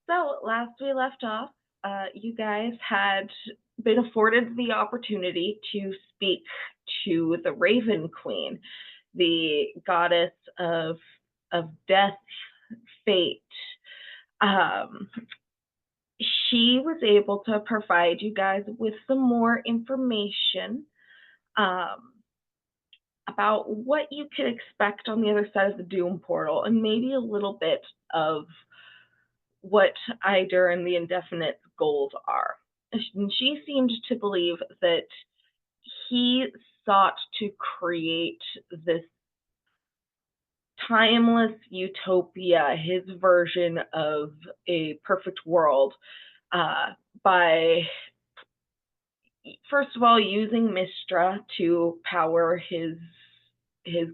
So last we left off, you guys had been afforded the opportunity to speak to the Raven Queen, the goddess of death, fate. Um, she was able to provide you guys with some more information um, about what you could expect on the other side of the Doom portal, and maybe a little bit of what Ider and the Indefinite goals are. And she seemed to believe that he sought to create this timeless utopia, his version of a perfect world, uh, by first of all using Mistra to power his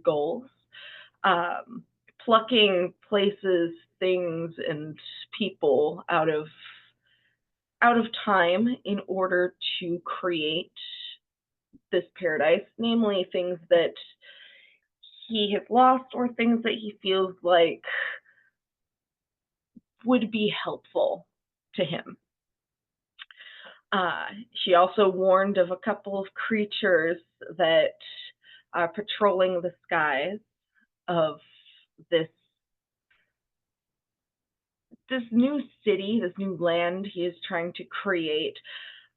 goals, um, plucking places, things, and people out of time in order to create this paradise, namely things that he has lost or things that he feels like would be helpful to him. She also warned of a couple of creatures that are patrolling the skies of this this new city, this new land he is trying to create,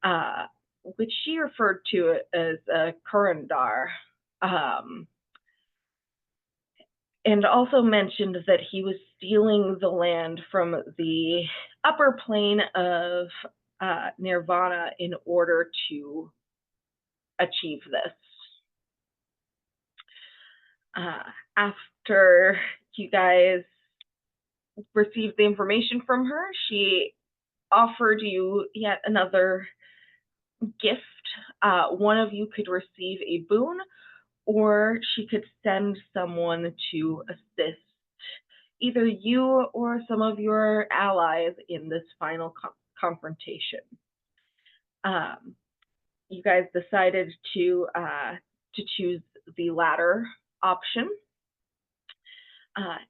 uh, which she referred to as Kurandar, um, and also mentioned that he was stealing the land from the upper plane of Nirvana in order to achieve this. After you guys received the information from her, she offered you yet another gift. One of you could receive a boon, or she could send someone to assist either you or some of your allies in this final confrontation. You guys decided to choose the latter option,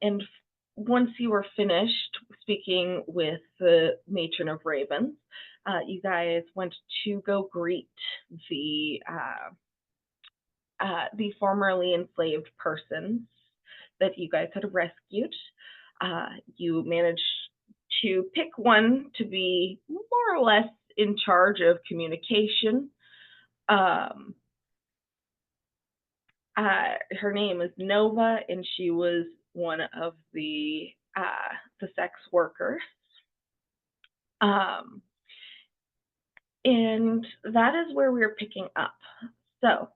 and once you were finished speaking with the matron of ravens, you guys went to go greet the formerly enslaved persons that you guys had rescued. You managed to pick one to be more or less in charge of communication. Her name is Nova, and she was one of the sex workers. And that is where we're picking up. So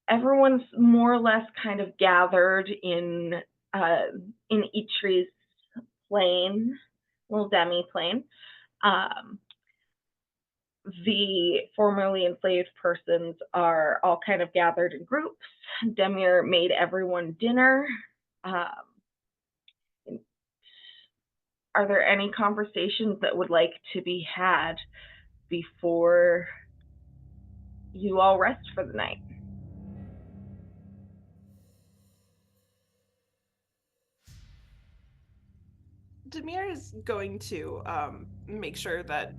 everyone's more or less kind of gathered in Itri's plane, little demi-plane. The formerly enslaved persons are all kind of gathered in groups. Demir made everyone dinner. Are there any conversations that would like to be had before you all rest for the night? Demir is going to make sure that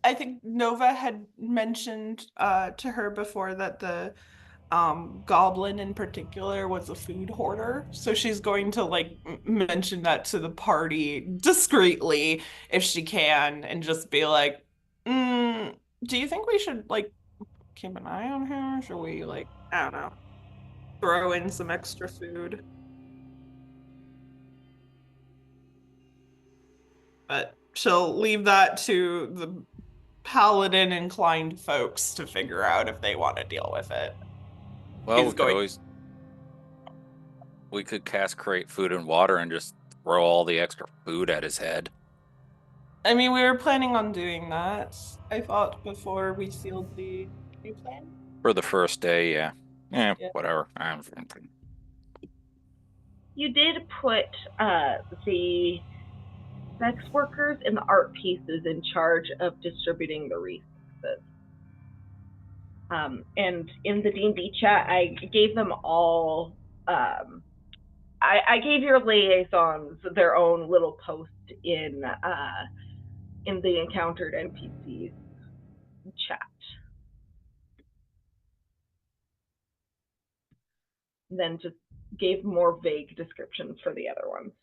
I think Nova had mentioned to her before that the goblin in particular was a food hoarder. So she's going to like mention that to the party discreetly if she can and just be like, do you think we should like keep an eye on her? Should we like, I don't know, throw in some extra food? But she'll leave that to the paladin inclined folks to figure out if they want to deal with it. Well, He's going, we could cast create food and water and just throw all the extra food at his head. I mean, we were planning on doing that, I thought, before we sealed the new plan. For the first day, yeah. Yeah, Yeah. whatever. You did put the sex workers and the art pieces in charge of distributing the resources. And in the D&D chat, I gave them all I gave your liaisons their own little post in the encountered NPCs chat. Then just gave more vague descriptions for the other ones.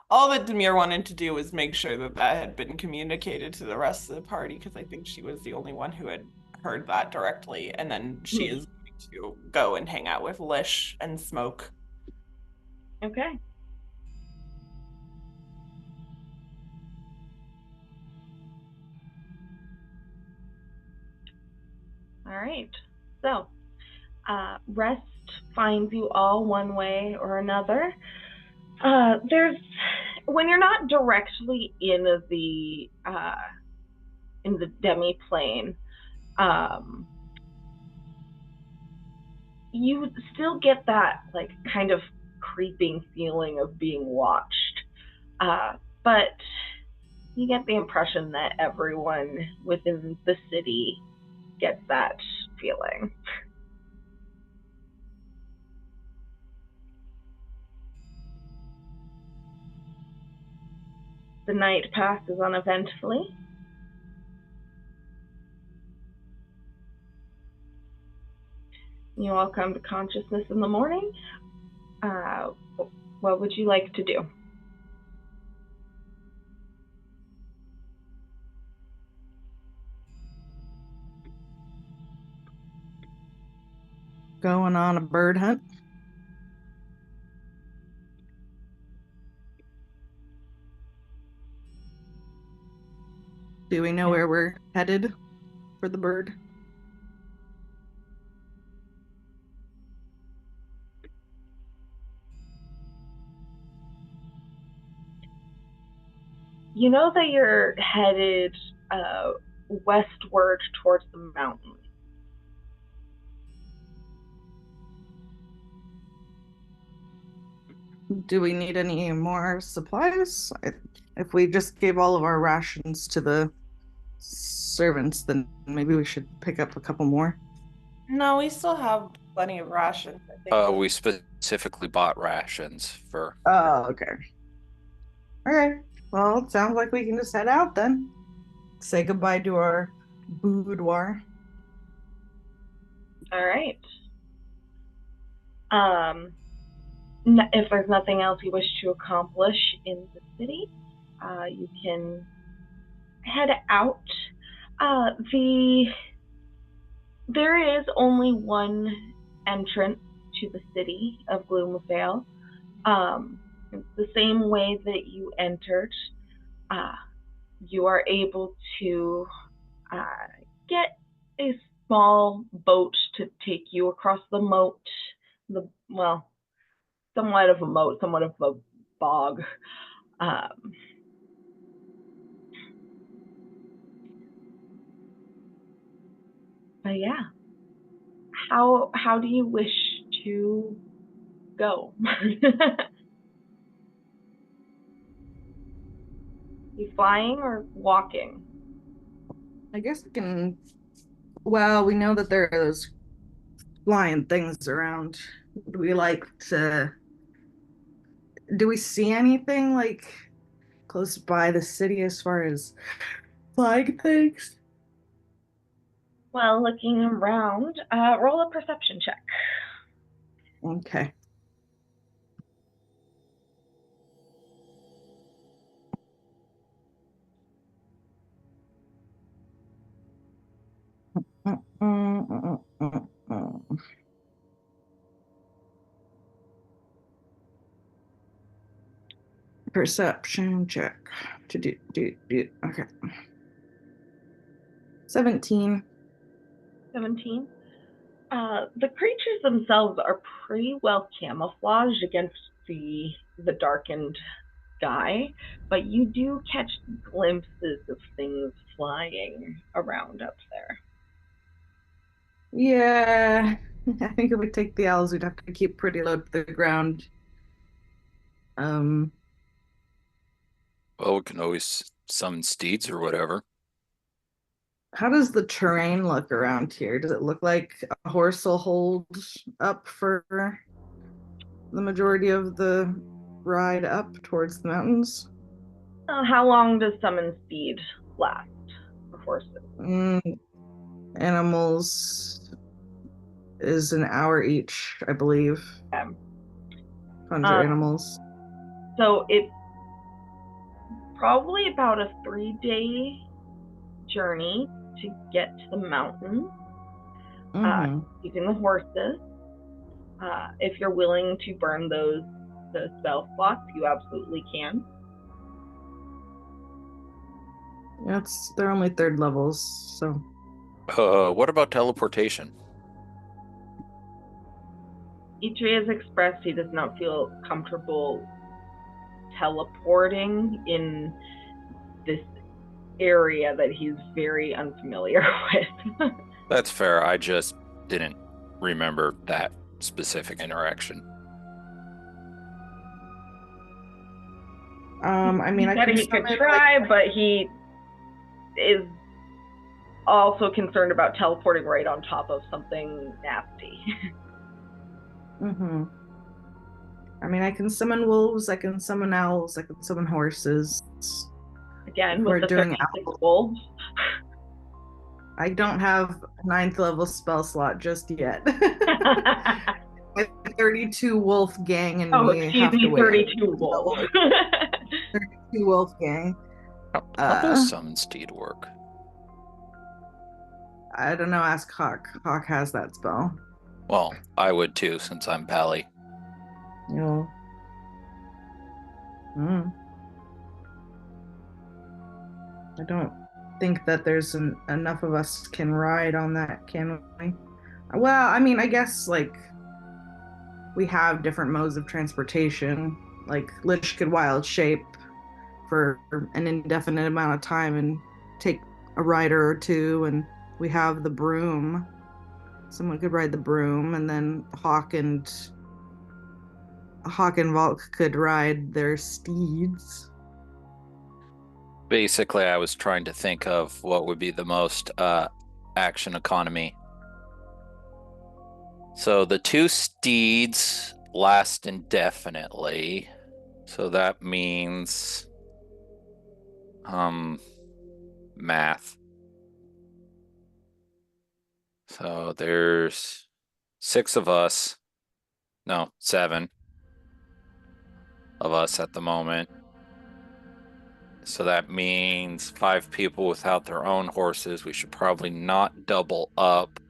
All that Demir wanted to do was make sure that that had been communicated to the rest of the party, because I think she was the only one who had heard that directly. And then she is going to go and hang out with Lish and Smoke. Okay. All right. So, rest finds you all one way or another. There's when you're not directly in the demi plane, you still get that like kind of creeping feeling of being watched. But you get the impression that everyone within the city gets that feeling. The night passes uneventfully. You all come to consciousness in the morning. What would you like to do? Going on a bird hunt. Do we know where we're headed for the bird? You know that you're headed westward towards the mountain. Do we need any more supplies? If we just gave all of our rations to the servants, then maybe we should pick up a couple more. No, we still have plenty of rations, I think. We specifically bought rations for. Oh, okay. All right. Well, it sounds like we can just head out then. Say goodbye to our boudoir. All right. If there's nothing else you wish to accomplish in the city, you can head out. There is only one entrance to the city of Gloomvale. It's the same way that you entered. You are able to get a small boat to take you across the moat. Somewhat of a moat, somewhat of a bog. But yeah, how do you wish to go? You flying or walking? I guess we can. Well, we know that there are those flying things around. Would we like to? Do we see anything like close by the city as far as flying things? Well, looking around, roll a perception check. Okay. Perception check. To do. Okay. 17. 17. The creatures themselves are pretty well camouflaged against the darkened sky, but you do catch glimpses of things flying around up there. Yeah, I think if we take the owls, we'd have to keep pretty low to the ground. Well, we can always summon steeds or whatever. How does the terrain look around here? Does it look like a horse will hold up for the majority of the ride up towards the mountains? How long does summon speed last for horses? Animals is an hour each, I believe. Okay. 100 animals. So it's probably about a 3-day journey to get to the mountain using the horses. If you're willing to burn those spell slots, you absolutely can. They're only 3rd levels, so. What about teleportation? Itri has expressed he does not feel comfortable teleporting in this area that he's very unfamiliar with. That's fair. I just didn't remember that specific interaction. I mean, he said he could try, but he is also concerned about teleporting right on top of something nasty. I mean, I can summon wolves, I can summon owls, I can summon horses. Again, with the 36 wolves. I don't have a 9th level spell slot just yet. My 32 wolf gang and me have to wait. 32 wolves. 32 wolf gang. How does summon steed work? I don't know, ask Hawk. Hawk has that spell. Well, I would too, since I'm Pally. Yeah. I don't think that there's enough of us can ride on that, can we? Well, I mean, I guess, like, we have different modes of transportation. Like, Lich could wild shape for an indefinite amount of time and take a rider or two, and we have the broom. Someone could ride the broom, and then Hawk and Valk could ride their steeds. Basically, I was trying to think of what would be the most action economy. So the 2 steeds last indefinitely. So that means math. So there's 6 of us. No, 7 of us at the moment. So that means 5 people without their own horses. We should probably not double up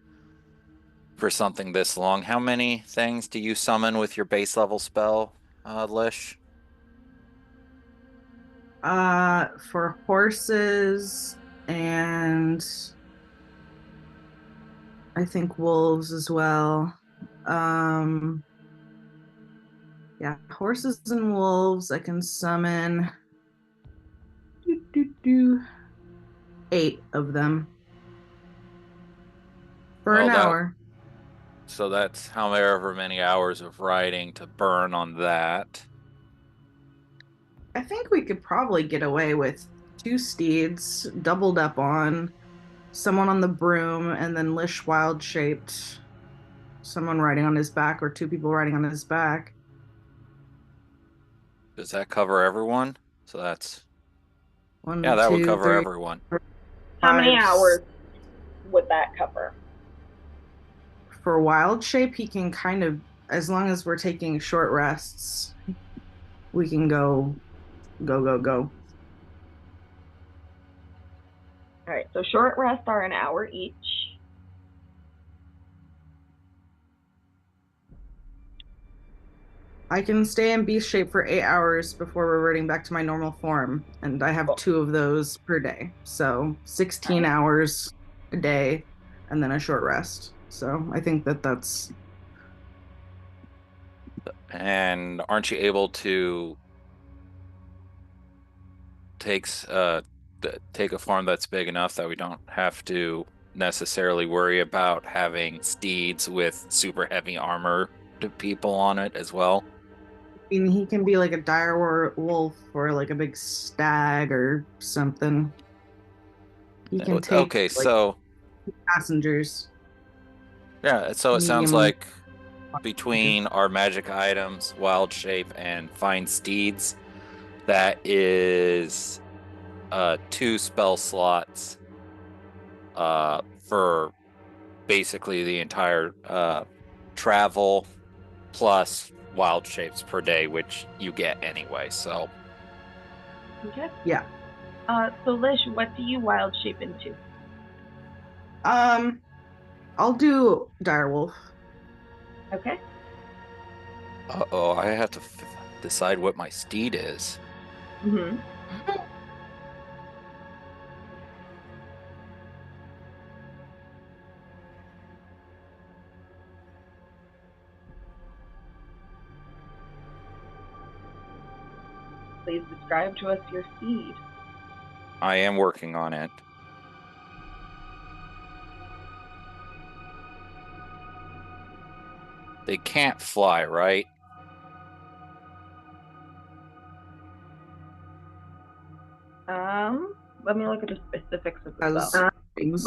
for something this long. How many things do you summon with your base level spell, Lish? For horses and I think wolves as well. Yeah, horses and wolves. I can summon 8 of them for an hour. So that's however many hours of riding to burn on that. I think we could probably get away with 2 steeds doubled up on, someone on the broom, and then Lish wild shaped, someone riding on his back or 2 people riding on his back. Does that cover everyone? So that's 1, yeah, that 2, would cover 3, everyone. 4, How many 5, hours would that cover? For wild shape, he can kind of, as long as we're taking short rests, we can go. All right, so short rests are an hour each. I can stay in beast shape for 8 hours before reverting back to my normal form, and I have 2 of those per day. So 16 hours a day, and then a short rest. So I think that's. And aren't you able to take a form that's big enough that we don't have to necessarily worry about having steeds with super heavy armor to people on it as well? I mean, he can be like a dire wolf or like a big stag or something. You can take Okay, like so passengers. yeah, so it sounds Medium. like between our magic items, wild shape, and find steeds, that is 2 spell slots for basically the entire travel plus wild shapes per day, which you get anyway. So Okay. Yeah. So Lish, what do you wild shape into? I'll do direwolf. Okay. uh-oh, I have to decide what my steed is. Mm-hmm. Please describe to us your steed. I am working on it. They can't fly, right? Let me look at the specifics of the As spell. wings.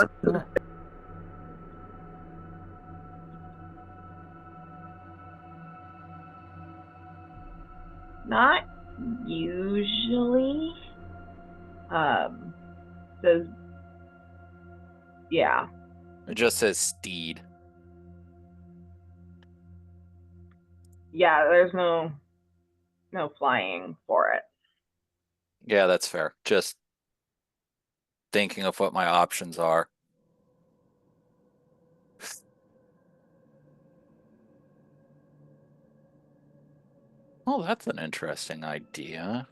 Not usually. Says, yeah. It just says steed. Yeah, there's no flying for it. Yeah, that's fair. Just thinking of what my options are. Oh, that's an interesting idea.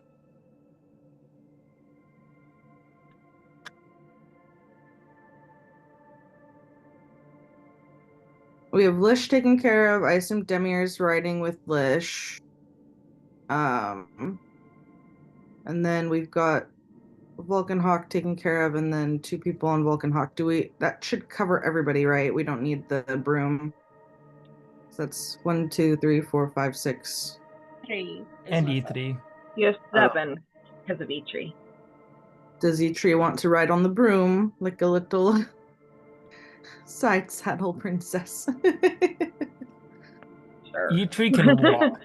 We have Lish taken care of. I assume Demir's riding with Lish. And then we've got Vulcan Hawk taken care of, and then 2 people on Vulcan Hawk. That should cover everybody, right? We don't need the broom. So that's 1, 2, 3, 4, 5, 6. 3. And E3. You have 7 because of Eitri. Does Eitri want to ride on the broom like a little side saddle princess? Sure. E3 can walk.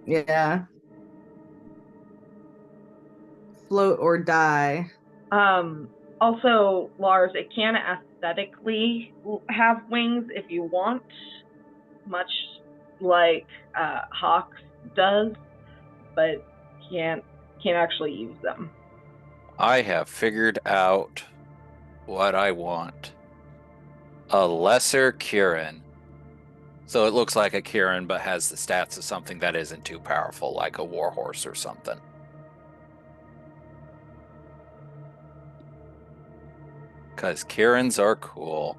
Yeah. Float or die. Also, Lars, it can aesthetically have wings if you want, much like Hawks does, but can't actually use them. I have figured out what I want. A lesser Kieran. So it looks like a Kieran, but has the stats of something that isn't too powerful, like a warhorse or something. Because Kierans are cool.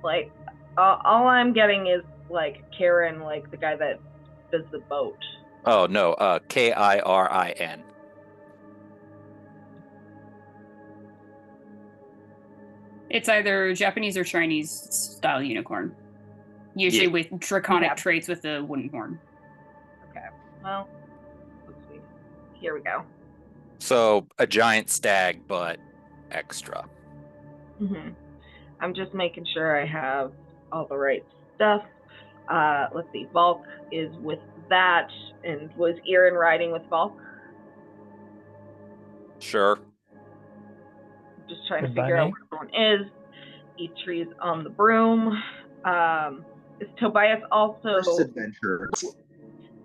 Like, all I'm getting is like Karen, like the guy that does the boat. Oh, no, Kirin. It's either Japanese or Chinese style unicorn. Usually Yeah. with draconic Okay. traits with the wooden horn. Okay, well, let's see. Here we go. So a giant stag, but extra. I'm just making sure I have all the right stuff. Let's see. Volk is with that, and was Erin riding with Volk? Sure. Just trying to Good by figure out me. where everyone is. Eitree's on the broom. Is Tobias also? First adventure.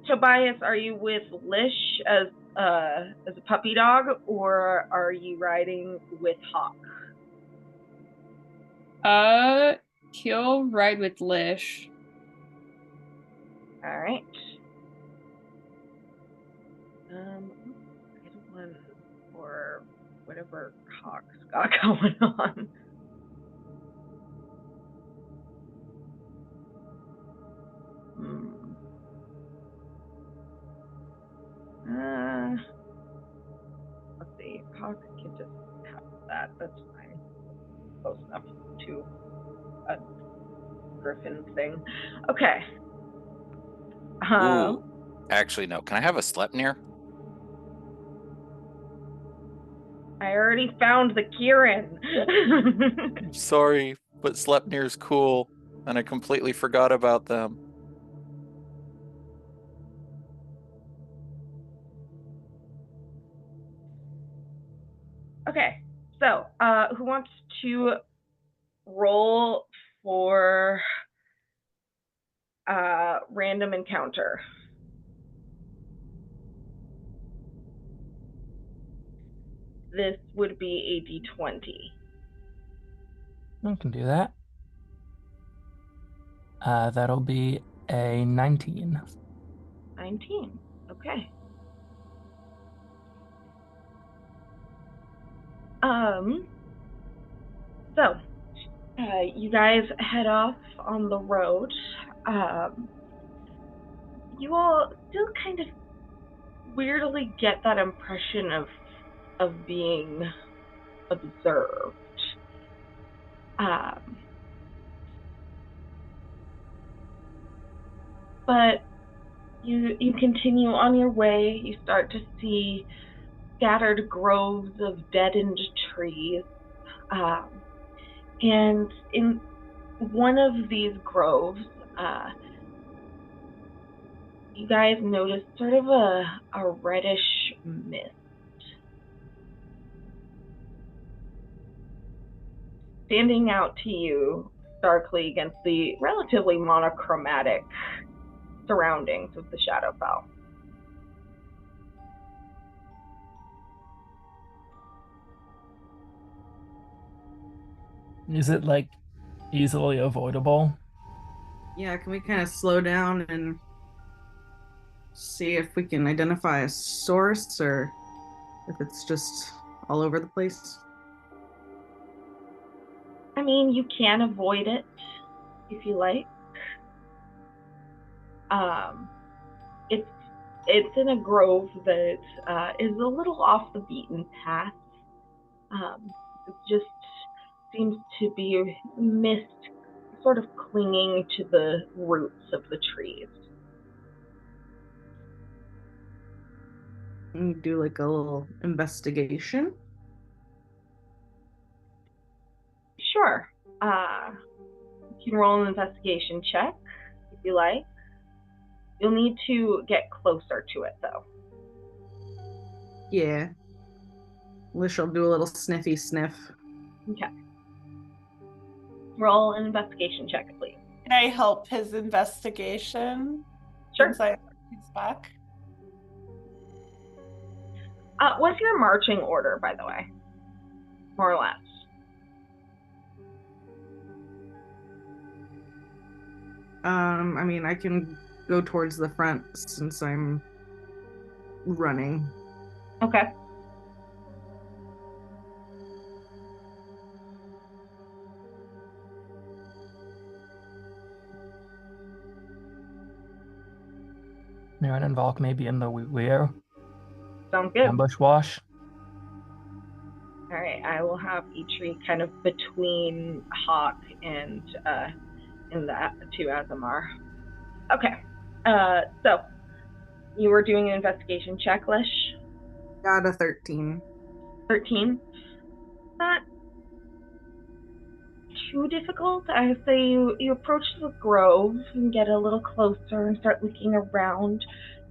Tobias, are you with Lish as a puppy dog, or are you riding with Hawk? He'll ride with Lish. All right. I don't want or whatever Hawk's got going on. Let's see. Hawk can just have that. That's fine. to a griffin thing. Okay. Ooh. Actually, no. Can I have a Sleipnir? I already found the Kieran. I'm sorry, but Sleipnir's cool, and I completely forgot about them. Okay, so who wants to roll for random encounter? This would be a d20. I can do that. That'll be a 19. 19. Okay. So you guys head off on the road. You all still kind of weirdly get that impression of being observed. But you continue on your way. You start to see scattered groves of deadened trees. And in one of these groves, you guys notice sort of a reddish mist. Standing out to you starkly against the relatively monochromatic surroundings of the Shadowfell. Is it like easily avoidable? Yeah, can we kind of slow down and see if we can identify a source or if it's just all over the place? I mean, you can avoid it if you like. It's in a grove that is a little off the beaten path. It just seems to be mist sort of clinging to the roots of the trees. Can we do like a little investigation? Sure. You can roll an investigation check if you like. You'll need to get closer to it, though. Yeah. Lish will do a little sniffy sniff. Okay. Roll an investigation check, please. Can I help his investigation? Sure. Since he's back. What's your marching order, by the way? More or less. I mean, I can go towards the front since I'm running. Okay. Mirren and Valk may be in the rear. Sounds good. Ambush wash. All right, I will have Eitri kind of between Hawk and the two Azamar. Okay. So you were doing an investigation check, Lish? Got a 13. 13. Not too difficult. I would say you approach the grove and get a little closer and start looking around.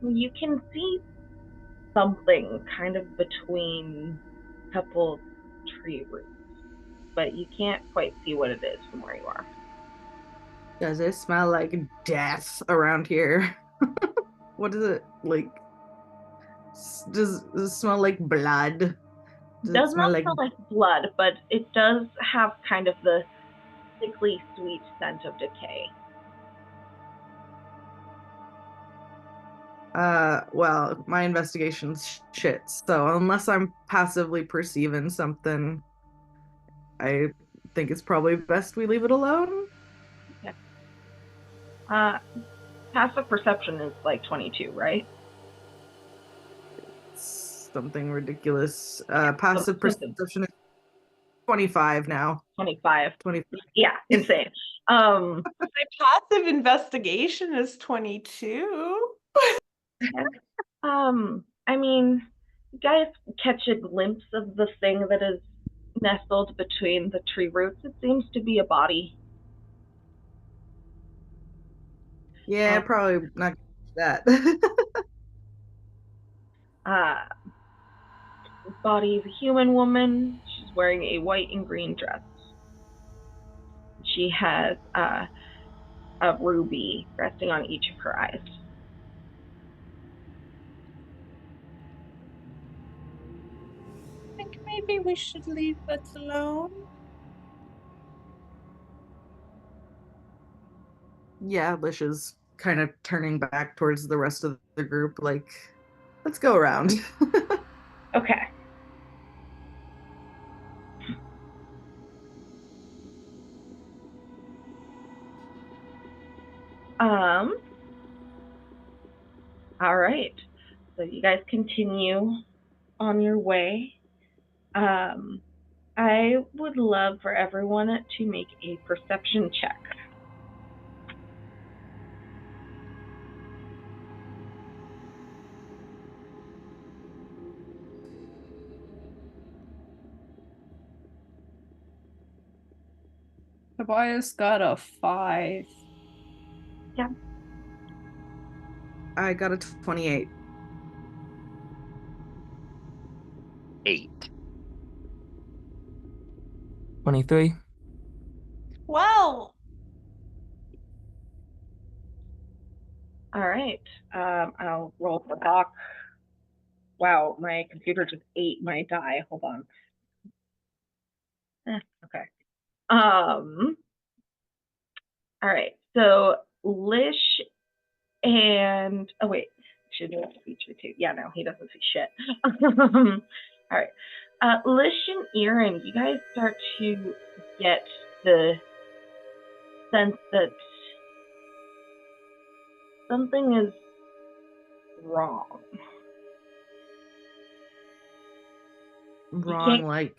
You can see something kind of between a couple tree roots, but you can't quite see what it is from where you are. Does it smell like death around here? What is it like? Does it smell like blood? It does not smell like blood, but it does have kind of the sickly sweet scent of decay. Well, my investigation's shit, so unless I'm passively perceiving something, I think it's probably best we leave it alone. Okay. Passive perception is like 22, right? Something ridiculous. Passive perception is 25 now. 25. 25. Yeah, insane. My passive investigation is 22. I mean, you guys catch a glimpse of the thing that is nestled between the tree roots. It seems to be a body. Yeah, probably not that. Body of a human woman. She's wearing a white and green dress. She has a ruby resting on each of her eyes. I think maybe we should leave that alone. Yeah, Lish is kind of turning back towards the rest of the group, like, let's go around. Okay. All right. So you guys continue on your way. I would love for everyone to make a perception check. Tobias got a 5. I got a 28. 8. 23. Well, All right. I'll roll for Doc. Wow, my computer just ate my die. Hold on. Okay. All right. So Lish and oh wait, should do a feature too. Yeah, no, he doesn't see shit. All right. Lish and Erin, you guys start to get the sense that something is wrong. Wrong, like.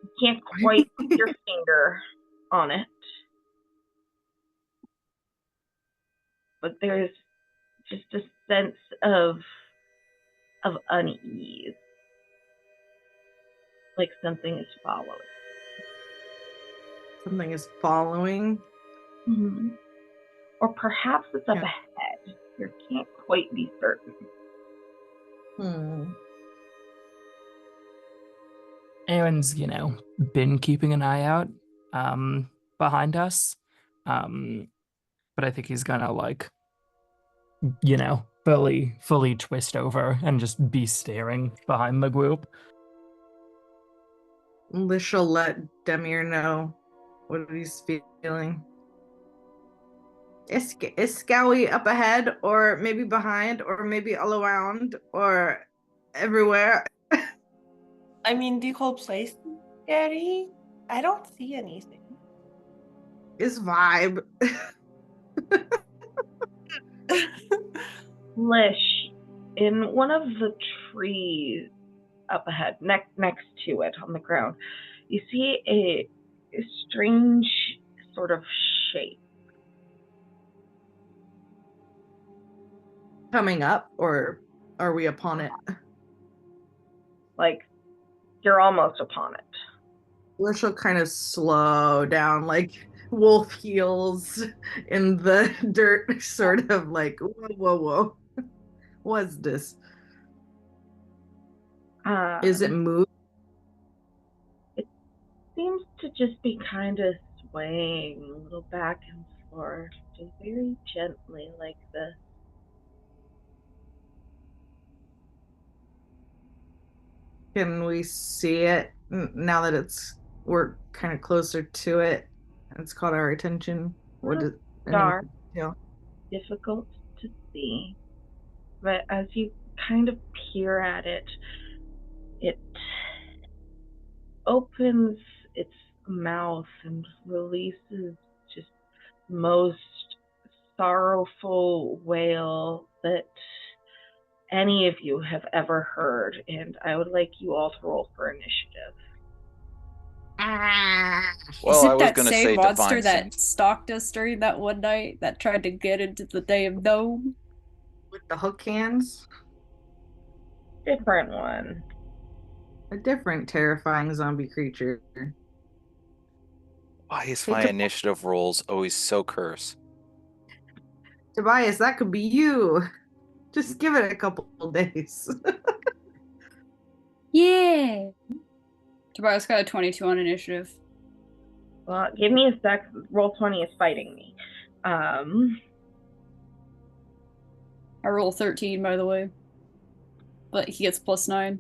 You can't quite put your finger on it. But there's just a sense of unease. Like something is following. Something is following. Mm-hmm. Or perhaps it's up Yeah. ahead. You can't quite be certain. Aaron's, been keeping an eye out behind us. But I think he's gonna fully twist over and just be staring behind the group. Lish will let Demir know what he's feeling. Is Scowy up ahead, or maybe behind, or maybe all around, or everywhere? I mean, the whole place is scary. I don't see anything. His vibe. Lish, in one of the trees up ahead, next to it on the ground, you see a strange sort of shape. Coming up, or are we upon it? Like, you're almost upon it. Lish will kind of slow down, like wolf heels in the dirt, sort of like, whoa. What's this? Is it moving? It seems to just be kind of swaying a little back and forth, just very gently like this. Can we see it now that we're kind of closer to it? It's caught our attention. What is Dark, yeah. difficult to see, but as you kind of peer at it, it opens its mouth and releases just most sorrowful wail that any of you have ever heard, and I would like you all to roll for initiative. Well, Is I it was that gonna same say monster divine that sense. stalked us during that one night that tried to get into the damn dome? With the hook hands? Different one. A different terrifying zombie creature. Why is Hey, my initiative rolls always so cursed? Tobias, that could be you. Just give it a couple of days. Yeah. Tobias got a 22 on initiative. Well, give me a sec. Roll 20 is fighting me. I roll 13, by the way. But he gets +9.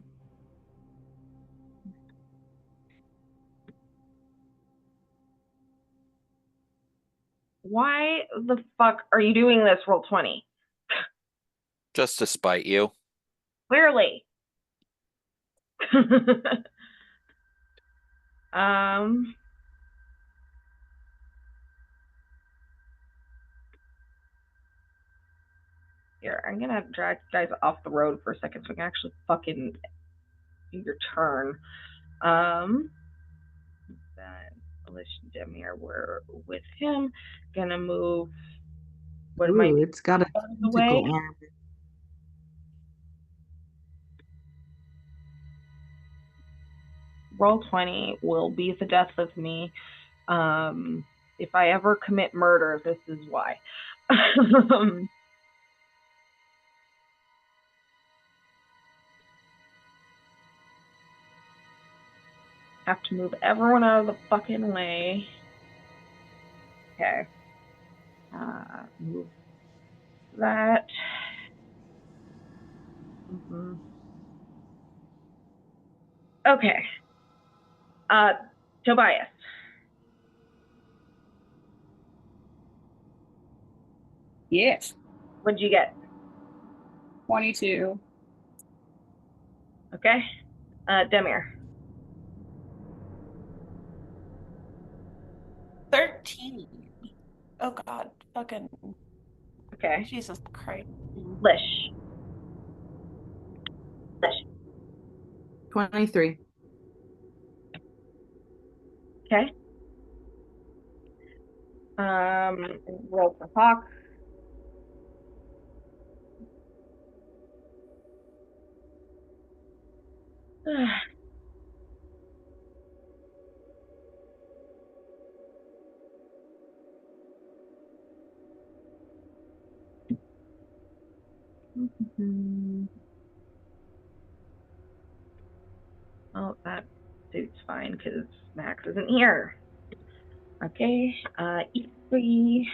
Why the fuck are you doing this? Roll 20. Just to spite you. Clearly. um. Here, I'm gonna drag you guys off the road for a second so I can actually fucking do your turn. Then Alicia and Demir were with him. Gonna move. What am I Ooh, it's got a out of the way? tentacle arm. Roll 20 will be the death of me. If I ever commit murder, this is why. Have to move everyone out of the fucking way. Okay. Move that. Okay. Tobias. Yes. What'd you get? 22. Okay. Demir. 13. Oh God, fucking Okay. Jesus Christ. Lish. 23. Okay. Roll for Hawk. Oh, that suits fine because Max isn't here. Okay, E3.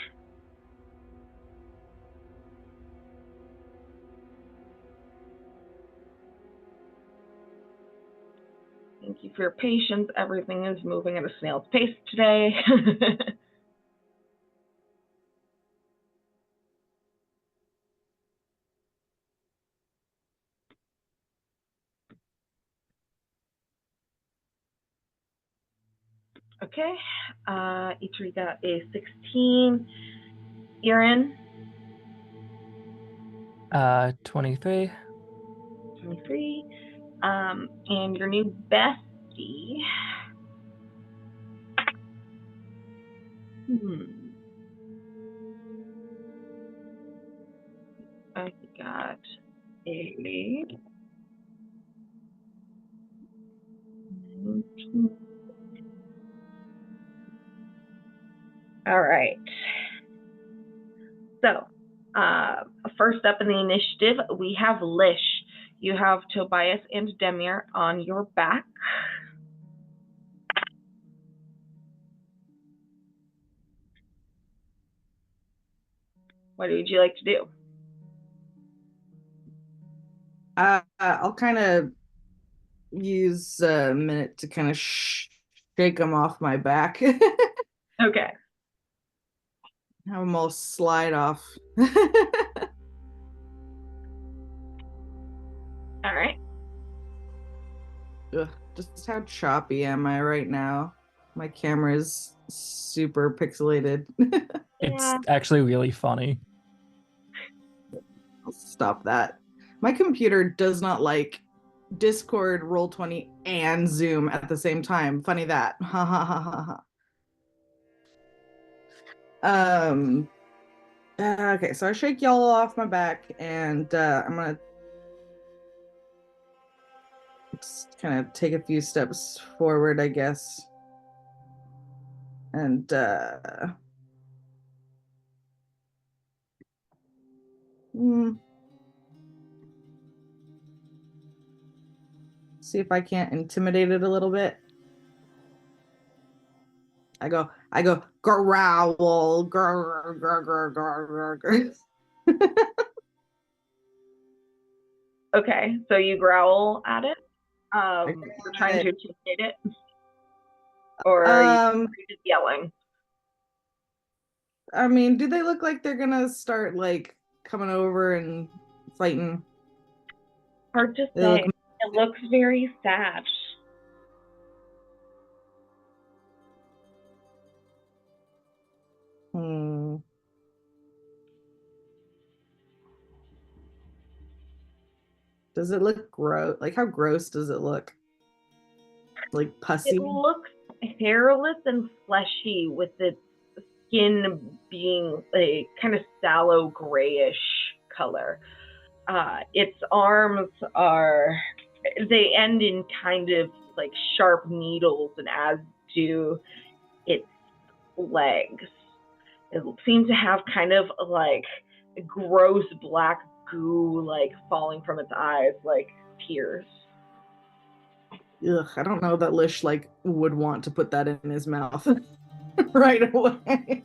Thank you for your patience. Everything is moving at a snail's pace today. Okay, E3 got a 16. Erin. 23. 23. And your new bestie. I got a 19. All right. So, first up in the initiative, we have Lish. You have Tobias and Demir on your back. What would you like to do? I'll kind of use a minute to kind of shake them off my back. Okay. Have them all slide off. All right. Ugh, just how choppy am I right now? My camera is super pixelated. It's actually really funny. I'll stop that. My computer does not like Discord, Roll20, and Zoom at the same time. Funny that. Ha ha ha ha ha. Okay, so I shake y'all off my back, and I'm gonna just kind of take a few steps forward, I guess. And see if I can't intimidate it a little bit. I go, growl, grr, grr, grr, grr, grr, grr. Okay, so you growl at it. You're trying to intimidate it, or are you just yelling? I mean, do they look like they're gonna start like coming over and fighting? Hard to They say. look. It looks very sad. Does it look gross? Like, how gross does it look? Like pussy? It looks hairless and fleshy, with its skin being a kind of sallow grayish color. Its arms they end in kind of like sharp needles, and as do its legs. It seems to have kind of like gross black goo like falling from its eyes like tears. Ugh, I don't know that Lish like would want to put that in his mouth right away.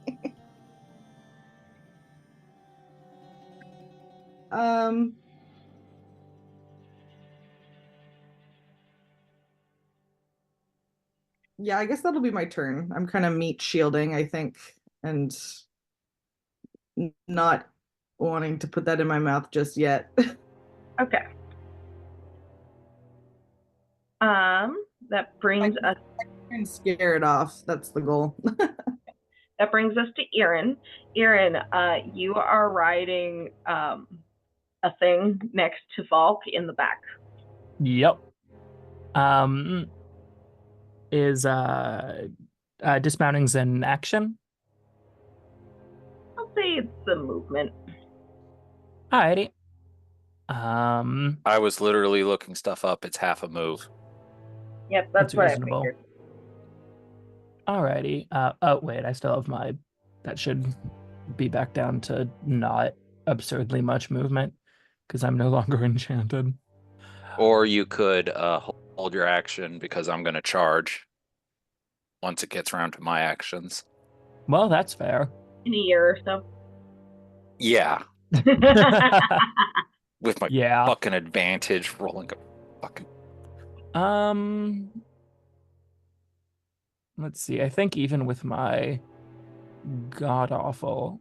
Yeah, I guess that'll be my turn. I'm kind of meat shielding, I think, and not wanting to put that in my mouth just yet. Okay. That brings us And scare it off. That's the goal. that brings us to Erin. Erin, you are riding a thing next to Valk in the back. Yep. Is dismounting's in action? I'll say it's the movement. Alrighty. I was literally looking stuff up. It's half a move. Yep, that's what reasonable. I figured. Alrighty. Oh wait, I still have my. That should be back down to not absurdly much movement because I'm no longer enchanted. Or you could hold your action because I'm going to charge once it gets around to my actions. Well, that's fair. In a year or so. Yeah. With my fucking advantage rolling a fucking. Let's see. I think even with my god awful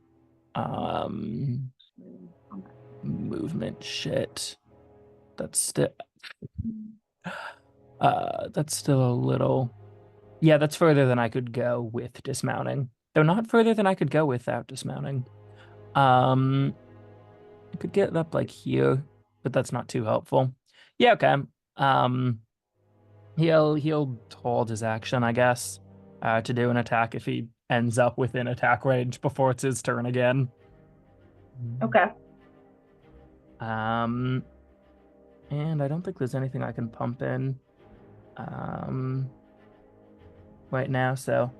movement shit, that's still a little. Yeah, that's further than I could go with dismounting. Though not further than I could go without dismounting. I could get up like here, but that's not too helpful. Yeah, okay. He'll hold his action, I guess, to do an attack if he ends up within attack range before it's his turn again. Okay. And I don't think there's anything I can pump in right now, so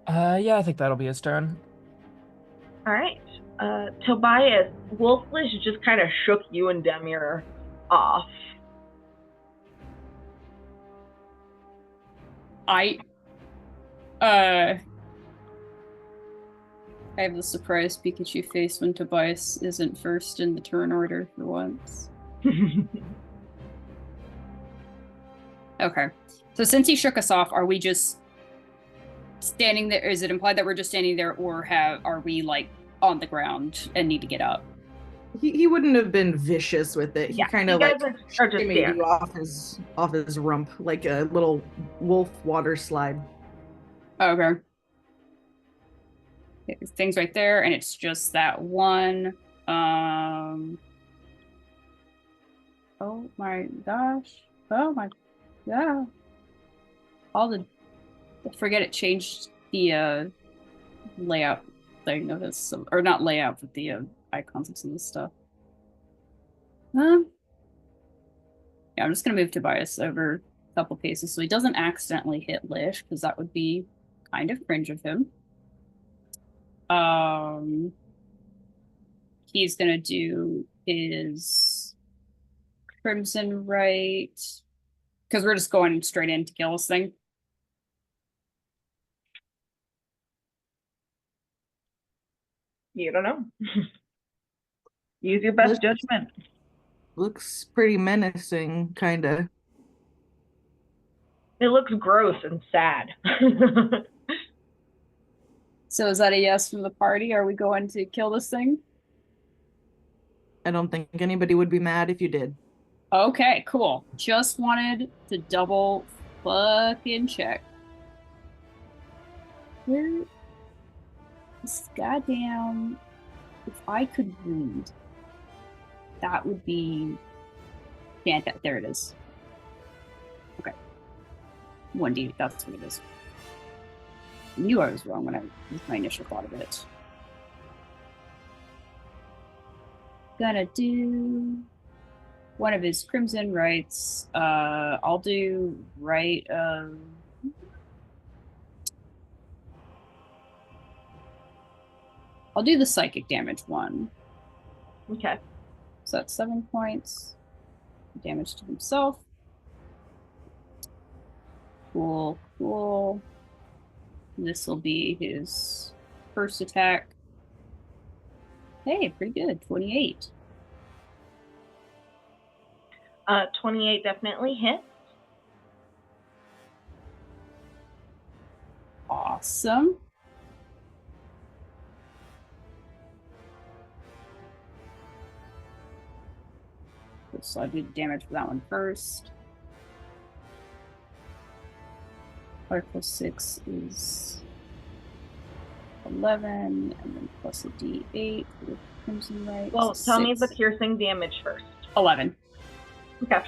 yeah, I think that'll be his turn. All right. Tobias, Wolflish just kind of shook you and Demir off. I have the surprise Pikachu face when Tobias isn't first in the turn order for once. Okay. So since he shook us off, are we just standing there? Is it implied that we're just standing there, or are we like on the ground and need to get up? He wouldn't have been vicious with it. He kind of like maybe off his rump like a little wolf water slide. Okay. Things right there, and it's just that one. Oh my gosh. Oh my, yeah. Forget it changed the layout thing of this, or not layout, but the icons of some of this stuff. Yeah, I'm just gonna move Tobias over a couple paces so he doesn't accidentally hit Lish, because that would be kind of cringe of him. He's gonna do his Crimson Right, because we're just going straight in to kill this thing. You don't know. Use your best judgment. Looks pretty menacing, kind of. It looks gross and sad. So is that a yes from the party? Are we going to kill this thing? I don't think anybody would be mad if you did. Okay, cool. Just wanted to double fucking check. Where this goddamn, if I could read, that would be fantastic. There it is. Okay. 1D, that's what it is. I knew I was wrong when I was my initial thought of it. Gonna do one of his Crimson Rights. I'll do right of I'll do the psychic damage one. Okay. So that's 7 points. Damage to himself. Cool, cool. This will be his first attack. Hey, pretty good. 28. 28 definitely hits. Awesome. So I do damage for that one first. 5 plus 6 is 11, and then plus a d8 with Crimson Right. Well, so tell me 6. the piercing damage first. 11. Okay.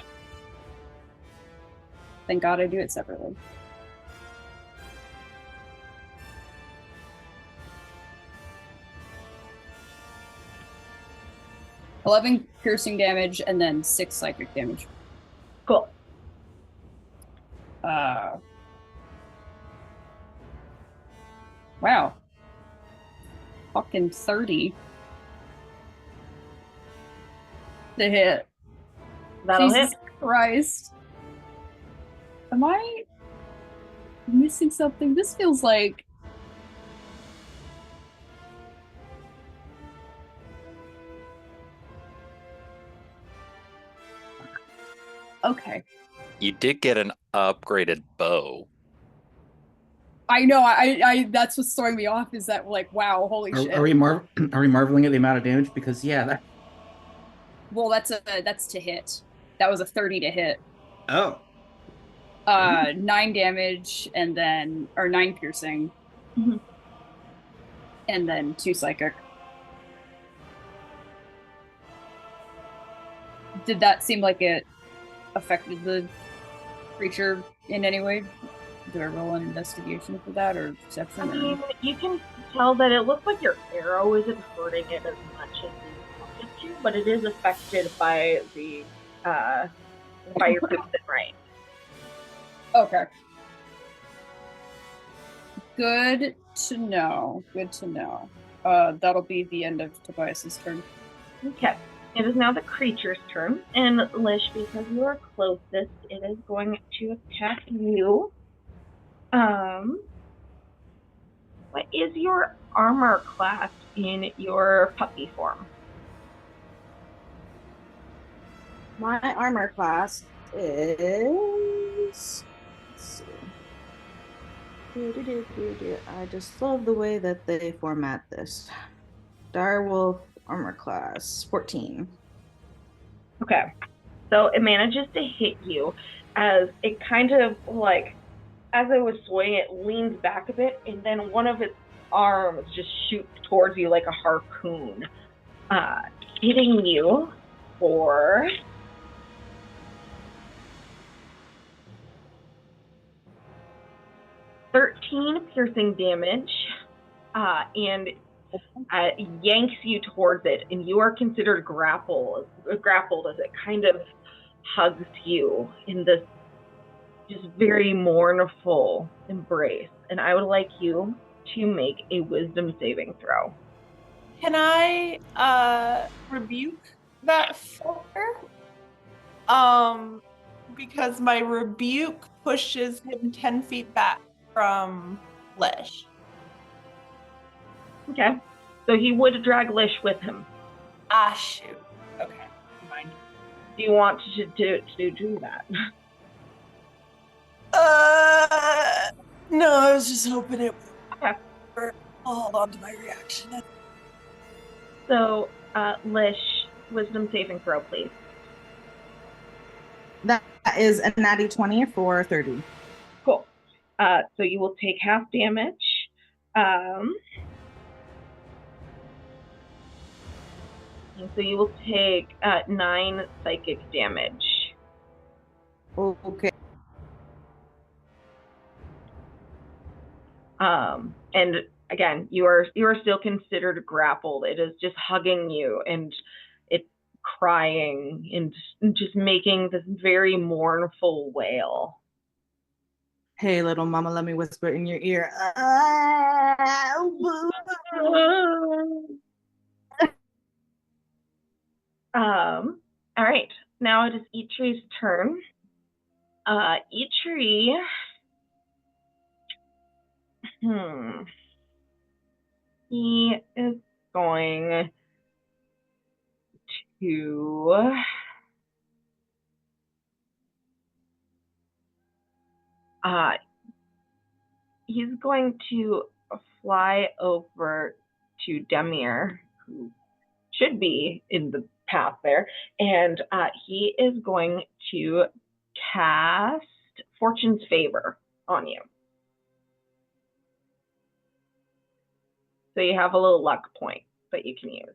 Thank God I do it separately. $11 piercing damage and then 6 psychic damage. Cool. Wow. Fucking 30. The hit. That'll Jesus hit. Christ. Am I missing something? This feels like... Okay. You did get an upgraded bow. I know, I that's what's throwing me off, is that, like, wow, holy shit. Are we marveling at the amount of damage? Because yeah, Well, that's to hit. That was a 30 to hit. Oh. 9 damage and then, or 9 piercing. Mhm. And then 2 psychic. Did that seem like it affected the creature in any way? Do I roll an investigation for that, or perception? I mean, you can tell that it looks like your arrow isn't hurting it as much as you want it to, but it is affected by the by your Crimson Right. Okay. Good to know. Good to know. That'll be the end of Tobias's turn. Okay. It is now the creature's turn, and Lish, because you are closest, it is going to attack you. What is your armor class in your puppy form? My armor class is... Let's see. I just love the way that they format this. Direwolf armor class 14. Okay. So it manages to hit you as it kind of like, as it was swaying, it leans back a bit, and then one of its arms just shoots towards you like a harpoon, hitting you for 13 piercing damage, and yanks you towards it, and you are considered grappled as it kind of hugs you in this just very mournful embrace. And I would like you to make a wisdom saving throw. Can I rebuke that fucker? Because my rebuke pushes him 10 feet back from Lish. Okay. So he would drag Lish with him. Ah, shoot. Okay, never mind. Do you want to do that? No, I was just hoping it Okay. would. I'll hold on to my reaction. So, Lish, wisdom saving throw, please. That is a natty 20 for 30. Cool. So you will take half damage. And so you will take 9 psychic damage. Okay. And again, you are still considered grappled. It is just hugging you, and it's crying and just making this very mournful wail. Hey, little mama, let me whisper in your ear. All right. Now it is Itri's turn. Itri. He is going to he's going to fly over to Demir, who should be in the path there, and he is going to cast Fortune's Favor on you. So you have a little luck point that you can use.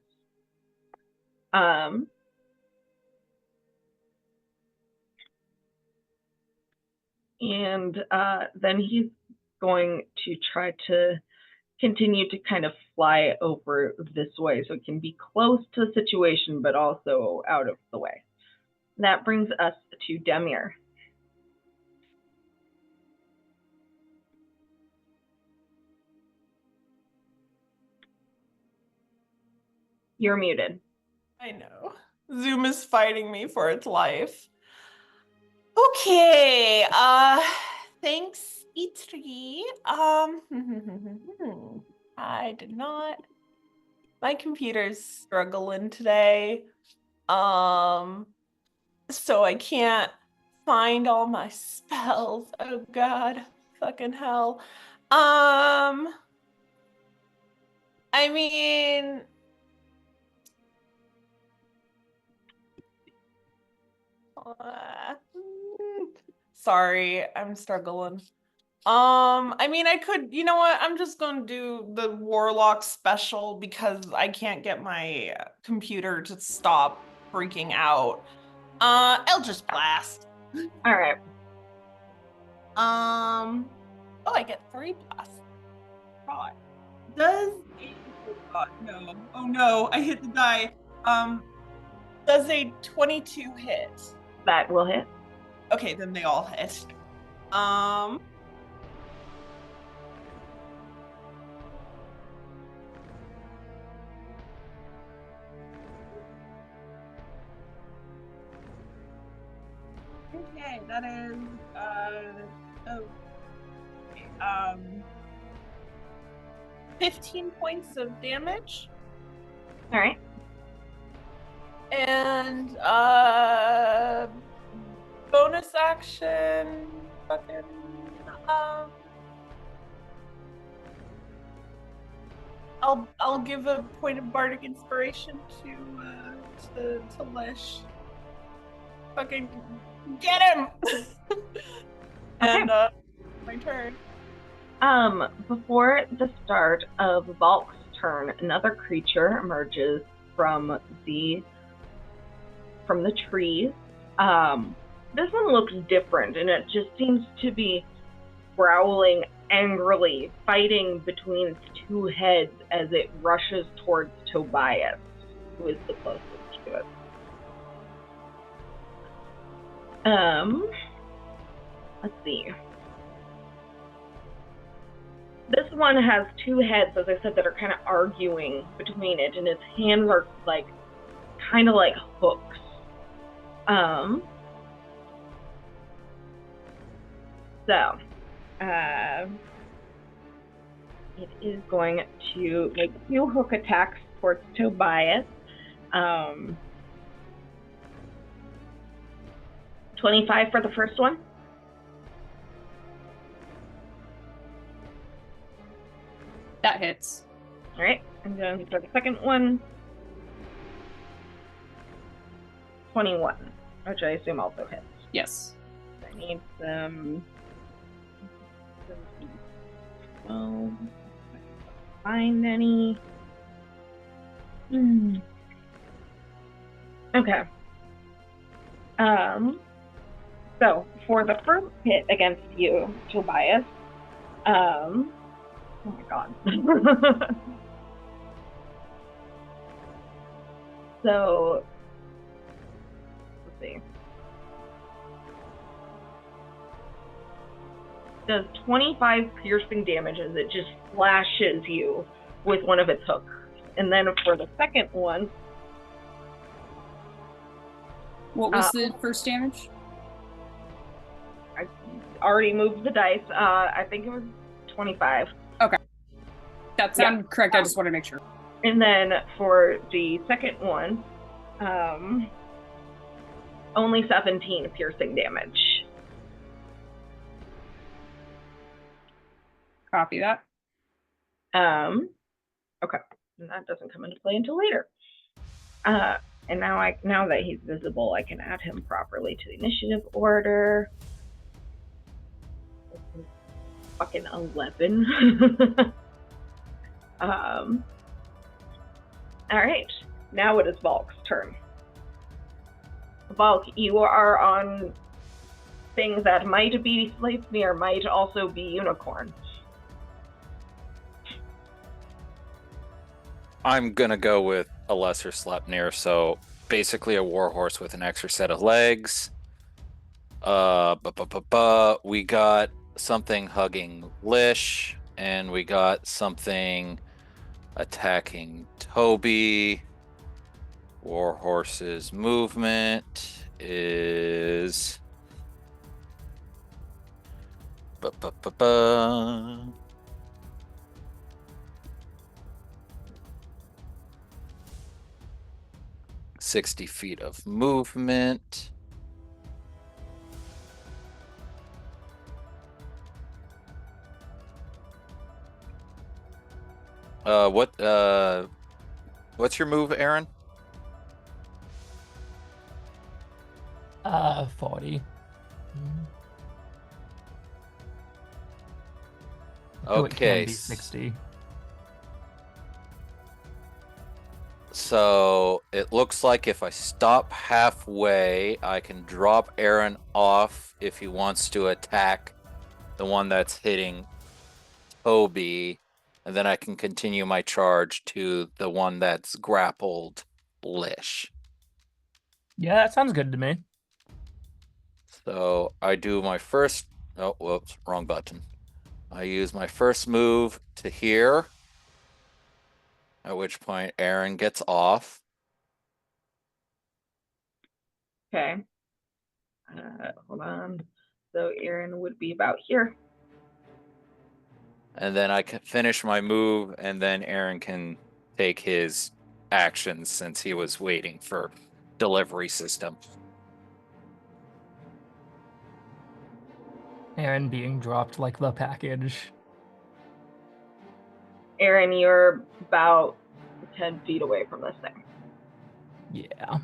And then he's going to try to continue to kind of fly over this way so it can be close to the situation, but also out of the way. That brings us to Demir. You're muted. I know. Zoom is fighting me for its life. Okay, thanks, Itri. I did not. My computer's struggling today. So I can't find all my spells. Oh God, fucking hell. I mean, sorry, I'm struggling. I mean, I could, you know what? I'm just gonna do the Warlock special because I can't get my computer to stop freaking out. Eldritch Blast. All right. Oh, I get 3+. God. Does no. Oh no, I hit the die. Does a 22 hit? That will hit. Okay, then they all hit. Okay, that is 15 points of damage. All right. And bonus action fucking I'll give a point of bardic inspiration to Lish. Fucking get him. And my turn. Before the start of Valk's turn, another creature emerges from the trees. This one looks different, and it just seems to be growling angrily, fighting between its two heads as it rushes towards Tobias, who is the closest to it. Let's see. This one has two heads, as I said, that are kind of arguing between it, and its hands are like kind of like hooks. It is going to make 2 hook attacks towards Tobias. 25 for the first one. That hits. All right, and then for the second one, 21, which I assume also hits. Yes. I need some. 12. Find any. Okay. So for the first hit against you, Tobias. Oh my god. So let's see. Does 25 piercing damage as it just slashes you with one of its hooks. And then for the second one. What was the first damage? I already moved the dice. I think it was 25. Okay. That sounded correct. I just want to make sure. And then for the second one, only 17 piercing damage. Copy that. Okay. And that doesn't come into play until later. And now that he's visible, I can add him properly to the initiative order. Fucking 11. All right. Now it is Valk's turn. Valk, you are on things that might be Sleipnir, might also be unicorn. I'm gonna go with a lesser Sleipnir, so basically a warhorse with an extra set of legs. We got something hugging Lish, and we got something attacking Toby. Warhorse's movement is 60 feet of movement. What's your move, Aaron? 40. Okay. It can be 60. So it looks like if I stop halfway, I can drop Aaron off if he wants to attack the one that's hitting Toby, and then I can continue my charge to the one that's grappled Lish. Yeah, that sounds good to me. So I do my first. Oh, whoops, wrong button. I use my first move to here, at which point Aaron gets off. Okay. Hold on. So Aaron would be about here. And then I can finish my move, and then Aaron can take his actions since he was waiting for delivery system. Aaron being dropped like the package. Aaron, you're about 10 feet away from this thing. Yeah.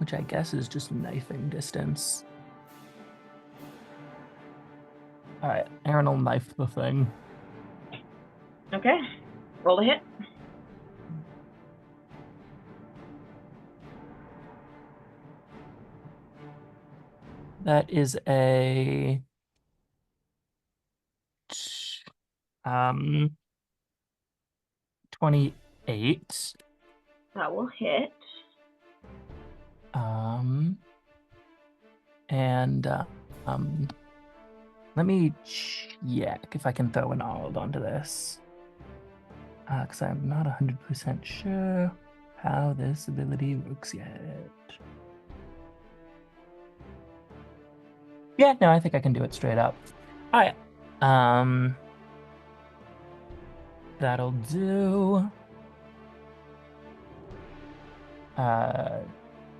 which I guess is just knifing distance. All right, Aaron will knife the thing. Okay. Roll a hit. That is a 28. That will hit. And let me check if I can throw an Arnold onto this. Because I'm not 100% sure how this ability works yet. Yeah, no, I think I can do it straight up. All right. That'll do.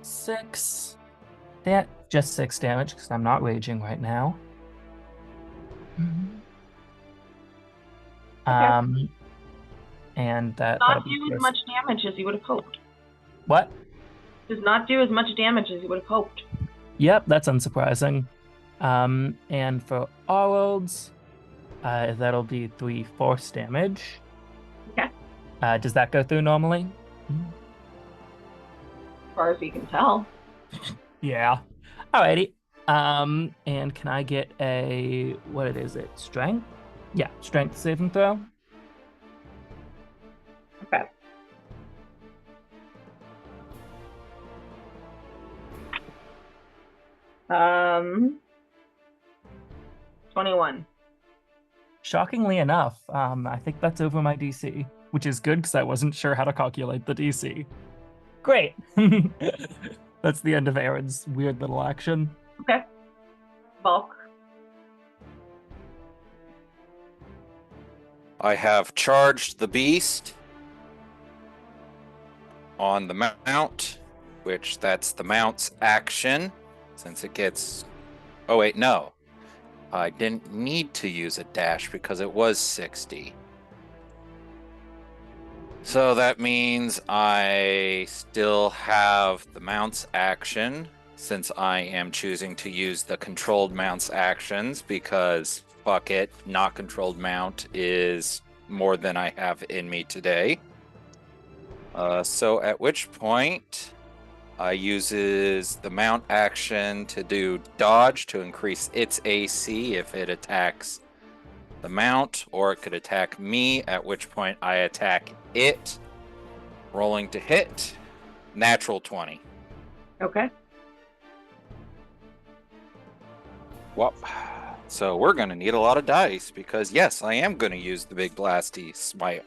6. Just 6 damage because I'm not raging right now. Okay. And Does that'll not be do as much damage as you would have hoped. What? Does not do as much damage as you would have hoped. Yep, that's unsurprising. And for Arnold's, that'll be 3 force damage. Okay. Does that go through normally? As far as you can tell. Yeah. Alrighty. And can I get a, what is it? Strength? Yeah, strength saving throw. Okay. Um, 21. Shockingly enough, I think that's over my DC, which is good because I wasn't sure how to calculate the DC. Great. That's the end of Aaron's weird little action. Okay. Bulk. I have charged the beast on the mount, which that's the mount's action, since it gets... Oh, wait, no. I didn't need to use a dash because it was 60. So that means I still have the mount's action, since I am choosing to use the controlled mount's actions, because fuck it, not controlled mount is more than I have in me today. So at which point I uses the mount action to do dodge to increase its AC if it attacks the mount, or it could attack me, at which point I attack it. Rolling to hit, natural 20. Okay. Well, so we're going to need a lot of dice because, yes, I am going to use the big blasty smite.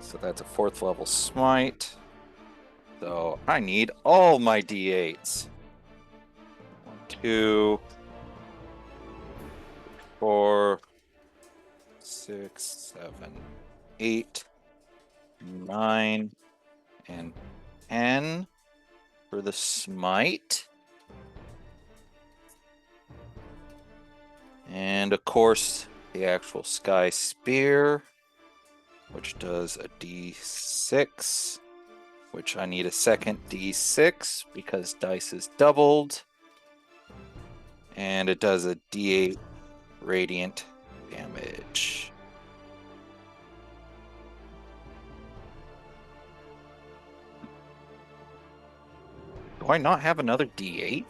So that's a 4th level smite. So I need all my d8s. 1, 2, 4, 6, 7, 8, 9, and 10 for the smite. And of course, the actual Sky Spear, which does a d6, which I need a second d6 because dice is doubled. And it does a d8 radiant damage. Do I not have another d8?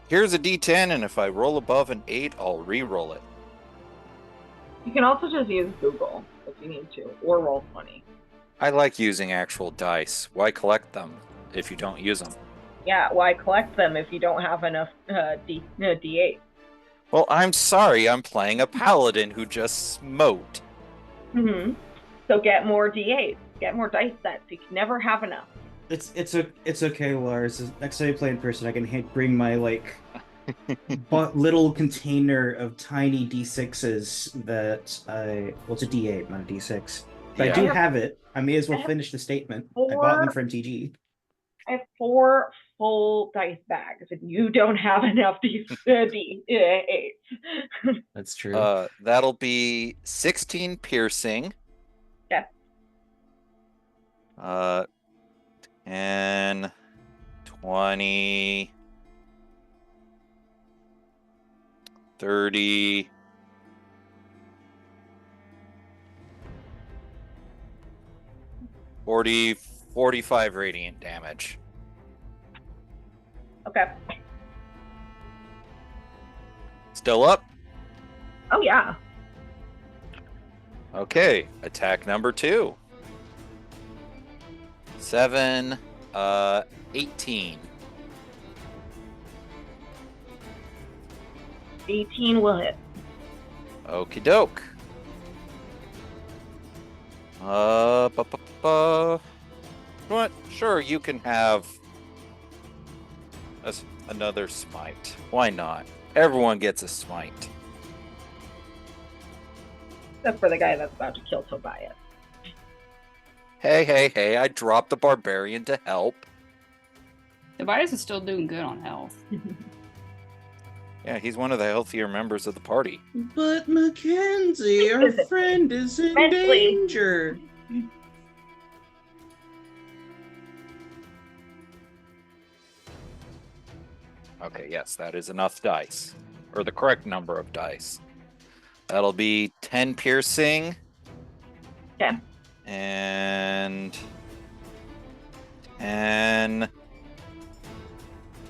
Here's a d10, and if I roll above an 8, I'll re-roll it. You can also just use Google if you need to, or roll 20. I like using actual dice. Why collect them if you don't use them? Yeah, why collect them if you don't have enough D8? Well, I'm sorry, I'm playing a paladin who just smote. Mm-hmm. So get more D8s. Get more dice sets. You can never have enough. It's okay, Lars. Next time I play in person, I can bring my little container of tiny D6s that well, it's a D8, not a D6. But Yeah. I do have it. I may as well finish the statement. I bought them from TG. I have 4 full dice bags, and you don't have enough D8. That's true. That'll be 16 piercing. Okay. And 20, 30, 40, 45 radiant damage. Okay. Still up? Oh, yeah. Okay, attack number 2. 7, 18. 18 will hit. Okie doke. What? Sure, you can have another smite. Why not? Everyone gets a smite. Except for the guy that's about to kill Tobias. Hey, I dropped the barbarian to help. Tobias is still doing good on health. Yeah, he's one of the healthier members of the party. But Mackenzie, our friend is in danger. Okay, yes, that is enough dice. Or the correct number of dice. That'll be 10 piercing. Okay. And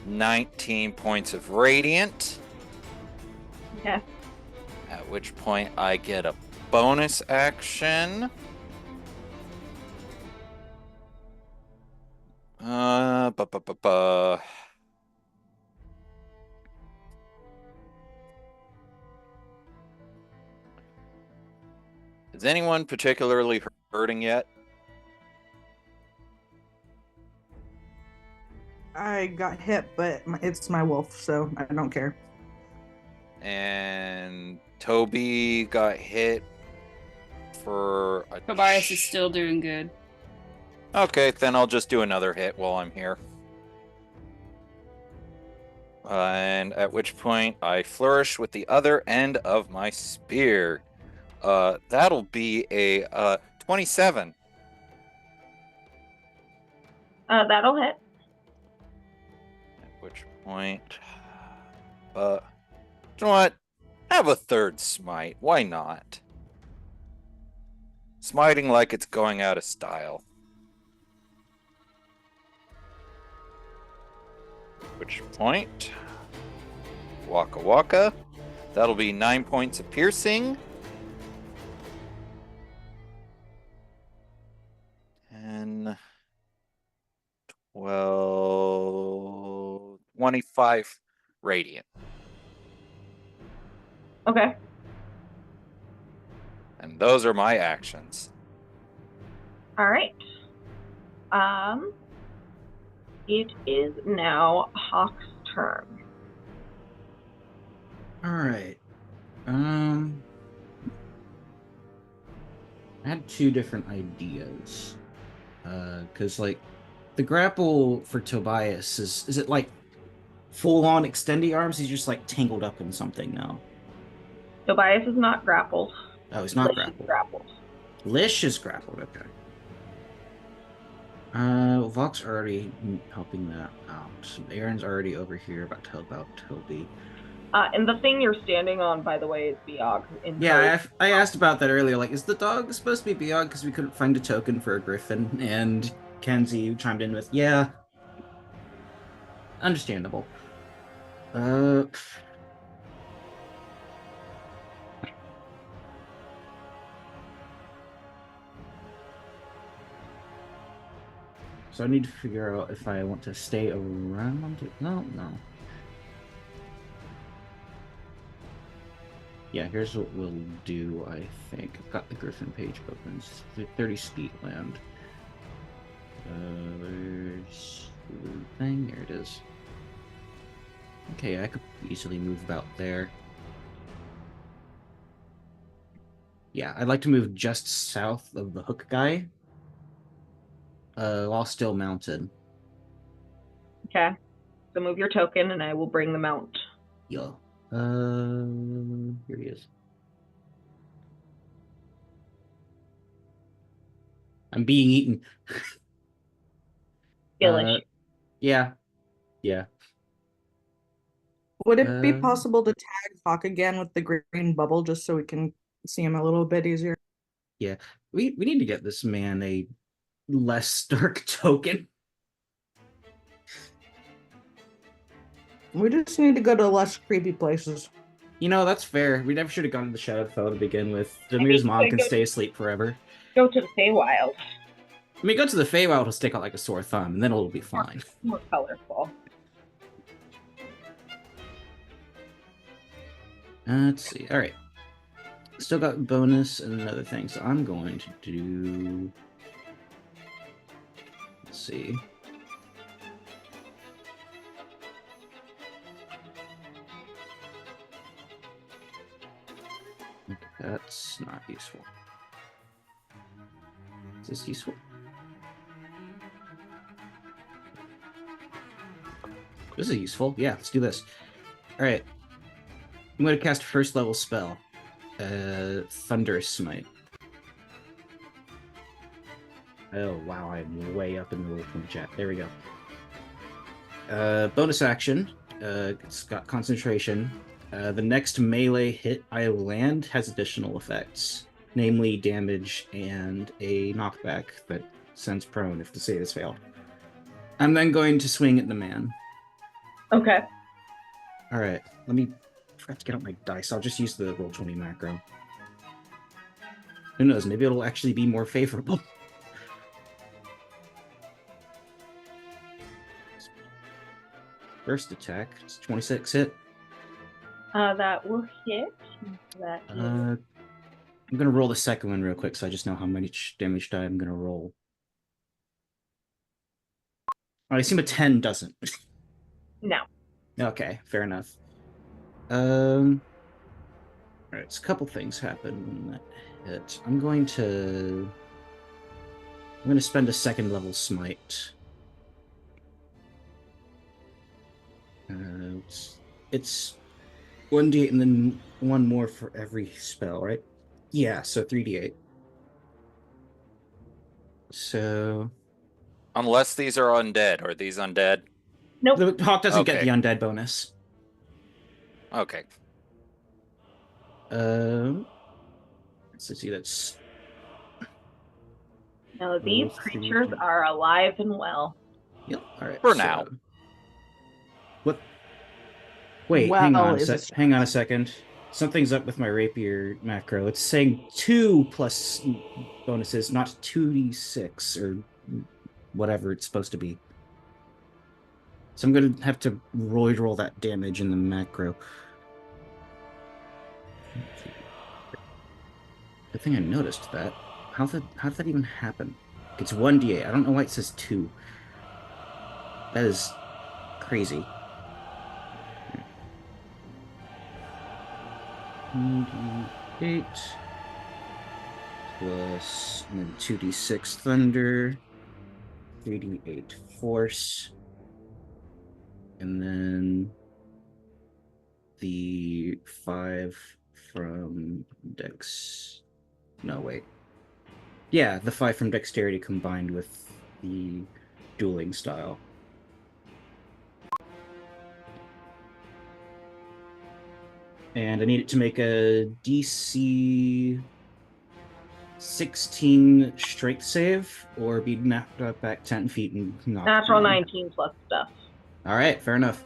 19 points of radiant. Okay. At which point I get a bonus action. Is anyone particularly hurting yet? I got hit, but it's my wolf, so I don't care. And Toby got hit for a... Tobias is still doing good. Okay, then I'll just do another hit while I'm here. And at which point I flourish with the other end of my spear. That'll be a 27. That'll hit. At which point, you know what? Have a third smite. Why not? Smiting like it's going out of style. At which point, waka waka. That'll be 9 points of piercing. And 12, 25 radiant. Okay. And those are my actions. All right. It is now Hawk's turn. All right. I had two different ideas. Because like the grapple for Tobias is it like full on extendy arms? He's just like tangled up in something now. Tobias is not grappled. Oh, he's not Lish is grappled. grappled. Lish is grappled. Okay. Vox already helping that out. Aaron's already over here about to help out Toby. And the thing you're standing on, by the way, is Biog. Yeah, I asked about that earlier. Like, is the dog supposed to be Biog? Because we couldn't find a token for a griffin. And Kenzie chimed in with, yeah. Understandable. So I need to figure out if I want to stay around. No. Yeah, here's what we'll do, I think. I've got the Griffin page open. It's 30 speed land. There's the thing. There it is. Okay, I could easily move about there. Yeah, I'd like to move just south of the hook guy. While still mounted. Okay. So move your token, and I will bring the mount. Yeah. Here he is. I'm being eaten. Skillish. Yeah. Would it be Uh, possible to tag Hawk again with the green bubble just so we can see him a little bit easier? Yeah. We need to get this man a less dark token. We just need to go to less creepy places. You know, that's fair. We never should have gone to the Shadowfell to begin with. Demir's mom can stay asleep forever. Go to the Feywild. I mean, go to the Feywild, it'll stick out like a sore thumb, and then it'll be fine. More colorful. Let's see. All right. Still got bonus and other things. So I'm going to do. Let's see. That's not useful. Is this useful? This is useful. Yeah, let's do this. All right. I'm going to cast a first level spell. Thunder Smite. Oh, wow. I'm way up in the roll from the chat. There we go. Bonus action. It's got concentration. The next melee hit I land has additional effects, namely damage and a knockback that sends prone if the save is failed. I'm then going to swing at the man. Okay. All right, let me forgot to get out my dice. I'll just use the Roll20 macro. Who knows? Maybe it'll actually be more favorable. First attack, it's 26 hit. That will hit. I'm gonna roll the second one real quick so I just know how much damage die I'm gonna roll. I assume a 10 doesn't. No. Okay, fair enough. All right, so a couple things happen when that hit. I'm going to spend a second level smite. It's 1d8 and then one more for every spell, right? Yeah, so 3d8. So Unless these are undead. Are these undead? Nope. the Hawk doesn't get Okay. the undead bonus. Okay. Let's see, that's No, these creatures are alive and well. Yep. All right. For now. What? Wait, Well hang on. is a Hang on a second. Something's up with my rapier macro. It's saying 2 plus bonuses, not 2d6 or whatever it's supposed to be. So I'm gonna have to roll that damage in the macro. I think I noticed that. How did that even happen? It's 1d8. I don't know why it says 2. That is crazy. 1d8 plus and then 2d6 thunder, 3d8 force, and then the 5 from dex. No, wait. Yeah, the 5 from dexterity combined with the dueling style. And I need it to make a DC 16 strength save or be knocked up back 10 feet and knocked Natural down. 19 plus stuff. All right, fair enough.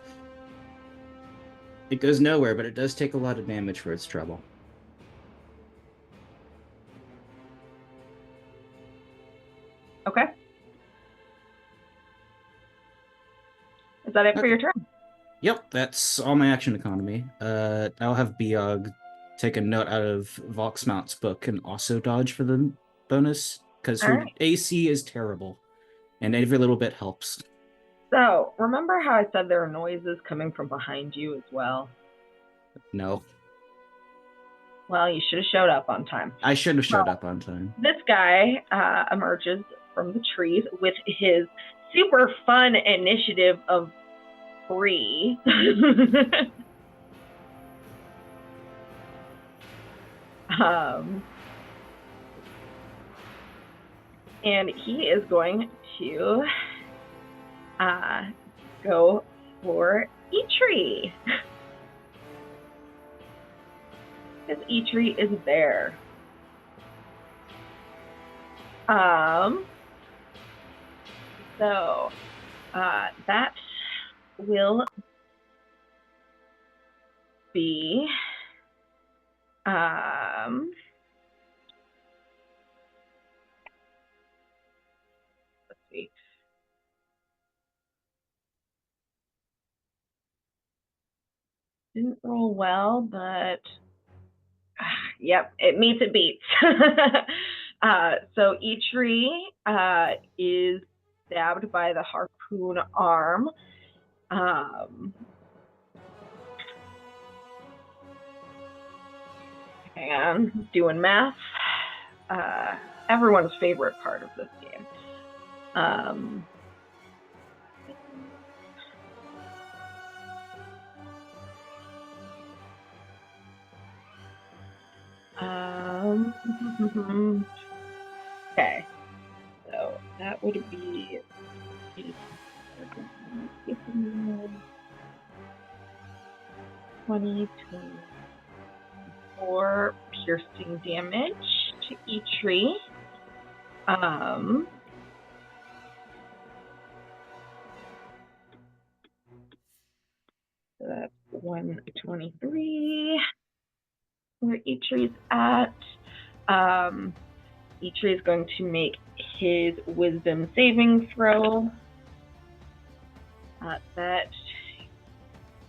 It goes nowhere, but it does take a lot of damage for its trouble. Okay. Is that it for your turn? Yep, that's all my action economy. I'll have Biog take a note out of Voxmount's book and also dodge for the bonus, because her Alright. AC is terrible, and every little bit helps. So, remember how I said there are noises coming from behind you as well? No, Well, you should have showed up on time. I should have showed up on time. This guy emerges from the trees with his super fun initiative of 3. And he is going to go for Eitri. Because Eitri is there. So that will be let's see. Didn't roll well, but yep, it meets it beats. So Eitri is stabbed by the harpoon arm. And doing math. Everyone's favorite part of this game. Okay, so that would be 24 piercing damage to Eitri. So that's 123. Where Eitri's at. Eitri is going to make his wisdom saving throw.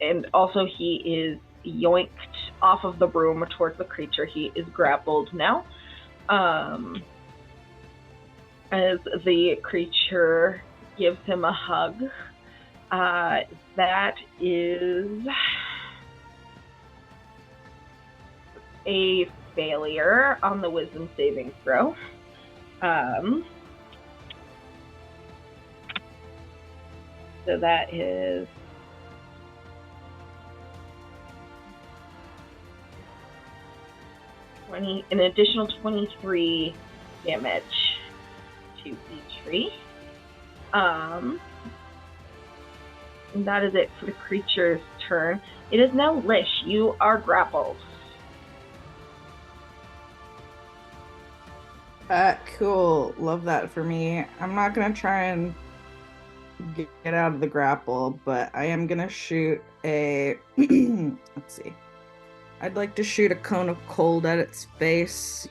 And also he is yoinked off of the broom towards the creature. He is grappled now. As the creature gives him a hug. That is a failure on the wisdom saving throw. So that is an additional 23 damage to Eitri. And that is it for the creature's turn. It is now Lish. You are grappled. Cool. Love that for me. I'm not gonna try and get out of the grapple, but I am gonna shoot a let's see. I'd like to shoot a cone of cold at its face.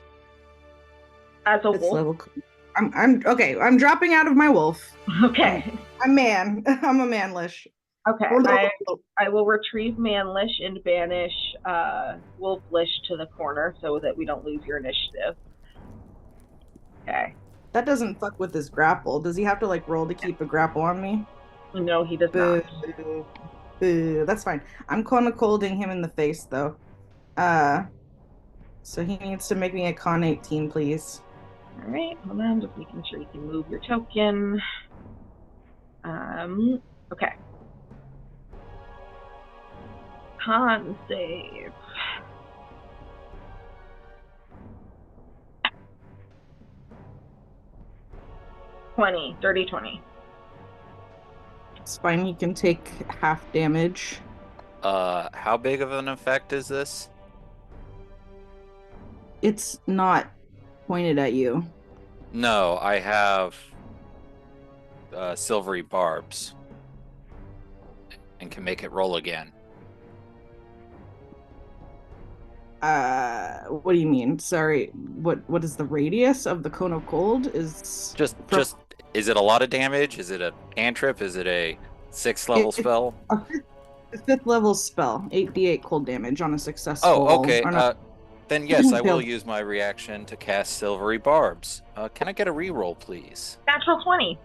As a It's wolf? level. I'm okay. I'm dropping out of my wolf. Okay. I'm man. I'm a manlish. Okay. I will retrieve Manlish and banish Wolflish to the corner so that we don't lose your initiative. Okay. That doesn't fuck with his grapple. Does he have to like roll to keep a grapple on me? No, he does Boo. not. Boo. That's fine. I'm cone of colding him in the face though. So he needs to make me a con 18, please. All right, hold on, just making sure you can move your token. Okay. Con save. Dirty 20. It's fine. He can take half damage. How big of an effect is this? It's not pointed at you. No, I have silvery barbs and can make it roll again. What do you mean? Sorry. What is the radius of the cone of cold? Is Is it a lot of damage? Is it a cantrip? Is it a 6th level spell? A 5th level spell. 8d8 cold damage on a successful. Oh, okay. Then yes, I will use my reaction to cast silvery barbs. Can I get a reroll, please? Natural 20.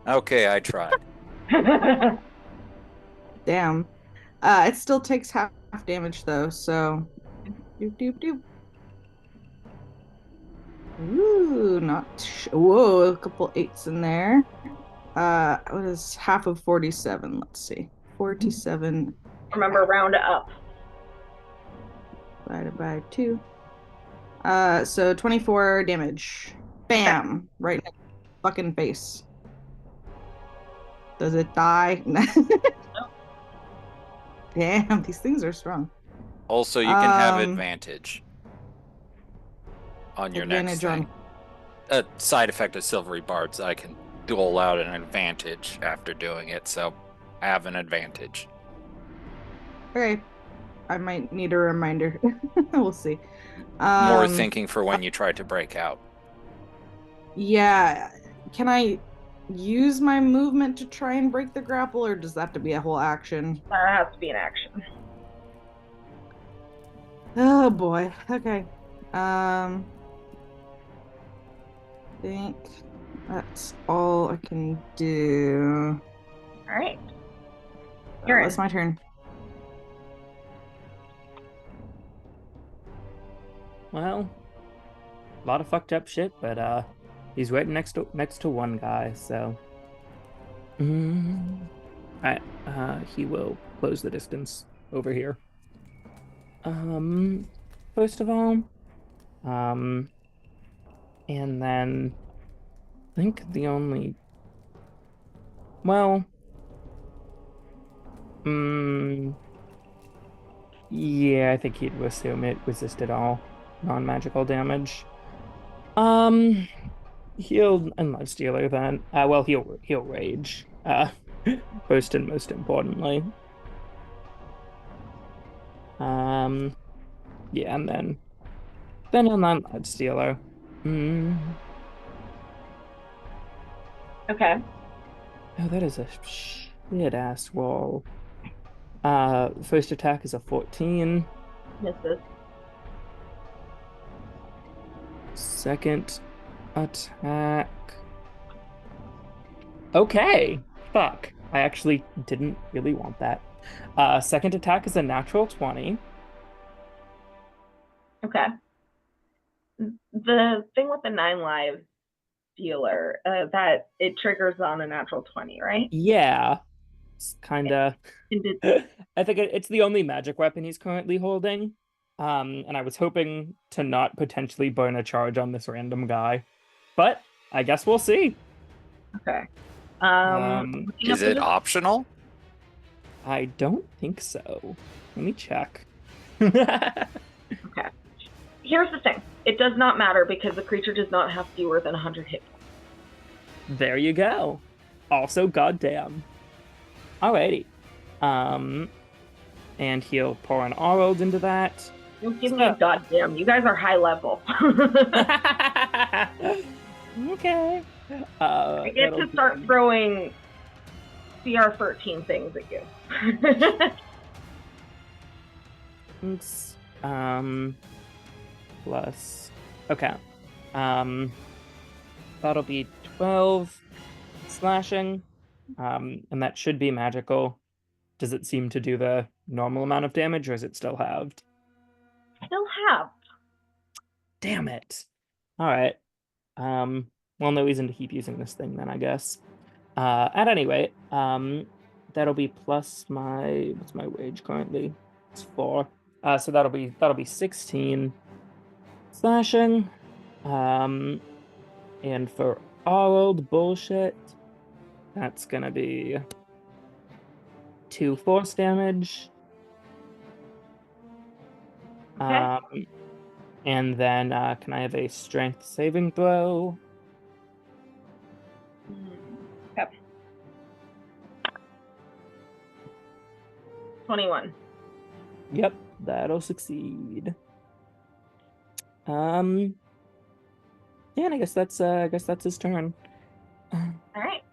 Okay, I tried. Damn. It still takes half damage though, so doop doop doop. Ooh, whoa, a couple 8s in there. What is half of 47? Let's see. 47 Remember, round it up. divided by 2. So 24 damage. Bam! Right in the fucking face. Does it die? Damn, these things are strong. Also, you can have Um, advantage on your next Advantage on. thing. A side effect of Silvery Bards, I can dole out an advantage after doing it, so I have an advantage. Okay. I might need a reminder. We'll see. More thinking for when you try to break out. Yeah. Can I use my movement to try and break the grapple, or does that have to be a whole action? That has to be an action. Oh boy. Okay. Think that's all I can do. All right. That's my turn. Well, a lot of fucked up shit, but he's right next to one guy, so he will close the distance over here. First of all, and then I think the only, well, yeah, I think he'd assume it resisted all non-magical damage. He'll and Lifestealer then. Well, he'll rage. First and most importantly. Yeah, and then on Lifestealer. Okay. Oh, that is a shit ass roll. First attack is a 14. Misses. Second attack. Okay. Fuck. I actually didn't really want that. Second attack is a natural 20. Okay. The thing with the 9 lives dealer, that it triggers on a natural 20, right? Yeah. It's kind of. Did... I think it's the only magic weapon he's currently holding. And I was hoping to not potentially burn a charge on this random guy. But I guess we'll see. Okay. Is it optional? I don't think so. Let me check. Okay. Here's the thing. It does not matter because the creature does not have fewer than 100 hit points. There you go. Also, goddamn. Alrighty. And he'll pour an Arrold into that. Don't give me a goddamn. You guys are high level. Okay. I get to start throwing CR13 things at you. It's, plus. Okay. That'll be 12 slashing. And that should be magical. Does it seem to do the normal amount of damage, or is it still halved? Still halved. Damn it. All right. Well, no reason to keep using this thing then, I guess. At any rate, that'll be plus what's my wage currently? It's 4. So that'll be 16 slashing. And for all old bullshit, that's gonna be 2 force damage. Okay. And then can I have a strength saving throw? Yep. 21. Yep, that'll succeed. Yeah, and I guess that's his turn. All right.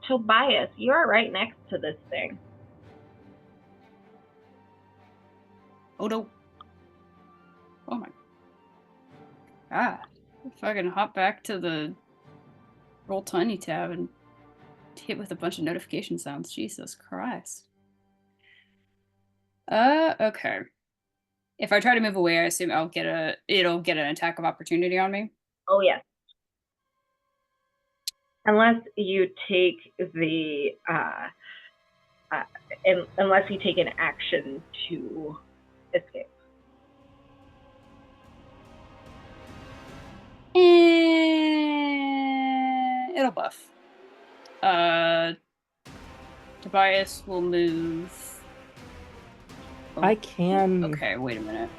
Tobias, you are right next to this thing. Oh no. Oh my. If I can hop back to the Roll Tiny tab and hit with a bunch of notification sounds. Jesus Christ. Okay. If I try to move away, I assume it'll get an attack of opportunity on me. Oh, yes. Unless you take the unless you take an action to escape. It'll buff. Tobias will move. Oh, I can okay, wait a minute.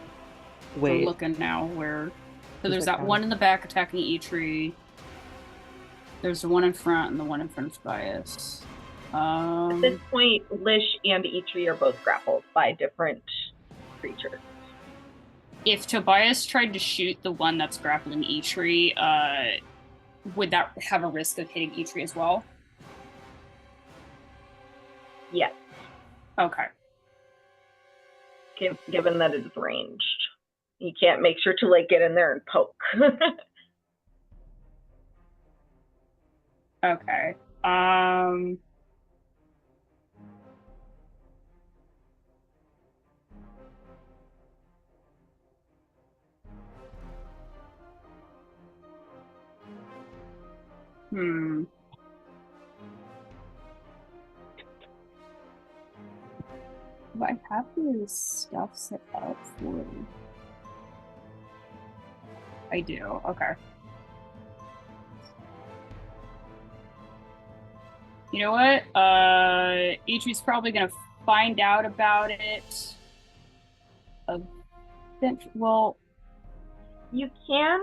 I'm wait. looking now where. So Does there's that that count? one in the back attacking Eitri. There's the one in front and the one in front of Tobias. At this point, Lish and Eitri are both grappled by different creatures. If Tobias tried to shoot the one that's grappling Eitri, would that have a risk of hitting Eitri as well? Yes. Okay. Given that it's ranged. You can't make sure to like get in there and poke. Okay. Do I have this stuff set up for? I do. Okay. You know what? Itri's probably gonna find out about it. Well, you can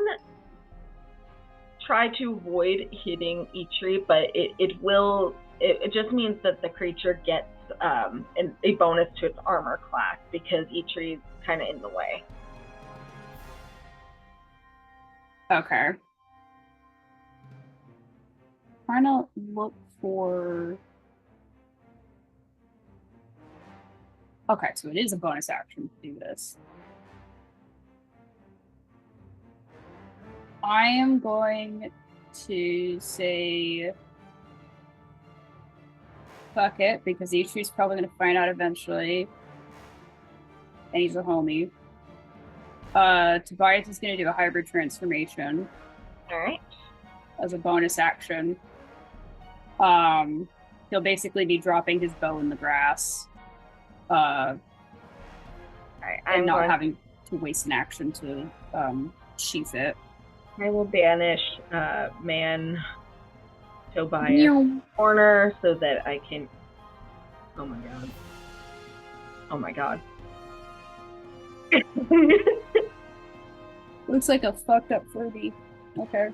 try to avoid hitting Eitri, but it just means that the creature gets a bonus to its armor class because Eitri is kind of in the way. okay. Trying to look for. Okay, so it is a bonus action to do this. I am going to say fuck it, because Itri's probably going to find out eventually. And he's a homie. Tobias is going to do a hybrid transformation. Alright. As a bonus action. He'll basically be dropping his bow in the grass. And not having to waste an action to sheath it. I will banish man Tobias corner so that I can. Oh my god. Oh my god. Looks like a fucked up Furby. Okay.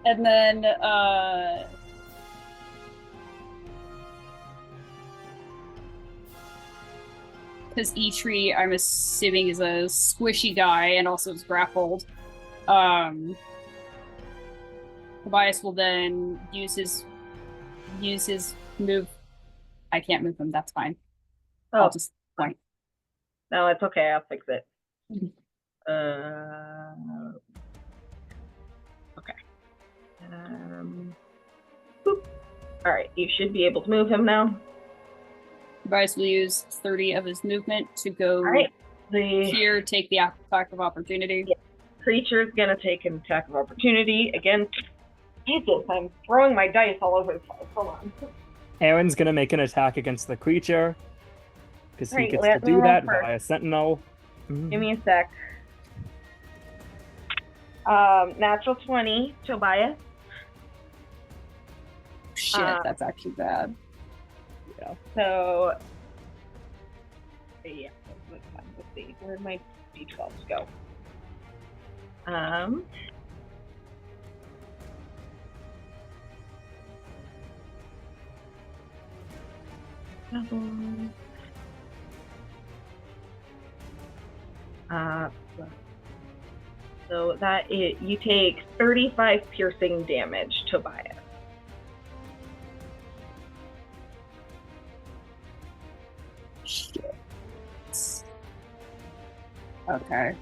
And then because Eitri, I'm assuming, is a squishy guy and also is grappled. Tobias will then use his move. I can't move him. That's fine. Oh. I'll just point. No, it's okay. I'll fix it. Okay. Boop. All right, you should be able to move him now. Tobias will use 30 of his movement to go here, take the attack of opportunity. Yeah. Creature's gonna take an attack of opportunity again. Jesus, I'm throwing my dice all over the place. Hold on. Aaron's gonna make an attack against the creature because he gets let to me do roll that first. via Sentinel. Give me a sec. Natural 20, Tobias. Shit, that's actually bad. Yeah. So, yeah, let's see. Where'd my d12s go? So you take 35 piercing damage, Tobias. Shit. Okay.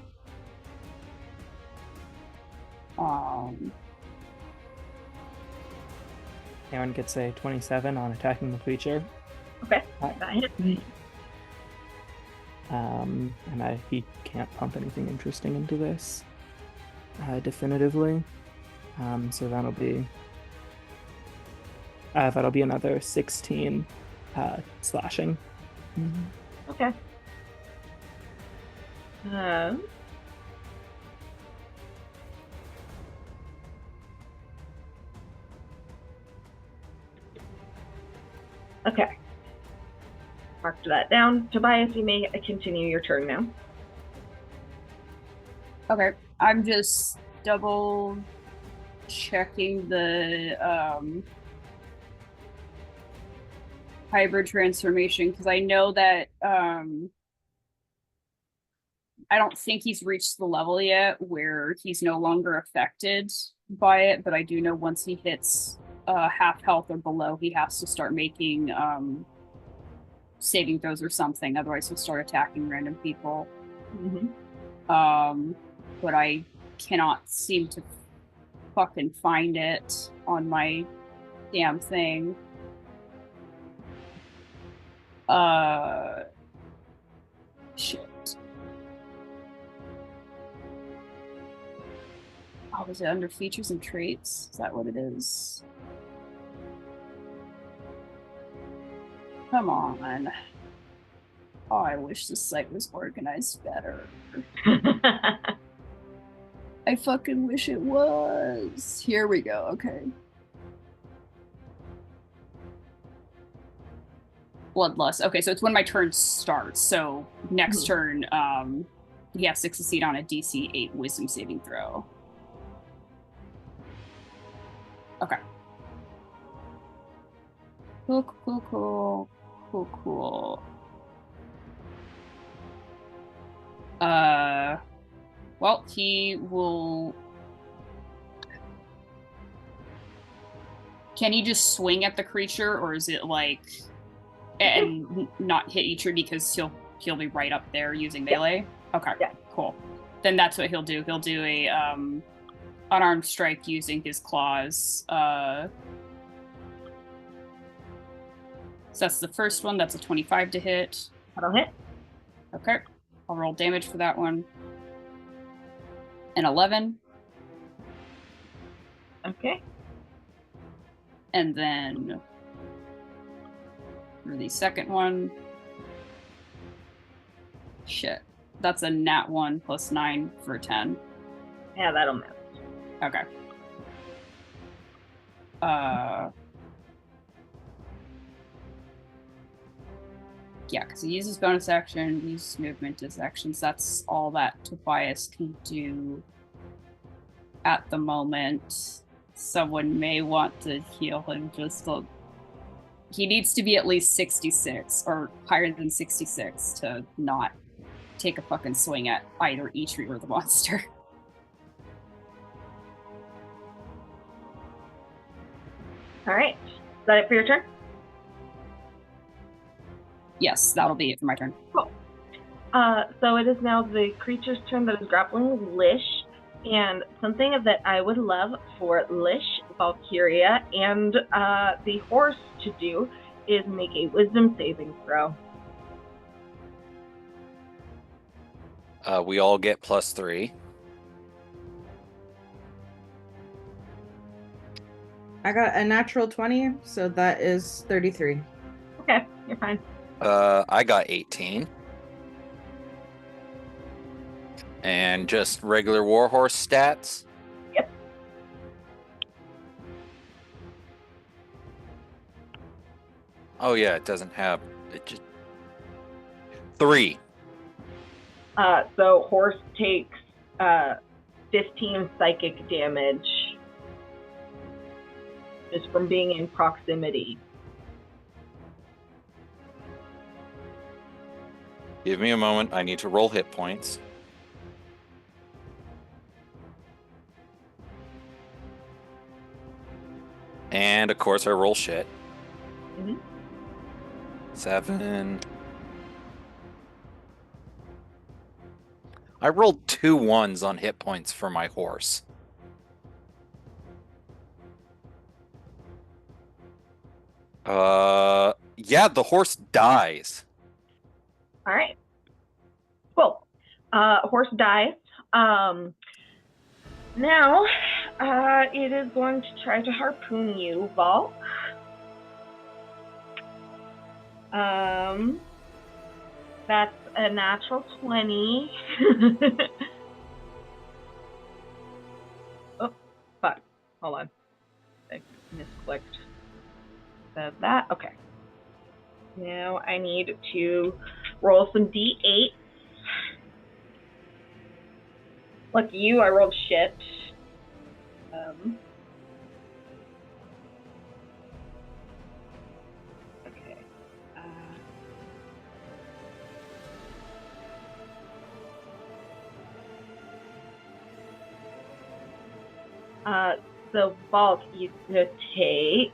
Aaron gets a 27 on attacking the creature. Okay, that hits. He can't pump anything interesting into this definitively. So that'll be another 16 slashing. Okay. Okay. Marked that down. Tobias, you may continue your turn now. Okay, I'm just double checking the hybrid transformation because I know that I don't think he's reached the level yet where he's no longer affected by it, but I do know once he hits half health or below, he has to start making saving throws or something. Otherwise, he'll start attacking random people. But I cannot seem to fucking find it on my damn thing. Shit. Oh, was it under features and traits? Is that what it is? Come on. Oh, I wish this site was organized better. I fucking wish it was. Here we go. Okay. Bloodlust. Okay, so it's when my turn starts. So next turn, he has to succeed on a DC 8 Wisdom saving throw. Okay. Cool. Well, he will... Can he just swing at the creature, or is it like... And not hit each because he'll be right up there using melee? Okay, yeah. Cool. Then that's what he'll do. He'll do a unarmed strike using his claws. So that's the first one. That's a 25 to hit. That'll hit. Okay. I'll roll damage for that one. An 11. Okay. And then for the second one, shit. That's a nat 1 plus 9 for a 10. Yeah, that'll miss. Okay. Yeah, because he uses bonus action, uses movement as actions. That's all that Tobias can do at the moment. Someone may want to heal him just a... He needs to be at least 66 or higher than 66 to not take a fucking swing at either Eitri or the monster. All right. Is that it for your turn? Yes, that'll be it for my turn. Cool. So it is now the creature's turn that is grappling Lish, and something that I would love for Lish, Valkyria, and the horse to do is make a wisdom saving throw. We all get +3. I got a natural 20, so that is 33. Okay, you're fine. I got 18. And just regular warhorse stats? Yep. Oh yeah, it doesn't have... It just... 3. So horse takes 15 psychic damage just from being in proximity. Give me a moment. I need to roll hit points. And of course I roll shit. 7. I rolled 2 1s on hit points for my horse. Yeah, the horse dies. All right. Horse dies. Now, it is going to try to harpoon you, Volk. That's a natural 20. Oh, fuck. Hold on. I misclicked. Said that. Okay. Now I need to roll some d8. Lucky you, I rolled shit. Okay. So Bulk, you're gonna take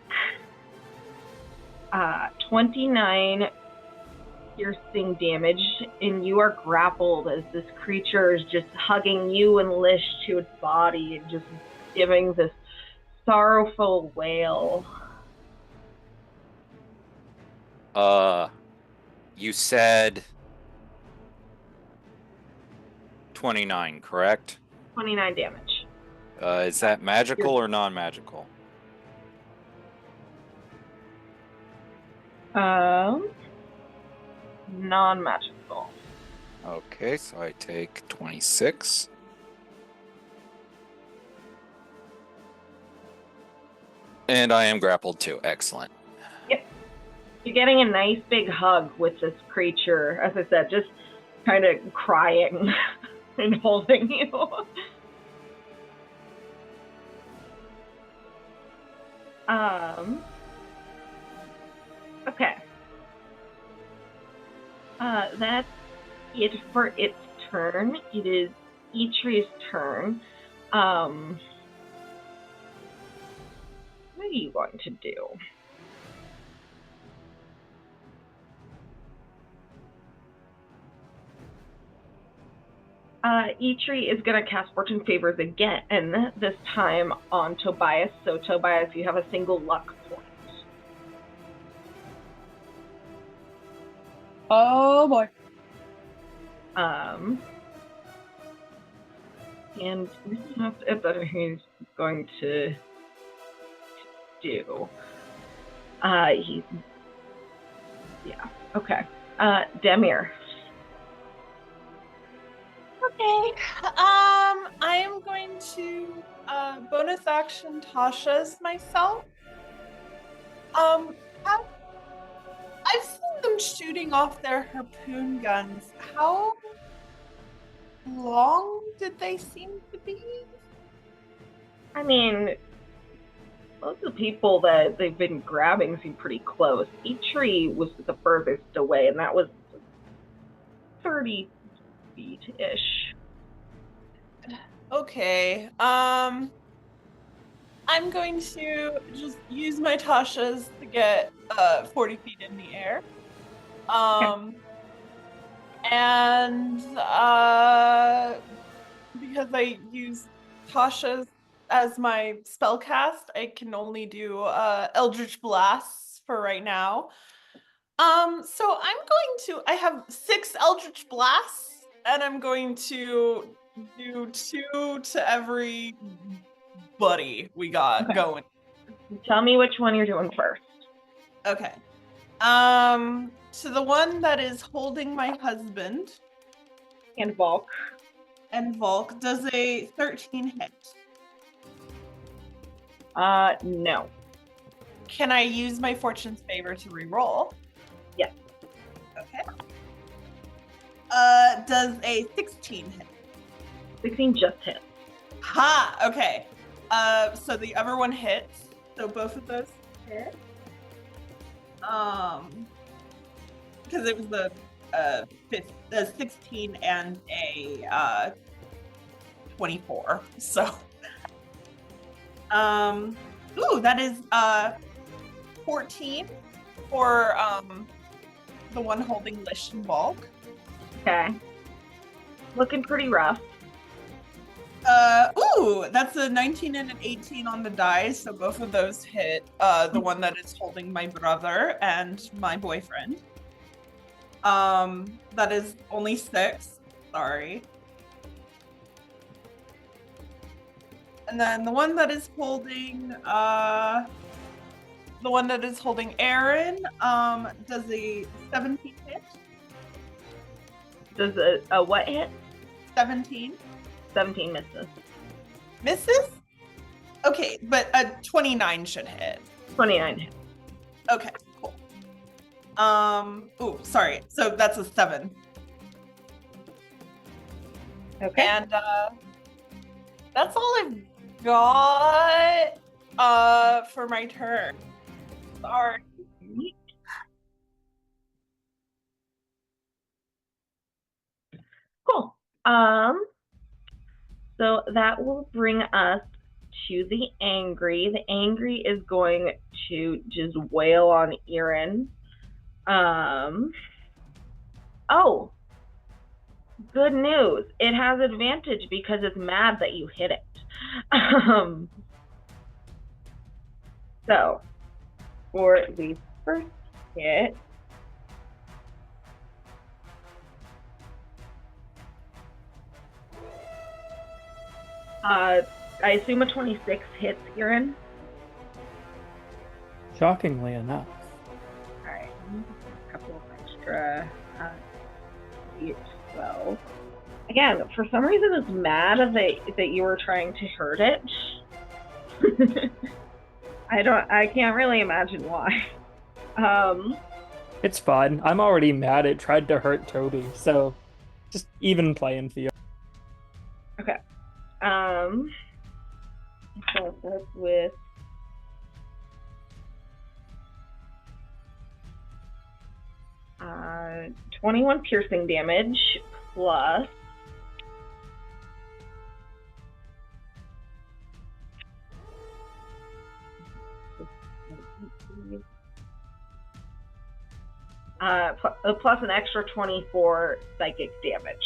29 piercing damage, and you are grappled as this creature is just hugging you and Lish to its body and just giving this sorrowful wail. You said 29, correct? 29 damage. Is that magical or non-magical? Non-magical. Okay, so I take 26. And I am grappled too. Excellent. Yep. You're getting a nice big hug with this creature, as I said, just kind of crying and holding you. Okay. That's it for its turn. It is Eitri's turn. What are you going to do? Eitri is going to cast Fortune Favors again, and this time on Tobias. So, Tobias, you have a single luck point. Oh boy. And we have to that he's going to do. He's okay. Demir. Okay. I am going to bonus action Tasha's myself. I've seen them shooting off their harpoon guns. How long did they seem to be? I mean, most of the people that they've been grabbing seem pretty close. Eitri was the furthest away, and that was 30 feet-ish. Okay. I'm going to just use my Tasha's to get 40 feet in the air. And because I use Tasha's as my spell cast, I can only do Eldritch Blasts for right now. So I have 6 Eldritch Blasts, and I'm going to do 2 to every buddy we got going. Tell me which one you're doing first. Okay. So the one that is holding my husband And Volk. does a 13 hit. No. Can I use my Fortune's Favor to reroll? Yes. Okay. Does a 16 hit? 16 just hit. Ha! Okay. So the other one hits. So both of those hit. Because it was a 16 and a 24. So, ooh, that is 14 for the one holding Lish and Bulk. Okay. Looking pretty rough. Ooh, that's a 19 and an 18 on the dice, so both of those hit the one that is holding my brother and my boyfriend. That is only 6. Sorry. And then the one that is holding Aaron, does a 17 hit? Does a what hit? 17. 17 misses. Misses? Okay, but a 29 should hit. 29 hits. Okay, cool. Ooh, sorry. So that's a 7. Okay. And that's all I've got for my turn. Sorry. Cool. So that will bring us to the Angry. The Angry is going to just wail on Erin. Oh, good news. It has advantage because it's mad that you hit it. So, for the first hit, I assume a 26 hits, Erin. Shockingly enough. All right, a couple of extra 12. Again, for some reason, it's mad that you were trying to hurt it. I can't really imagine why. It's fine. I'm already mad it tried to hurt Toby, so just even playing field. Okay. So that's with 21 piercing damage plus 'Plus an extra 24 psychic damage.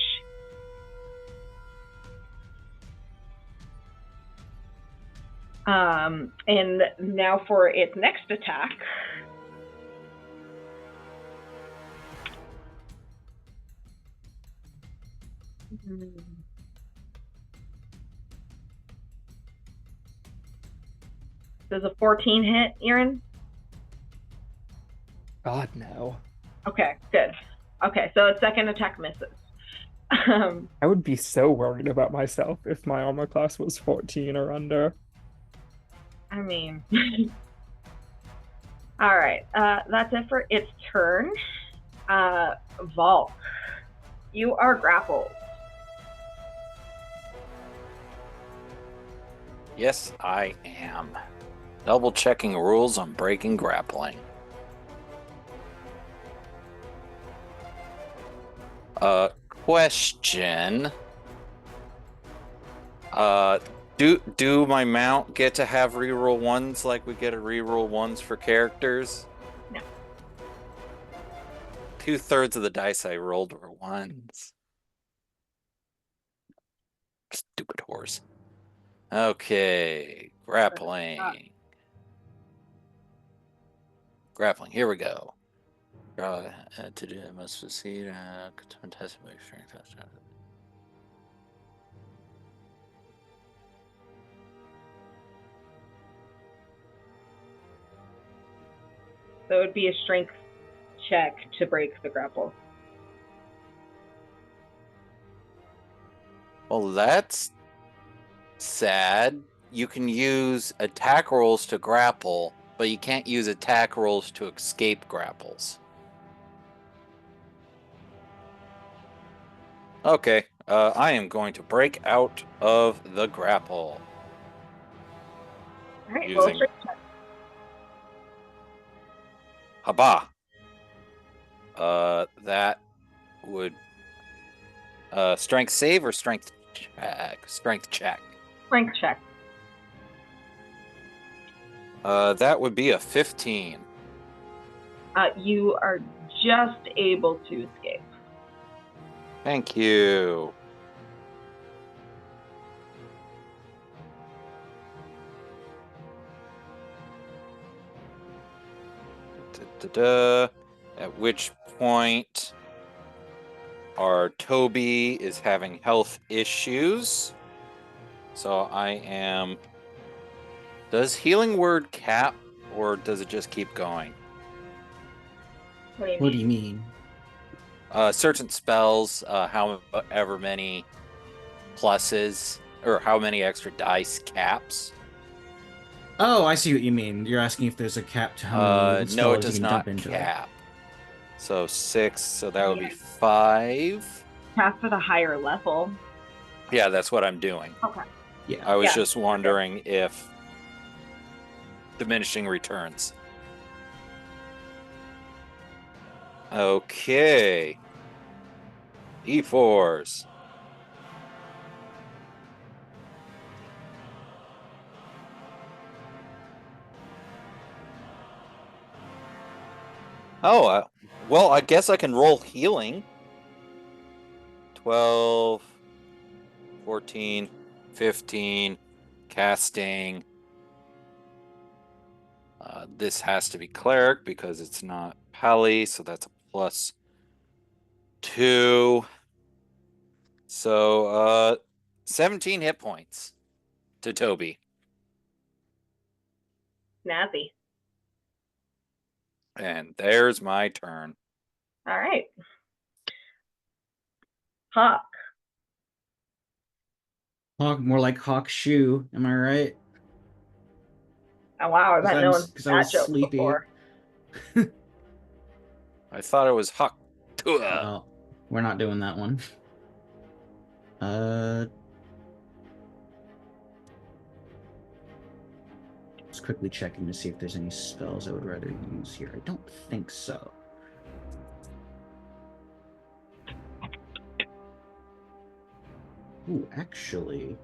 And now for its next attack. Does a 14 hit, Erin? God, no. Okay, good. Okay, so its second attack misses. I would be so worried about myself if my armor class was 14 or under. I mean... Alright, that's it for its turn. Volk, you are grappled. Yes, I am. Double checking rules on breaking grappling. Question. Do my mount get to have reroll ones like we get a reroll ones for characters? No. 2/3 of the dice I rolled were ones. Stupid horse. Okay, grappling. Grappling, here we go. To do it must succeed. Contested by strength. So it would be a strength check to break the grapple. Well, that's sad. You can use attack rolls to grapple, but you can't use attack rolls to escape grapples. Okay, I am going to break out of the grapple. All right, Using strength check. Haba. That would strength save or strength check? Strength check. Strength check. That would be a 15. You are just able to escape. Thank you. At which point our Toby is having health issues. So I am... Does healing word cap, or does it just keep going? What do you mean? Certain spells, however many pluses, or how many extra dice caps. Oh, I see what you mean. You're asking if there's a cap to how many No, spells it does you can not dump into it. cap. So 6, so that would be 5. Cast at a higher level. Yeah, that's what I'm doing. Okay. Yeah. I was Yeah, just wondering if diminishing returns. Okay. D4s. Oh, well, I guess I can roll healing. 12, 14, 15, casting. This has to be cleric because it's not pally, so that's a +2. So 17 hit points to Toby. Snazzy. And there's my turn. All right. Hawk. Hawk, more like Hawk Shoe. Am I right? Oh, wow, I bet no one's Because I that was joke sleepy. before. I thought it was Huck. Well, we're not doing that one. Just quickly checking to see if there's any spells I would rather use here. I don't think so. Ooh, actually.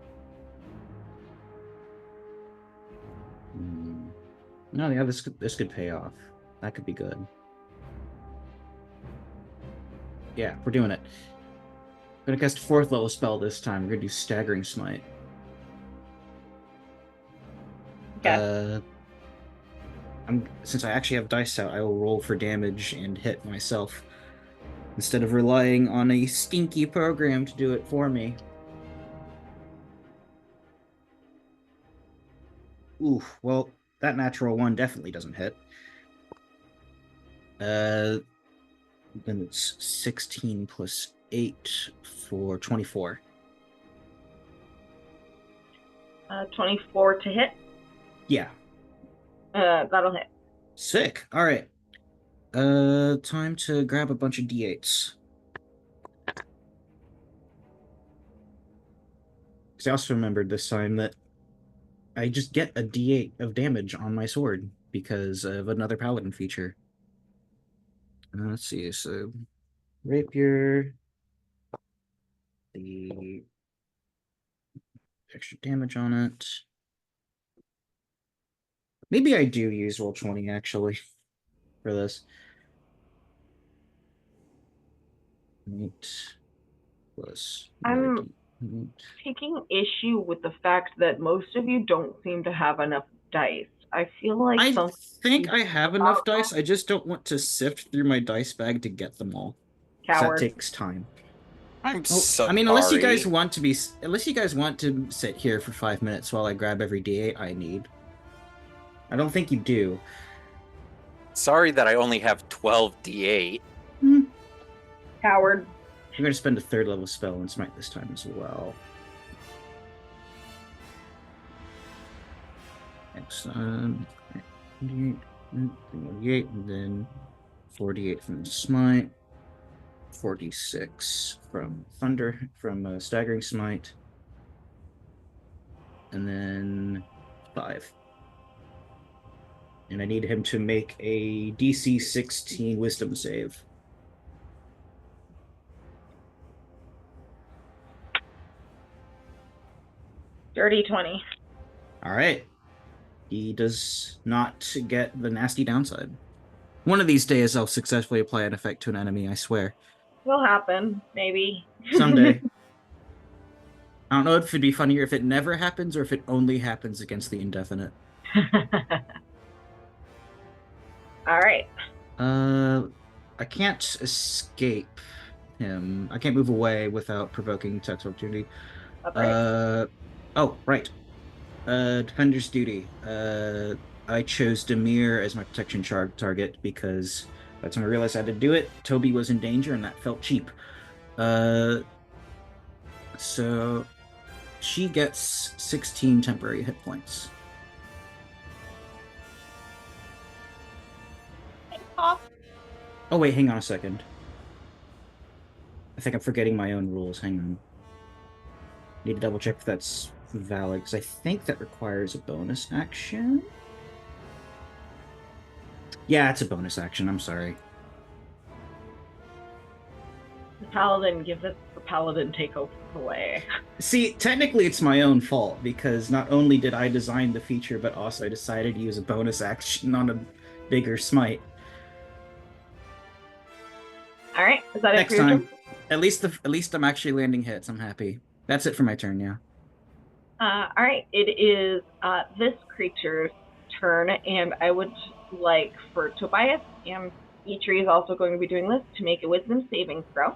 No, yeah, this could pay off. That could be good. Yeah, we're doing it. I'm gonna cast a 4th level spell this time. We're gonna do Staggering Smite. Okay. Since I actually have dice out, I will roll for damage and hit myself instead of relying on a stinky program to do it for me. Ooh, well, that natural 1 definitely doesn't hit. Then it's 16 plus 8 for 24. 24 to hit. Yeah. That'll hit. Sick. All right. Time to grab a bunch of d8s. Because I also remembered this time that I just get a d8 of damage on my sword because of another paladin feature. Let's see. So, rapier, the extra damage on it. Maybe I do use roll 20 actually for this. 8 plus. I'm taking issue with the fact that most of you don't seem to have enough dice. I feel like I some think I have enough about dice. I just don't want to sift through my dice bag to get them all. 'Cause coward. that takes time. I'm Oh, so I mean, unless you guys sorry. want to sit here for 5 minutes while I grab every d8 I need. I don't think you do. Sorry that I only have 12 d8. Coward. I'm going to spend a 3rd level spell and smite this time as well. Excellent. 48, and then 48 from the smite, 46 from staggering smite, and then 5. And I need him to make a DC 16 Wisdom save. Dirty 20. All right. He does not get the nasty downside. One of these days, I'll successfully apply an effect to an enemy, I swear. Will happen, maybe. Someday. I don't know if it'd be funnier if it never happens or if it only happens against the indefinite. All right. I can't escape him. I can't move away without provoking text opportunity. That's right. Oh, right. Defender's duty. I chose Demir as my protection target because that's when I realized I had to do it. Toby was in danger, and that felt cheap. So she gets 16 temporary hit points. Off. Oh wait, hang on a second. I think I'm forgetting my own rules. Hang on. Need to double check if that's valid, because I think that requires a bonus action. Yeah, it's a bonus action. I'm sorry. The paladin gives it the paladin take away. See, technically it's my own fault, because not only did I design the feature, but also I decided to use a bonus action on a bigger smite. All right, is that Next it for your time. turn? At least I'm actually landing hits. I'm happy. That's it for my turn, yeah. All right, it is this creature's turn, and I would like for Tobias, and Eitri is also going to be doing this, to make a wisdom saving throw.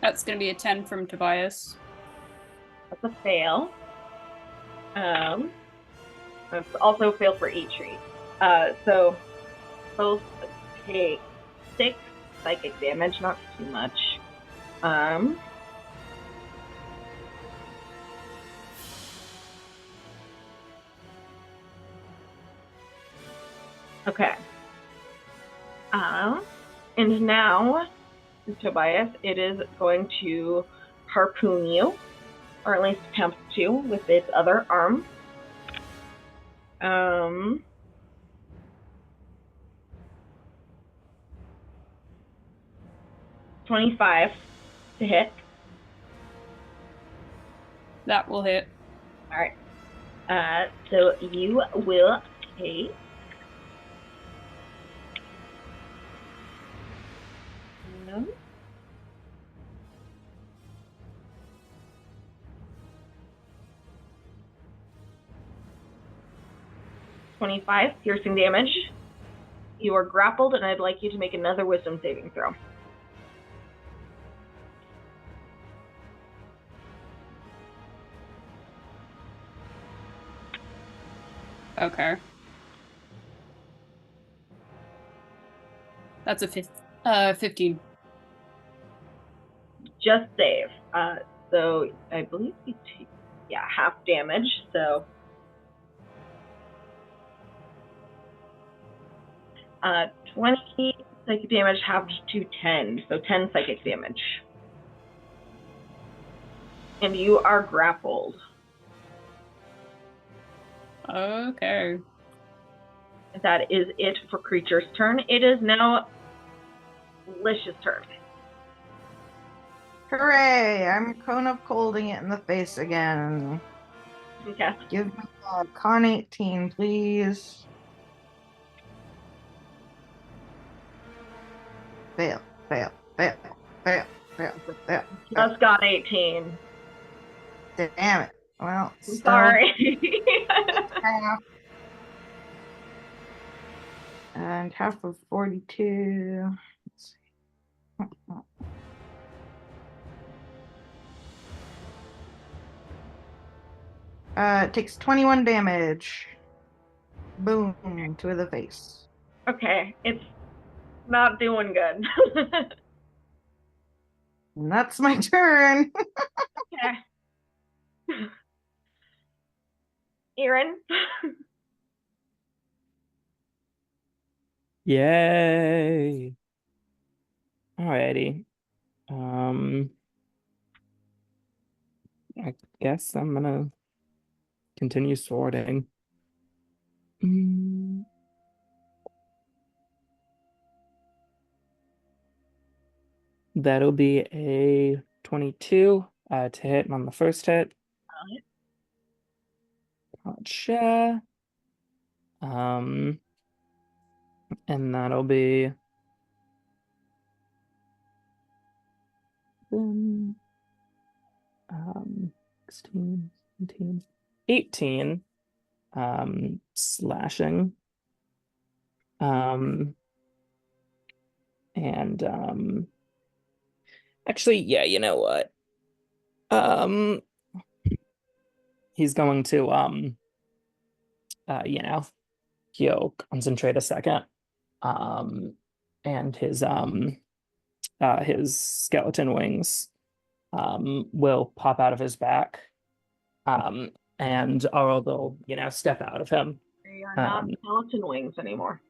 That's going to be a 10 from Tobias. That's a fail. That's also a fail for Eitri. So both take 6 psychic damage, not too much. Okay. And now, Tobias, it is going to harpoon you, or at least attempt to, with its other arm. 25 to hit. That will hit. All right. So you will take 25 piercing damage. You are grappled, and I'd like you to make another wisdom saving throw. Okay. That's a 15. Just save. So I believe you take, half damage. So 20 psychic damage halved to 10. So 10 psychic damage. And you are grappled. Okay. That is it for creature's turn. It is now Lish's turn. Hooray! I'm Cone of Colding it in the face again. Okay. Give me a con 18, please. Fail, fail, fail, fail, fail, fail. Just got 18. Damn it. Well, I'm sorry. half. And half of 42. Let's see. It takes 21 damage. Boom to the face. Okay, it's not doing good. And that's my turn. Okay. Aaron. Yay. Alrighty. I guess I'm gonna continue sorting. That'll be a 22 to hit on the first hit. Gotcha. And that'll be 16, 17, 18 slashing. And actually, yeah, you know what? He's going to he'll concentrate a second. And his skeleton wings will pop out of his back. And Arl will, step out of him. They are not skeleton wings anymore.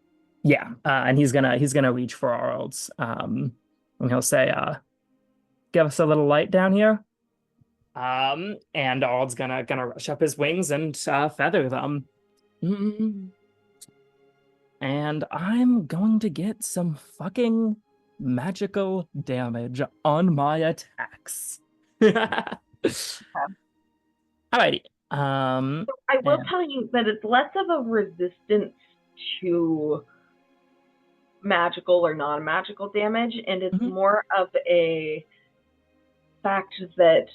Yeah, and he's gonna reach for Arld's, and he'll say, "Give us a little light down here." And Arld's gonna rush up his wings and feather them. And I'm going to get some fucking magical damage on my attacks. Alrighty. So I will tell you that it's less of a resistance to magical or non-magical damage, and it's more of a fact that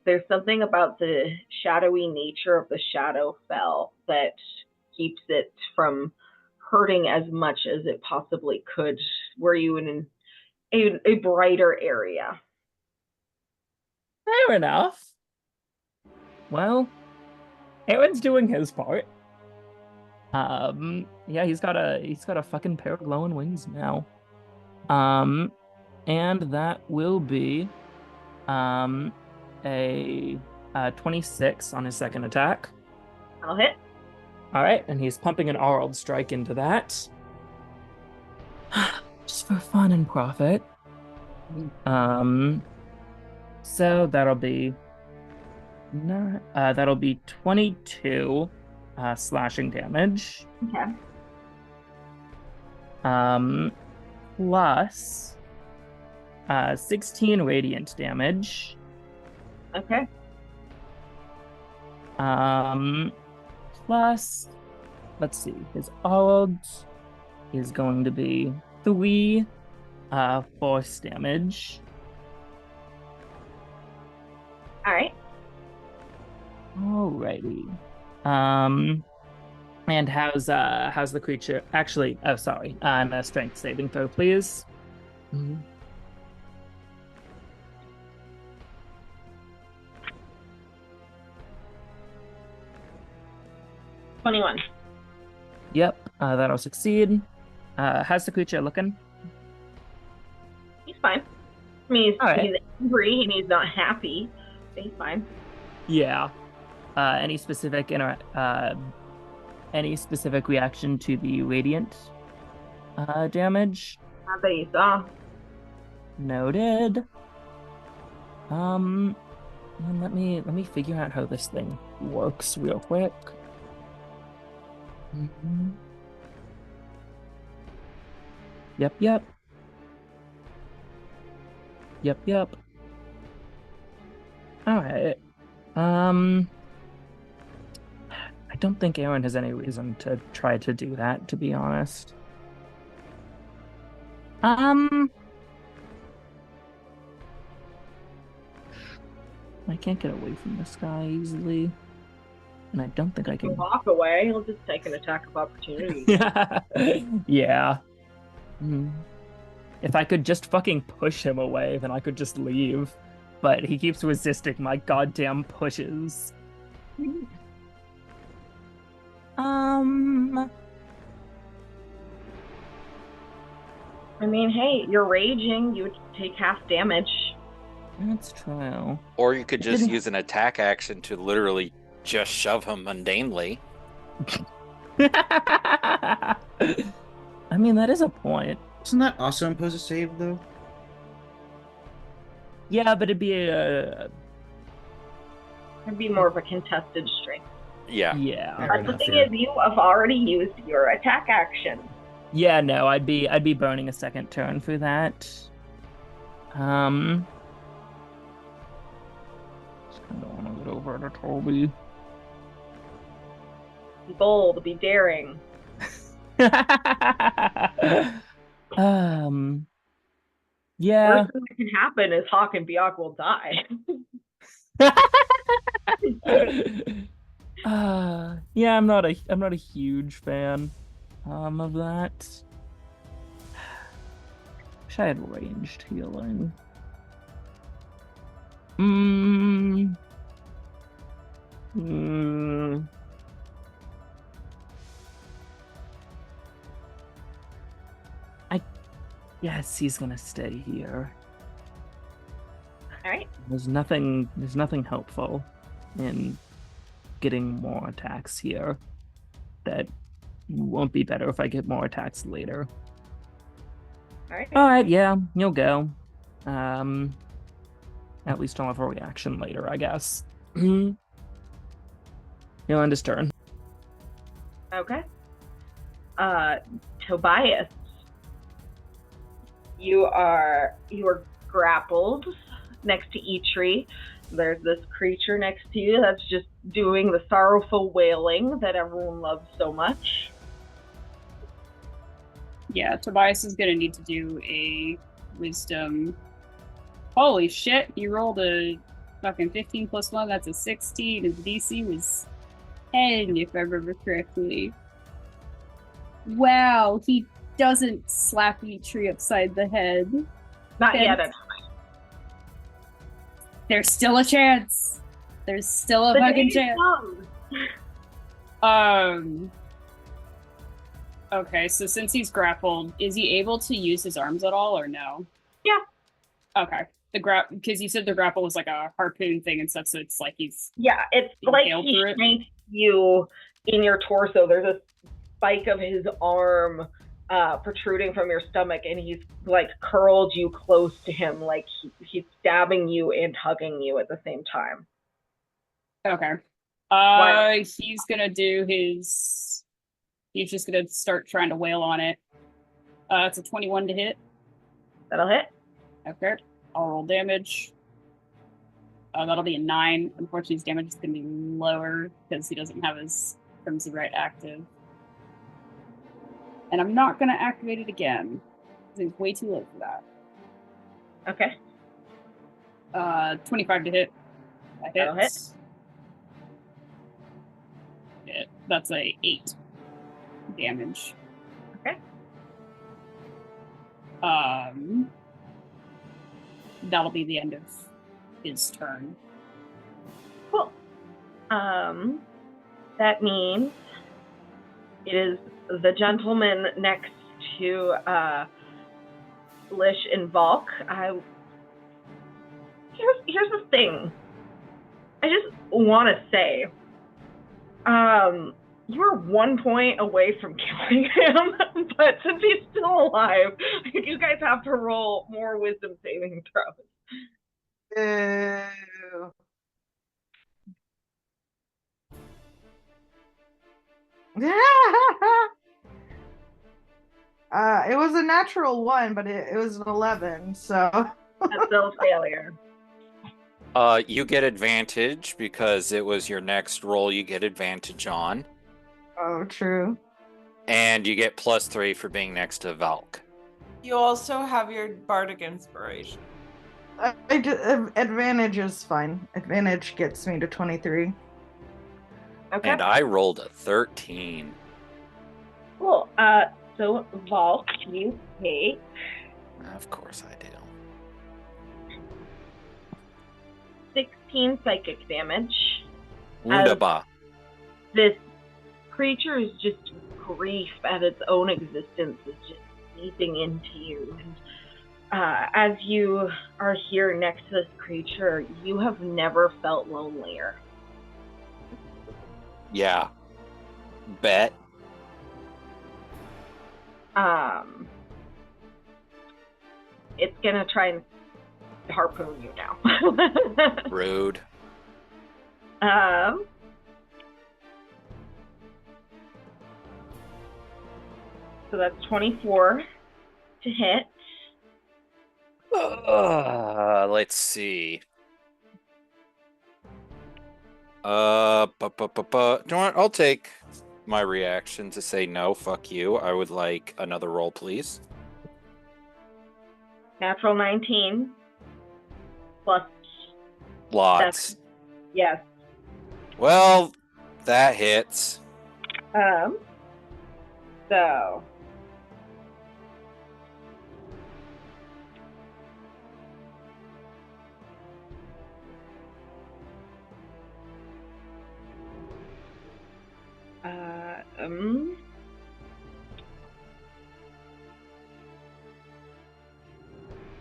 there's something about the shadowy nature of the Shadowfell that keeps it from hurting as much as it possibly could were you in a brighter area. Fair enough. Well, Aaron's doing his part. Yeah, he's got a fucking pair of glowing wings now. And that will be a 26 on his second attack. I'll hit. All right, and he's pumping an Arld strike into that. Just for fun and profit. So that'll be 22 slashing damage. Okay. Plus 16 radiant damage. Okay. Plus, let's see, his Arld is going to be 3 force damage. All right. Alrighty. And how's the creature? Actually, oh sorry, a strength saving throw, please. 21. Yep, that'll succeed. How's the creature looking? He's fine. I mean, he's right. angry and he's not happy. He's fine. Yeah. Any specific reaction to the radiant damage? Not that you saw. Noted. And let me figure out how this thing works real quick. Yep. All right. I don't think Aaron has any reason to try to do that, to be honest. I can't get away from this guy easily. And I don't think I can walk away. He'll just take an attack of opportunity. Yeah. If I could just fucking push him away, then I could just leave. But he keeps resisting my goddamn pushes. I mean, hey, you're raging. You would take half damage. That's true. Or you could just use an attack action to literally just shove him mundanely. I mean, that is a point. Doesn't that also impose a save, though? Yeah, but it'd be more of a contested strength. Yeah. But the thing is, you have already used your attack action. Yeah, no, I'd be burning a second turn for that. Just kind of want to get over to Toby. Be bold, be daring. Yeah. Worst thing that can happen is Hawk and Biak will die. Yeah, I'm not a huge fan of that. Wish I had ranged healing. Mm. Mm. I guess he's gonna stay here. All right. There's nothing helpful in getting more attacks here. That won't be better if I get more attacks later. All right. Alright, yeah, you'll go. At least I'll have a reaction later, I guess. He'll end his turn. Okay. Tobias, you are grappled next to Eitri. There's this creature next to you that's just doing the sorrowful wailing that everyone loves so much. Yeah, Tobias is gonna need to do a wisdom. Holy shit, you rolled a fucking 15 plus 1, that's a 16, and the DC was 10, if I remember correctly. Wow, he doesn't slap Eitri upside the head. Not yet. There's still a chance. There's still a The fucking day chance. comes. Okay, so since he's grappled, is he able to use his arms at all, or no? Yeah. Okay. Because you said the grapple was like a harpoon thing and stuff, so it's like he's it's like he shanked you in your torso. There's a spike of his arm protruding from your stomach, and he's like curled you close to him, like he's stabbing you and hugging you at the same time. Okay. He's gonna do his. He's just gonna start trying to wail on it. It's a 21 to hit. That'll hit. Okay. I'll roll damage. That'll be a 9. Unfortunately, his damage is gonna be lower because he doesn't have his Crimson Right active. And I'm not gonna activate it again. It's way too late for that. Okay. 25 to hit. That hits. That'll hit. That's a 8 damage. Okay. That'll be the end of his turn. Cool. That means it is the gentleman next to Lish and Valk. Here's the thing. I just want to say, you're 1 point away from killing him, but since he's still alive, you guys have to roll more wisdom saving throws. Ew. It was a natural 1, but it was an 11, so. That's still a failure. You get advantage because it was your next roll you get advantage on. Oh, true. And you get +3 for being next to Valk. You also have your Bardic Inspiration. Advantage is fine. Advantage gets me to 23. Okay. And I rolled a 13. Cool. So Valk, you take. Of course I do. 16 psychic damage. Wunderbar. This creature is just grief at its own existence is just seeping into you. And as you are here next to this creature, you have never felt lonelier. Yeah. Bet. It's gonna try and harpoon you now. Rude. So that's 24 to hit. Let's see. Do you want? I'll take my reaction to say no. Fuck you. I would like another roll, please. Natural 19 plus Lots. yes. Well, That hits. So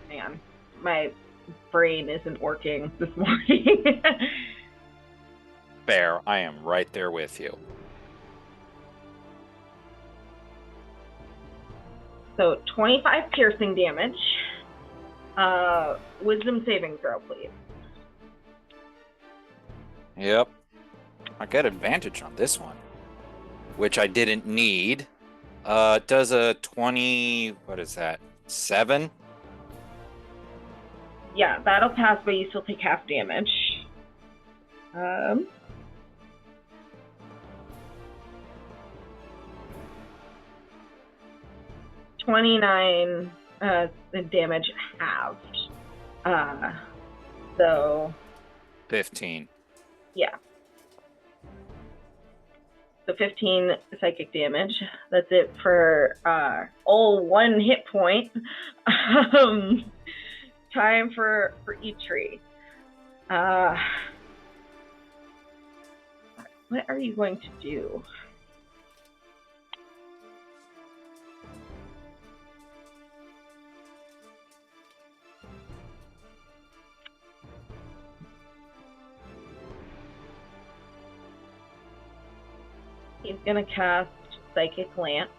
man, my brain isn't working this morning. Fair. I am right there with you. So 25 piercing damage. Wisdom saving throw, please. Yep. I got advantage on this one, which I didn't need. Does a 20, what is that, 7? Yeah, that'll pass, but you still take half damage. 29 damage halved. So 15. yeah. So 15 psychic damage. That's it for 1 hit point. Time for Eitri. What are you going to do? He's gonna cast Psychic Lance.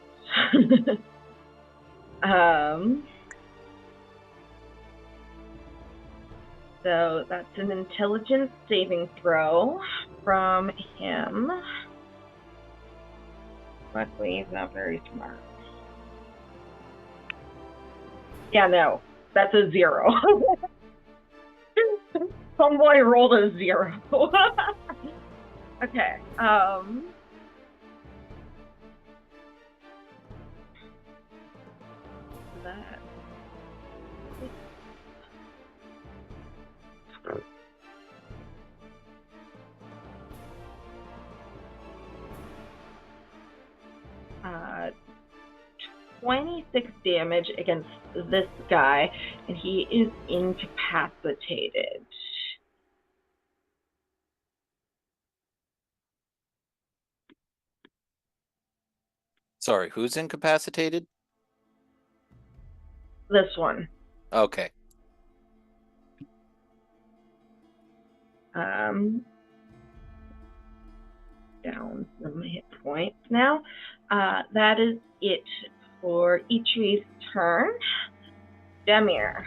So that's an intelligence saving throw from him. Luckily, he's not very smart. Yeah, no, that's a 0. Homeboy rolled a 0. Okay. That. Uh, 26 damage against this guy, and he is incapacitated. Sorry, who's incapacitated? This one. Okay. Down some hit points now. That is it for Eitri's turn. Demir.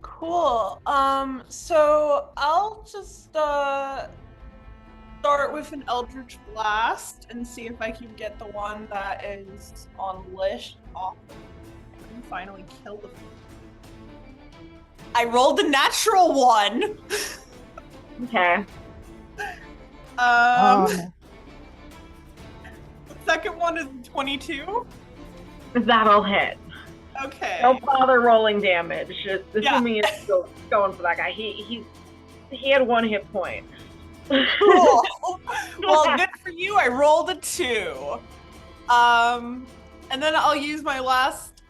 Cool. So I'll just start with an Eldritch Blast and see if I can get the one that is on Lish off and finally kill the. I rolled a natural 1. Okay. The second one is 22. That'll hit. Okay. Don't bother rolling damage. Assuming it's still going for that guy. He had 1 hit point. Cool. Well, good for you. I rolled a 2. And then I'll use my last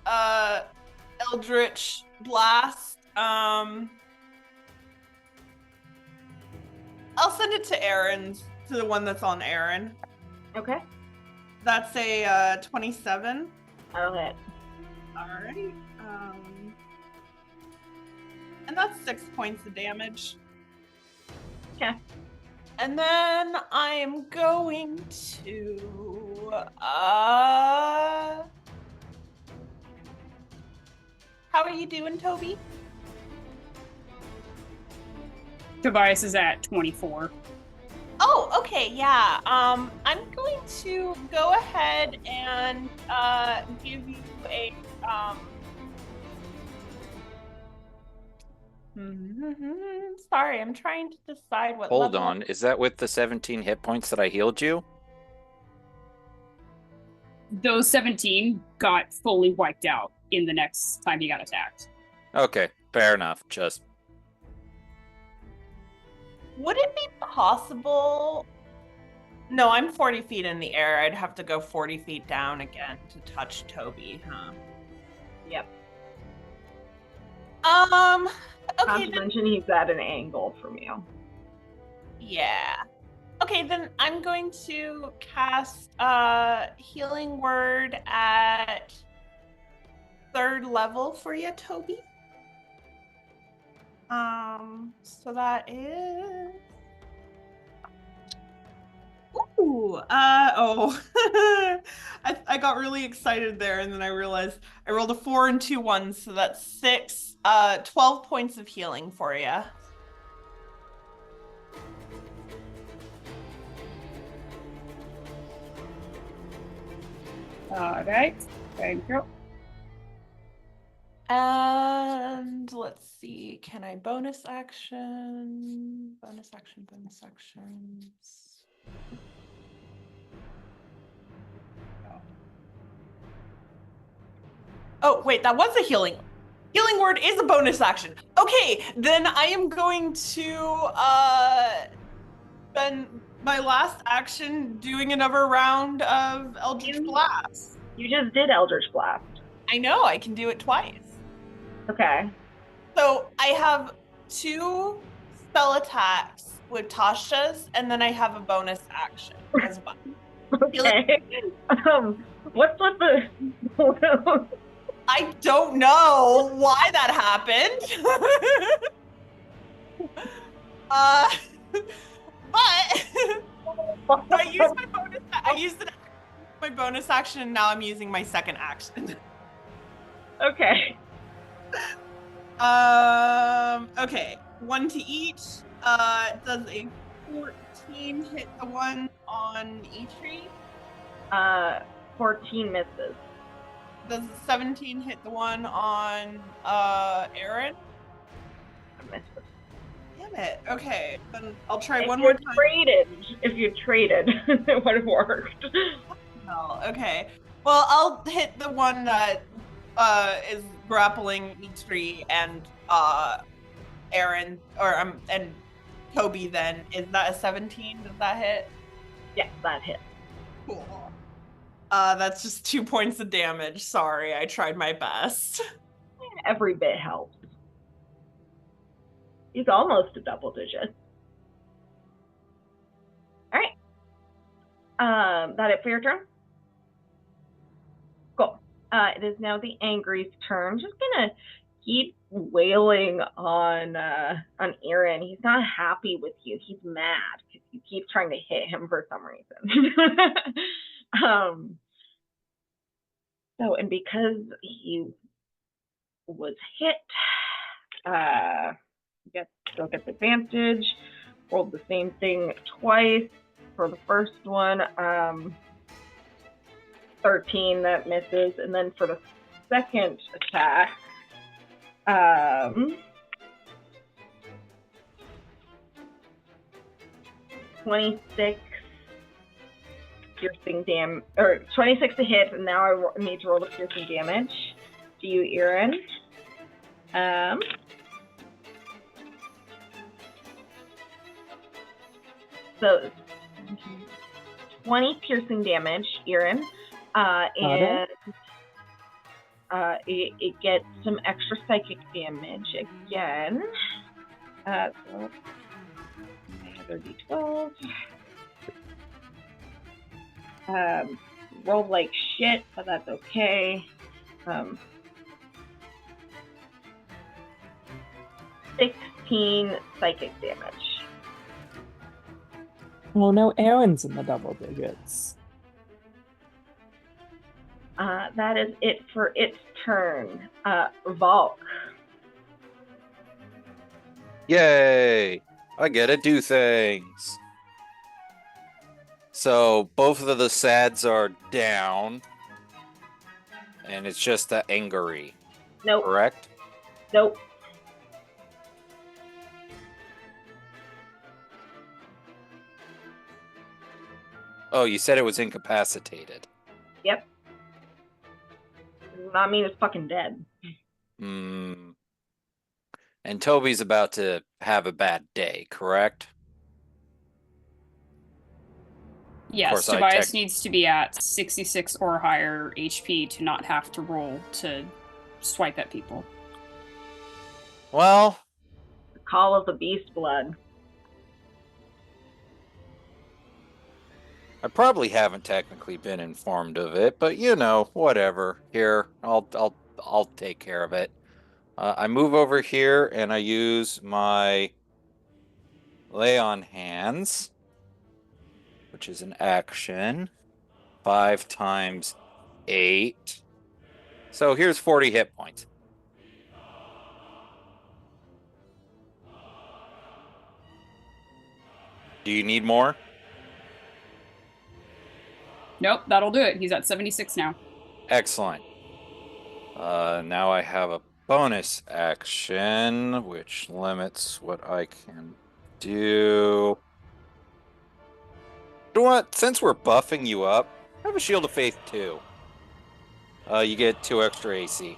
Eldritch Blast. I'll send it to Aaron's, to the one that's on Aaron. Okay. That's a 27. That'll hit. Alright. And that's 6 points of damage. Okay. And then I am going to how are you doing, Toby? Tobias is at 24. Oh, okay, yeah. I'm going to go ahead and give you a sorry, I'm trying to decide what Hold level. on. Is that with the 17 hit points that I healed you? Those 17 got fully wiped out in the next time he got attacked. Okay, fair enough. Just Would it be possible? No, I'm 40 feet in the air. I'd have to go 40 feet down again to touch Toby, huh? Yep. Okay. Not Then, to mention he's at an angle from you. yeah. Okay, then I'm going to cast Healing Word at 3rd level for you, Toby. So that is. Ooh, I got really excited there, and then I realized I rolled a 4 and 2 1s, so that's 6, 12 points of healing for you. All right. Thank you. And let's see, can I bonus actions? Bonus actions. Oh, wait, that was a healing. Healing Word is a bonus action. Okay, then I am going to spend my last action doing another round of Eldritch Blast. You just did Eldritch Blast. I know, I can do it twice. Okay. So I have 2 spell attacks with Tasha's, and then I have a bonus action as well. Okay. What's with the... I don't know why that happened. But I used my bonus. I used my bonus action, and now I'm using my second action. Okay. Okay. 1 to each. Does a 14 hit the one on Eitri? 14 misses. Does a 17 hit the one on Aaron? Misses. Damn it. Okay, then I'll try If one you more time. If you traded, it would have worked. Oh, okay. Well, I'll hit the one that is grappling Eitri and Aaron and Toby. Then is that a 17? Does that hit? Yeah, that hit. Cool. That's just 2 points of damage. Sorry, I tried my best. Every bit helps. He's almost a double digit. All right. That it for your turn? Cool. It is now the Angry's turn. Just gonna keep wailing on Aaron. He's not happy with you. He's mad because you keep trying to hit him for some reason. So, and because he was hit, still gets advantage. Rolled the same thing twice for the first one. 13 that misses, and then for the second attack, 26 piercing damage, or 26 to hit, and now I need to roll the piercing damage to you, Aaron. So 20 piercing damage, Aaron, and it gets some extra psychic damage again. So another d12. Rolled like shit, but that's okay. 16 psychic damage. Well, no, Aaron's in the double digits. That is it for its turn. Valk. Yay! I get to do things. So both of the sads are down, and it's just the angry. Nope. Correct? Nope. Oh, you said it was incapacitated. Yep. Does not mean it's fucking dead. And Toby's about to have a bad day, correct? Yes, course, Tobias needs to be at 66 or higher HP to not have to roll to swipe at people. Well, The call of the beast blood. I probably haven't technically been informed of it, but whatever. Here, I'll take care of it. I move over here and I use my lay on hands, which is an action. 5 times 8. So here's 40 hit points. Do you need more? Nope, that'll do it. He's at 76 now. Excellent. Now I have a bonus action, which limits what I can do. You know what? Since we're buffing you up, have a Shield of Faith too. You get 2 extra AC.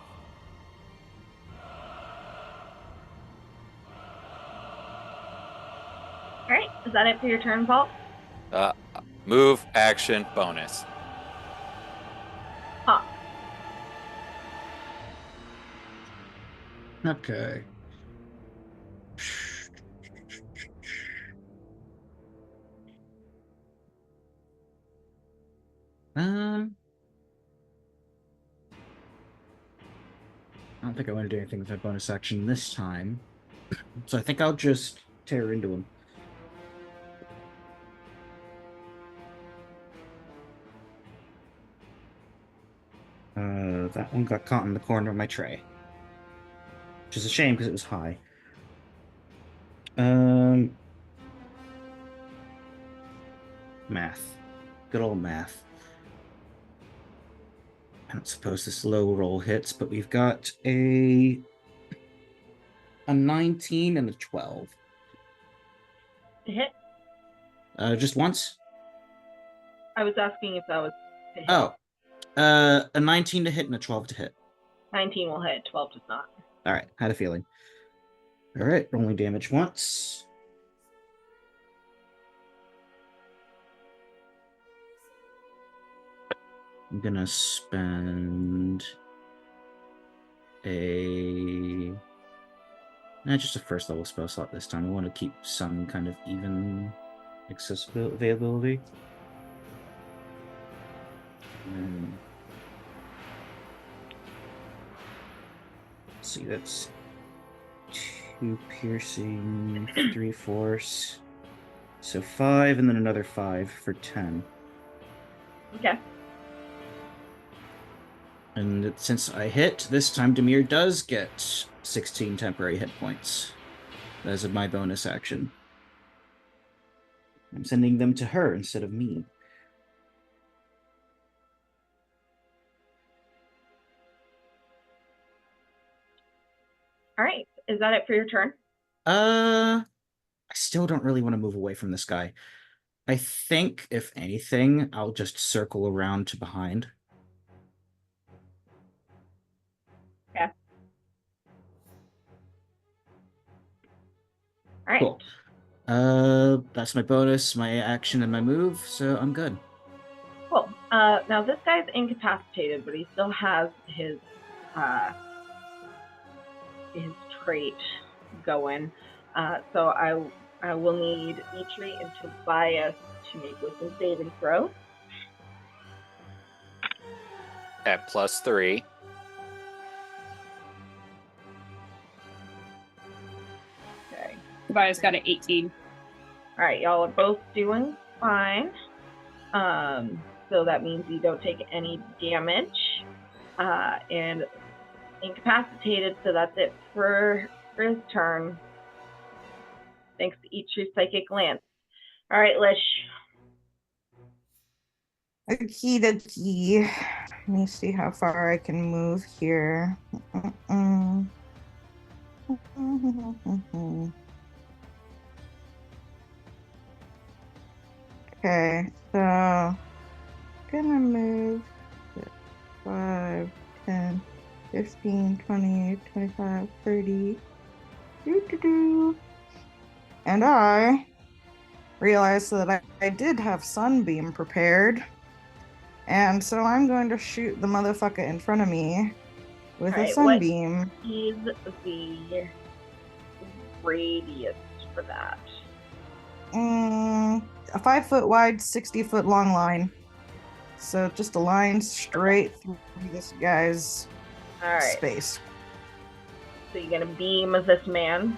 All right, is that it for your turn, Vault? Move, action, bonus. Huh. Okay. I don't think I want to do anything with my bonus action this time. So I think I'll just tear into him. That one got caught in the corner of my tray. Which is a shame because it was high. Math. Good old math. I don't suppose this low roll hits, but we've got a 19 and a 12. To hit? Just once? I was asking if that was to hit. Oh. A 19 to hit and a 12 to hit. 19 will hit, 12 does not. Alright, had a feeling. Alright, rolling damage once. I'm gonna spend just a first level spell slot this time. I want to keep some kind of even availability. Let's see, that's 2 piercing, 3 force. So 5, and then another 5 for 10. Okay. And since I hit, this time Demir does get 16 temporary hit points. As of my bonus action. I'm sending them to her instead of me. All right, is that it for your turn? I still don't really want to move away from this guy. I think, if anything, I'll just circle around to behind. Okay. All right. Cool. That's my bonus, my action, and my move, so I'm good. Cool. Now this guy's incapacitated, but he still has his trait going. So I will need Mitri and Tobias to make wisdom saving throw. At +3. Okay. Tobias got an 18. All right, y'all are both doing fine. So that means you don't take any damage. And incapacitated, so that's it for his turn. Thanks to each your psychic lance. All right, Lish. Okie dokie. Let me see how far I can move here. Okay, so gonna move 5, 10, 15, 20, 25, 30. And I realized that I did have Sunbeam prepared. And so I'm going to shoot the motherfucker in front of me with a Alright, Sunbeam. What is the radius for that? A 5 foot wide, 60 foot long line. So just a line straight through this guy's Alright, space. so you're gonna beam this man.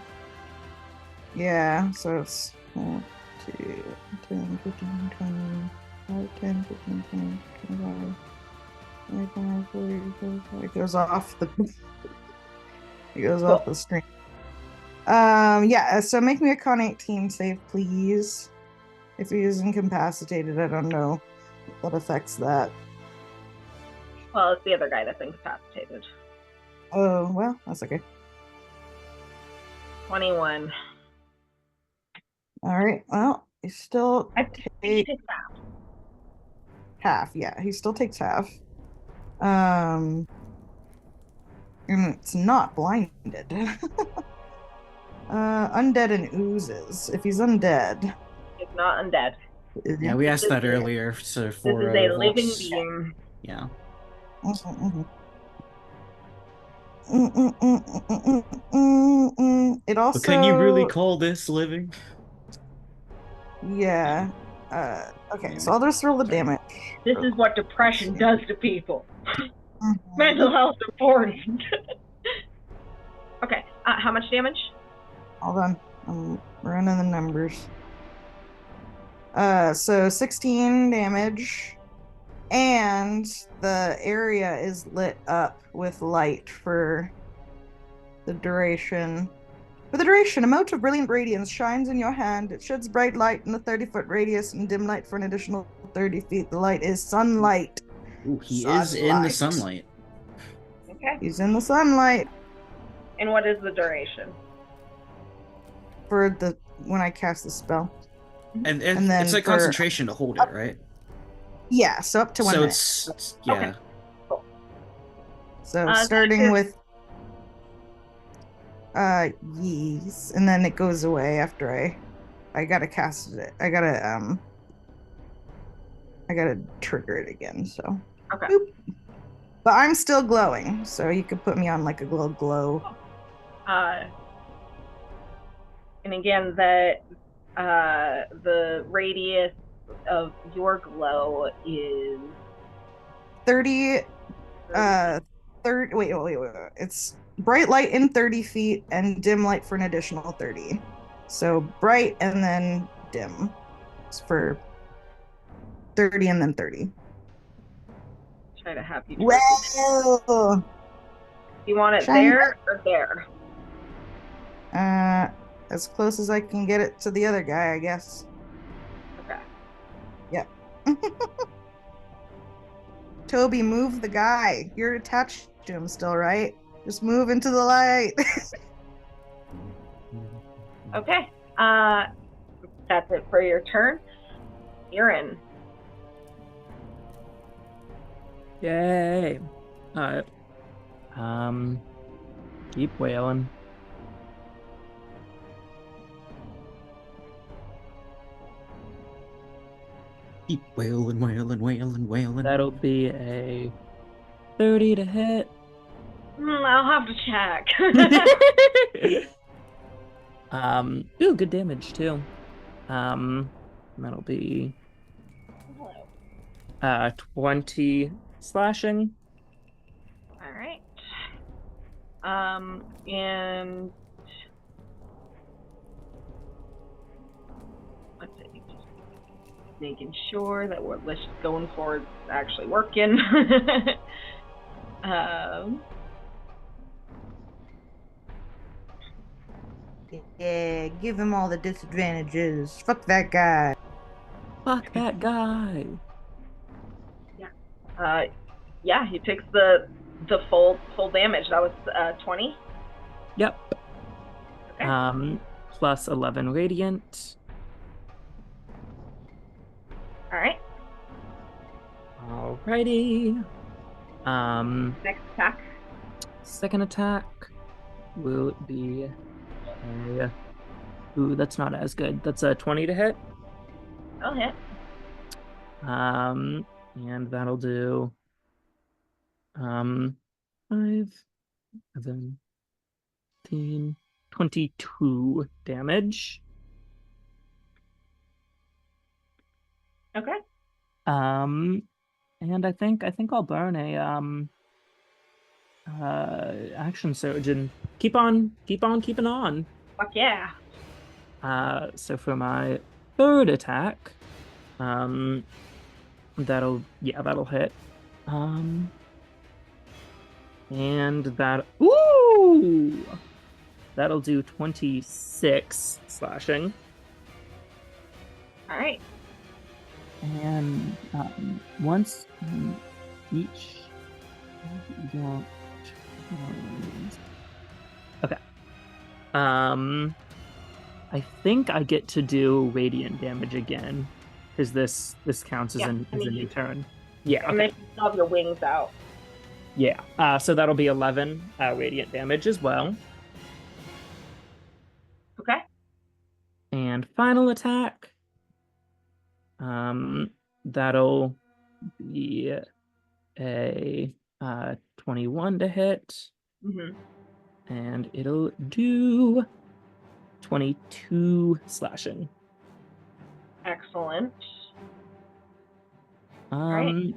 Yeah, so it's 1, 2, 10, 15, 20, 5, 10, 15, 20, 25, 25, 40, 45. It goes off the it goes off the screen. Yeah, so make me a con 18 save, please. If he is incapacitated, I don't know what affects that. Well, it's the other guy that's incapacitated. Oh, well, that's okay. 21. Alright, well, he still I think he takes that. half, yeah, he still takes half. And it's not blinded. Undead and oozes. If he's undead. It's not undead. Yeah, we asked that earlier. So for This is a living Volks. being. Yeah. It also. But can you really call this living? Yeah. Okay, Anyway, so I'll just roll the sorry. damage. This is what depression does to people. Mental health important. Okay, how much damage? Hold on, I'm running the numbers. So 16 damage, and the area is lit up with light for the duration. For the duration, a mote of brilliant radiance shines in your hand. It sheds bright light in a 30-foot radius and dim light for an additional 30 feet. The light is sunlight. Ooh, he is in the sunlight. Okay. He's in the sunlight. And what is the duration? For the when I cast the spell. And then it's like concentration to hold it, right? Yeah, so up to 1 minute. It's yeah. Okay. Cool. So starting with yes, and then it goes away after I gotta cast it. I gotta trigger it again, so. Okay. Boop. But I'm still glowing, so you could put me on like a glow. And again, the radius of your glow is 30 wait. It's bright light in 30 feet and dim light for an additional 30. So bright and then dim. It's for 30 and then 30. Try to have you. Well, You want it Shine. there or there? As close as I can get it to the other guy, I guess. Okay. Yep. Toby, move the guy. You're attached to him still, right? Just move into the light. Okay. That's it for your turn. You're in. Yay. Alright. Keep wailing. Keep wailing. That'll be a 30 to hit. I'll have to check. Ooh, good damage too. That'll be 20 slashing. All right. And let's see, just making sure that what Lish is going for is actually working. Yeah, give him all the disadvantages. Fuck that guy. Fuck that guy. Yeah, he takes the full damage. That was 20. Yep. Okay. Plus 11 radiant. All right. Alrighty. Next attack. Second attack will be a... Ooh, that's not as good. That's a 20 to hit. I'll hit. And that'll do 5, 7, 15, 22 damage. Okay. And I think I'll burn a action surge and keep on keeping on. Fuck yeah. So for my third attack, that'll hit. And that'll do 26 slashing. All right. And once each. Okay. I think I get to do radiant damage again, because this counts as a new turn. Yeah. And then you still have your wings out. Yeah. So that'll be 11 radiant damage as well. Okay. And final attack. That'll be a 21 to hit. Mm-hmm. And it'll do 22 slashing. Excellent. Right.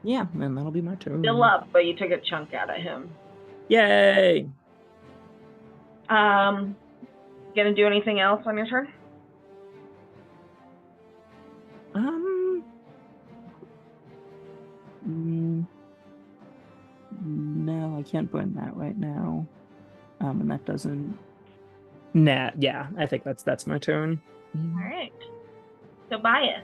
Yeah, and that'll be my turn. Still up, but you took a chunk out of him. Yay! Gonna do anything else on your turn? No, I can't burn that right now. And that doesn't. Nah, yeah, I think that's my turn. All right. Tobias.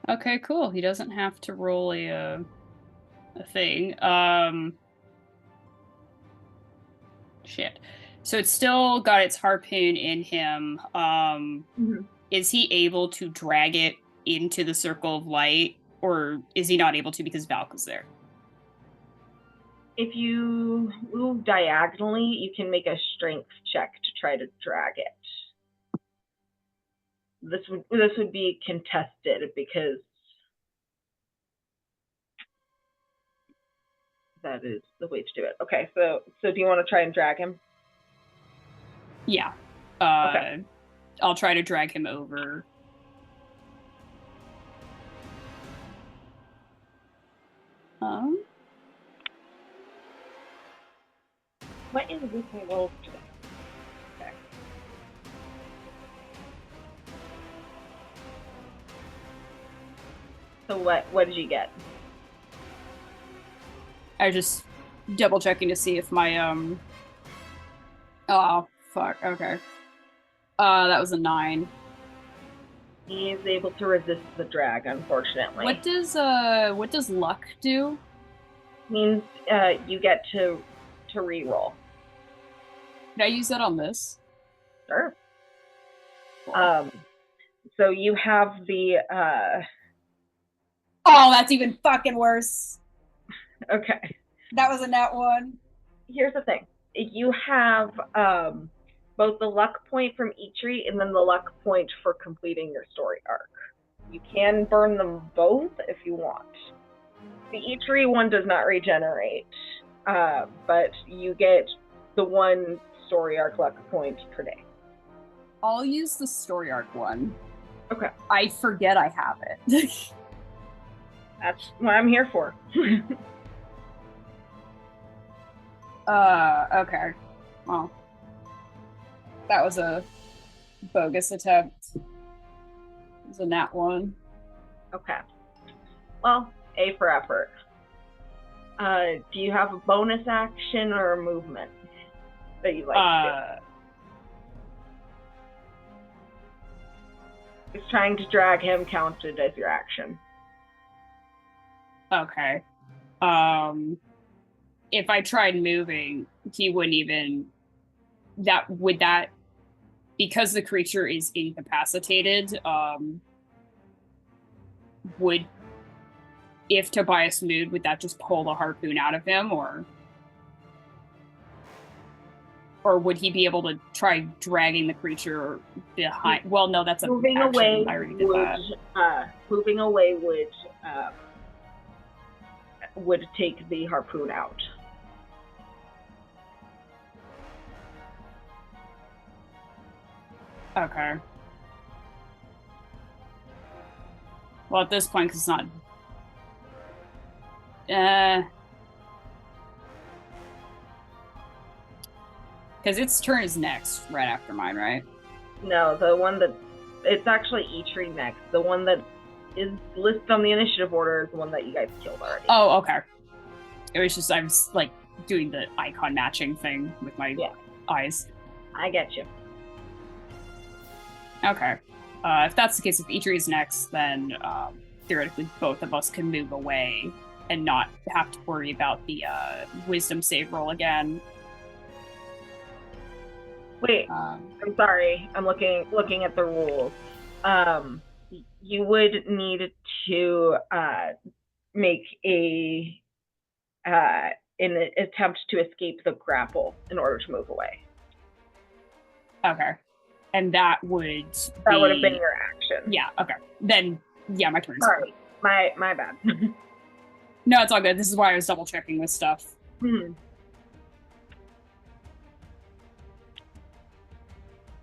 Okay, cool. He doesn't have to roll a thing. Shit. So it's still got its harpoon in him. Is he able to drag it into the circle of light, or is he not able to because Valka's there? If you move diagonally, you can make a strength check to try to drag it. This would be contested because that is the way to do it. Okay, so do you want to try and drag him? Yeah. Okay. I'll try to drag him over. What is this roll today? Okay. So what did you get? I just double checking to see if my oh fuck, okay. That was a 9. He is able to resist the drag, unfortunately. What does luck do? Means you get to re-roll. Can I use that on this? Sure. Cool. So you have the Oh, that's even fucking worse. Okay. That was a nat 1. Here's the thing. You have both the luck point from Eitri and then the luck point for completing your story arc. You can burn them both if you want. The Eitri one does not regenerate, but you get the one story arc luck point per day. I'll use the story arc one. Okay. I forget I have it. That's what I'm here for. Okay. Well, that was a bogus attempt. It was a nat 1. Okay. Well, A for effort. Do you have a bonus action or a movement that you'd like to do? Is trying to drag him counted as your action? Okay. If I tried moving, he wouldn't even... Because the creature is incapacitated, if Tobias moved, would that just pull the harpoon out of him, or? Or would he be able to try dragging the creature behind? Well, no, that's an Moving action. away I already did that. moving away would take the harpoon out. Okay. Well, at this point, 'cause it's not. Because its turn is next, right after mine, right? No, the one that it's actually Eitri next. The one that is listed on the initiative order is the one that you guys killed already. Oh, okay. It was just I was like doing the icon matching thing with my eyes. I get you. Okay. If that's the case, if Eitri is next, then theoretically both of us can move away and not have to worry about the wisdom save roll again. Wait, I'm sorry. I'm looking at the rules. You would need to make an attempt to escape the grapple in order to move away. Okay. And that would have been your action. Yeah, okay. Then, yeah, my turn. Sorry, my bad. No, it's all good. This is why I was double checking with stuff. Hmm.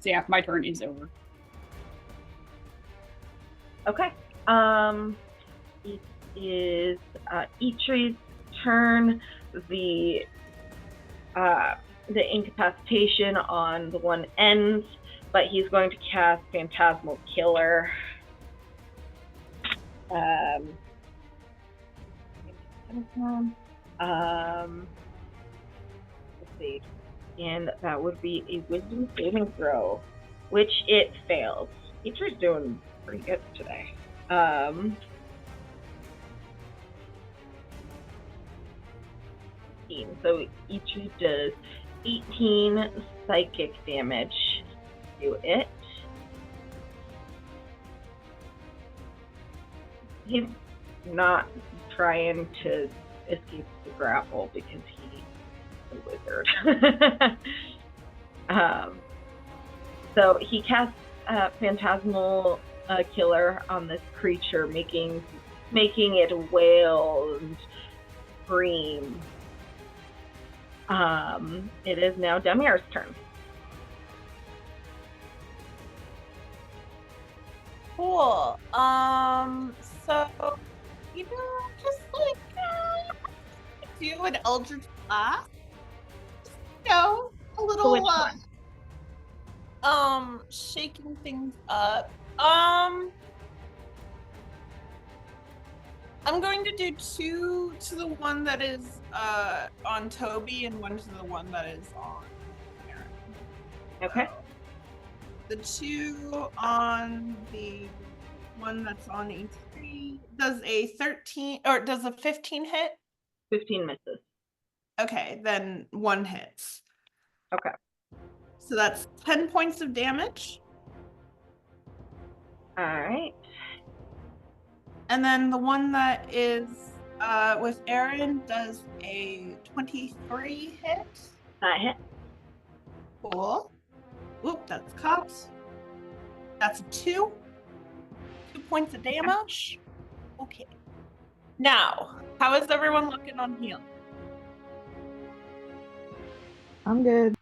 So yeah, my turn is over. Okay. It is Eitri's turn. The incapacitation on the one ends, but he's going to cast Phantasmal Killer. Let's see. And that would be a Wisdom saving throw, which it fails. Eitri's doing pretty good today. So Eitri does 18 psychic damage to it. He's not trying to escape the grapple because he's a wizard. So he casts Phantasmal Killer on this creature, making it wail and scream. It is now Demir's turn. Cool. So, just like do an Eldritch Blast. A little Which one? Shaking things up. I'm going to do 2 to the one that is on Toby and 1 to the one that is on Aaron. Okay. So, the 2 on the one that's on E3 does a 13 or does a 15 hit? 15 misses. Okay, then 1 hits. Okay. So that's 10 points of damage. All right. And then the one that is with Aaron does a 23 hit. That hit. Cool. Whoop, that's cops. That's a 2. 2 points of damage. Okay. Now, how is everyone looking on healing? I'm good.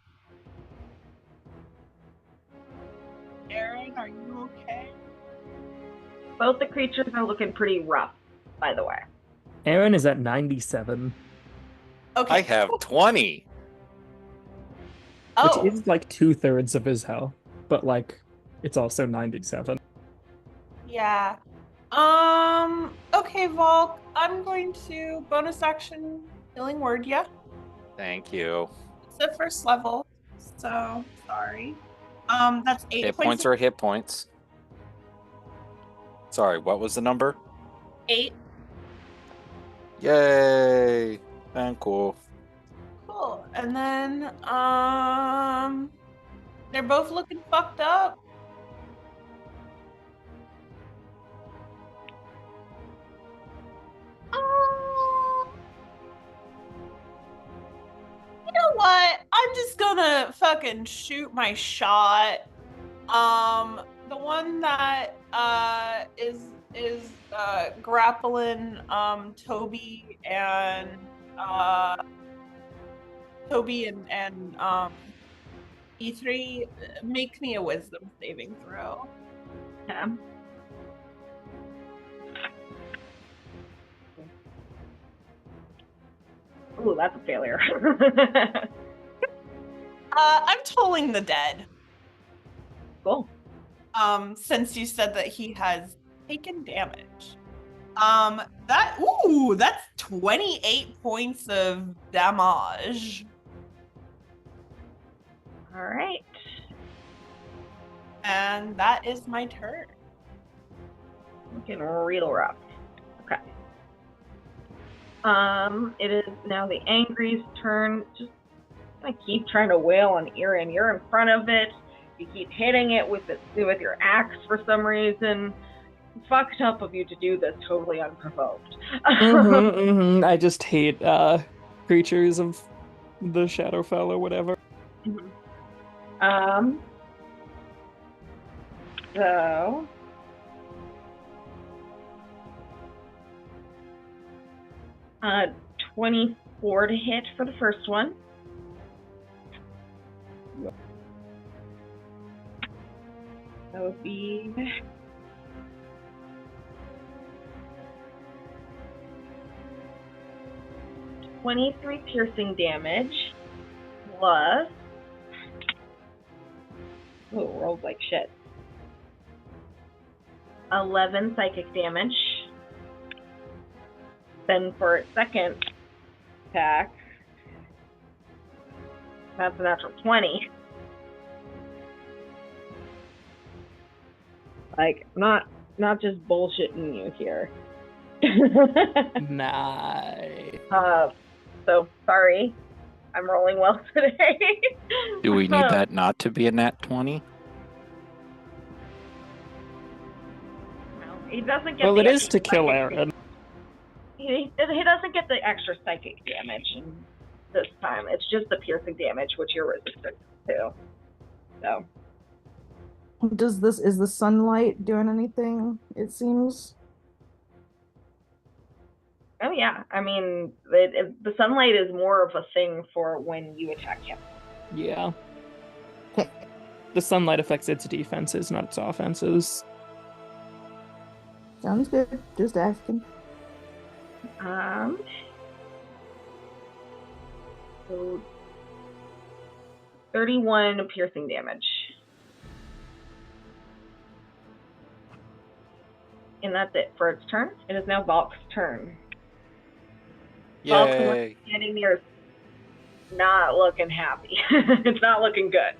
Aaron, are you okay? Both the creatures are looking pretty rough, by the way. Aaron is at 97, Okay. I have 20. Oh, which is like 2/3 of his health, but like it's also 97. yeah. Okay, Volk, I'm going to bonus action healing word, yeah? Thank you. It's the first level, so sorry. That's 8 Hit points. points are hit points. Sorry, what was the number? 8. Yay! And cool. Cool. And then, they're both looking fucked up. You know what? I'm just gonna fucking shoot my shot. The one that is grappling Toby and E3, make me a wisdom saving throw. Okay. Ooh, that's a failure. I'm tolling the dead. Cool. Since you said that he has taken damage. That's 28 points of damage. All right. And that is my turn. Looking real rough. Okay. It is now the Angry's turn. Just gonna keep trying to wail on Erin. You're in front of it. You keep hitting it with your axe for some reason. Fucked up of you to do this totally unprovoked. I just hate creatures of the Shadowfell or whatever. So 24 to hit for the first one. That would be 23 piercing damage plus. Ooh, rolled like shit. 11 psychic damage. Then for its second attack, that's a natural 20. Like, not just bullshitting you here. Nice. So sorry. I'm rolling well today. Do we need that not to be a nat 20? No, he doesn't get. Well, the it is extra to kill psychic Aaron. He doesn't get the extra psychic damage this time. It's just the piercing damage, which you're resistant to. So. Is the sunlight doing anything? It seems. Oh yeah, I mean, the sunlight is more of a thing for when you attack him. Yeah. The sunlight affects its defenses, not its offenses. Sounds good. Just asking. So 31 piercing damage. And that's it for its turn. It is now Valk's turn. Yay! Standing near is not looking happy. It's not looking good.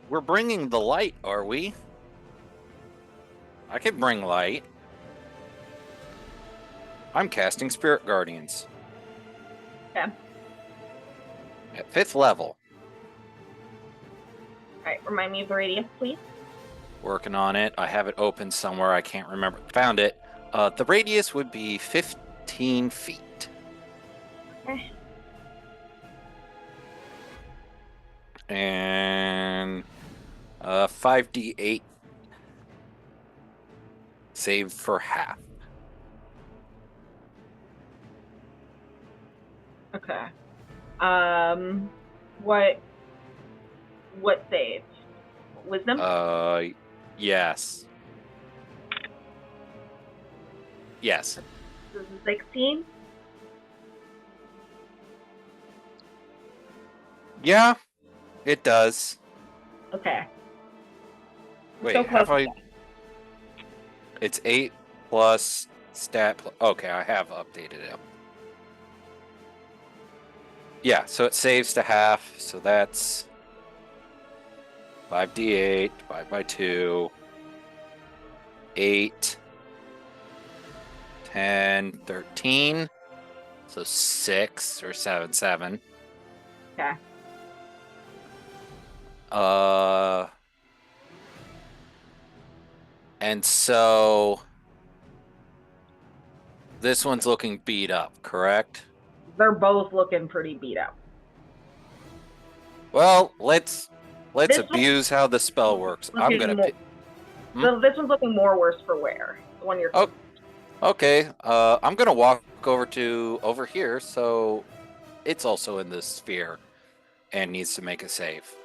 We're bringing the light, are we? I can bring light. I'm casting Spirit Guardians. Okay. At 5th level. Alright, remind me of the radius, please. Working on it. I have it open somewhere. I can't remember. Found it. The radius would be 15 feet. Okay. And 5d8 save for half. Okay. What save? Wisdom? Yes. Yes. This is 16? Yeah, it does. Okay. Wait, So close have I? to It's 8 plus stat. Okay, I have updated it. Yeah, so it saves to half, so that's 5d8, divided by 2, 8, 10, 13, so 6 or 7, 7. Okay. And so this one's looking beat up, correct? They're both looking pretty beat up. Well, let's This abuse how the spell works. I'm looking gonna more- pick. So this one's looking more worse for wear. The one you're. Oh, okay. I'm gonna walk over here, so it's also in this sphere, and needs to make a save.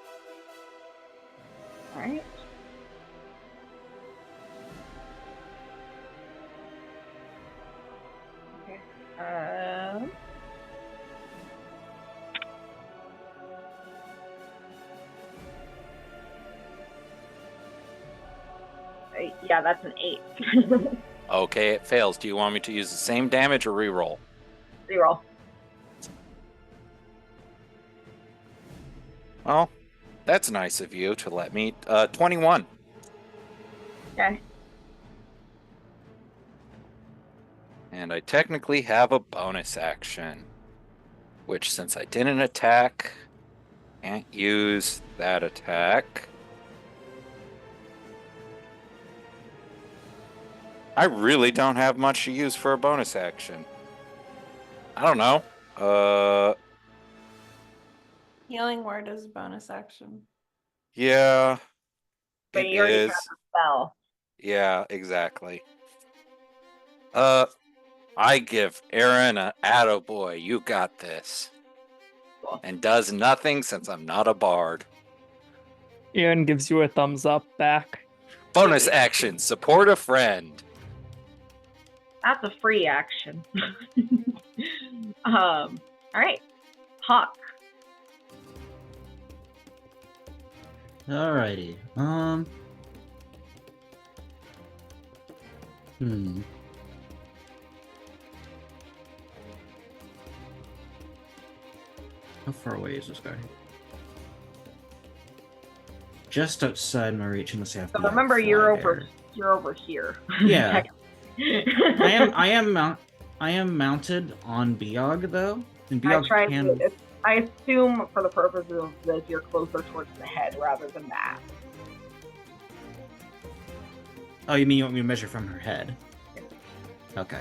All right. Okay. Yeah, that's an 8. Okay, it fails. Do you want me to use the same damage or reroll? Reroll. Well, that's nice of you to let me. 21. Okay. And I technically have a bonus action, which since I didn't attack, can't use that attack. I really don't have much to use for a bonus action. I don't know. Healing word is a bonus action. Yeah, But it you already is. have a spell. Yeah, exactly. I give Aaron a attaboy. You got this. Cool. And does nothing since I'm not a bard. Ian gives you a thumbs up back. Bonus action, support a friend. That's a free action. All right. Hawk. Alrighty. How far away is this guy? Just outside my reach, unless I have to. So remember, you're over here. Yeah. I am mounted on Biog though. And Biog I assume for the purposes of this, you're closer towards the head rather than that. Oh, you mean you want me to measure from her head? Okay.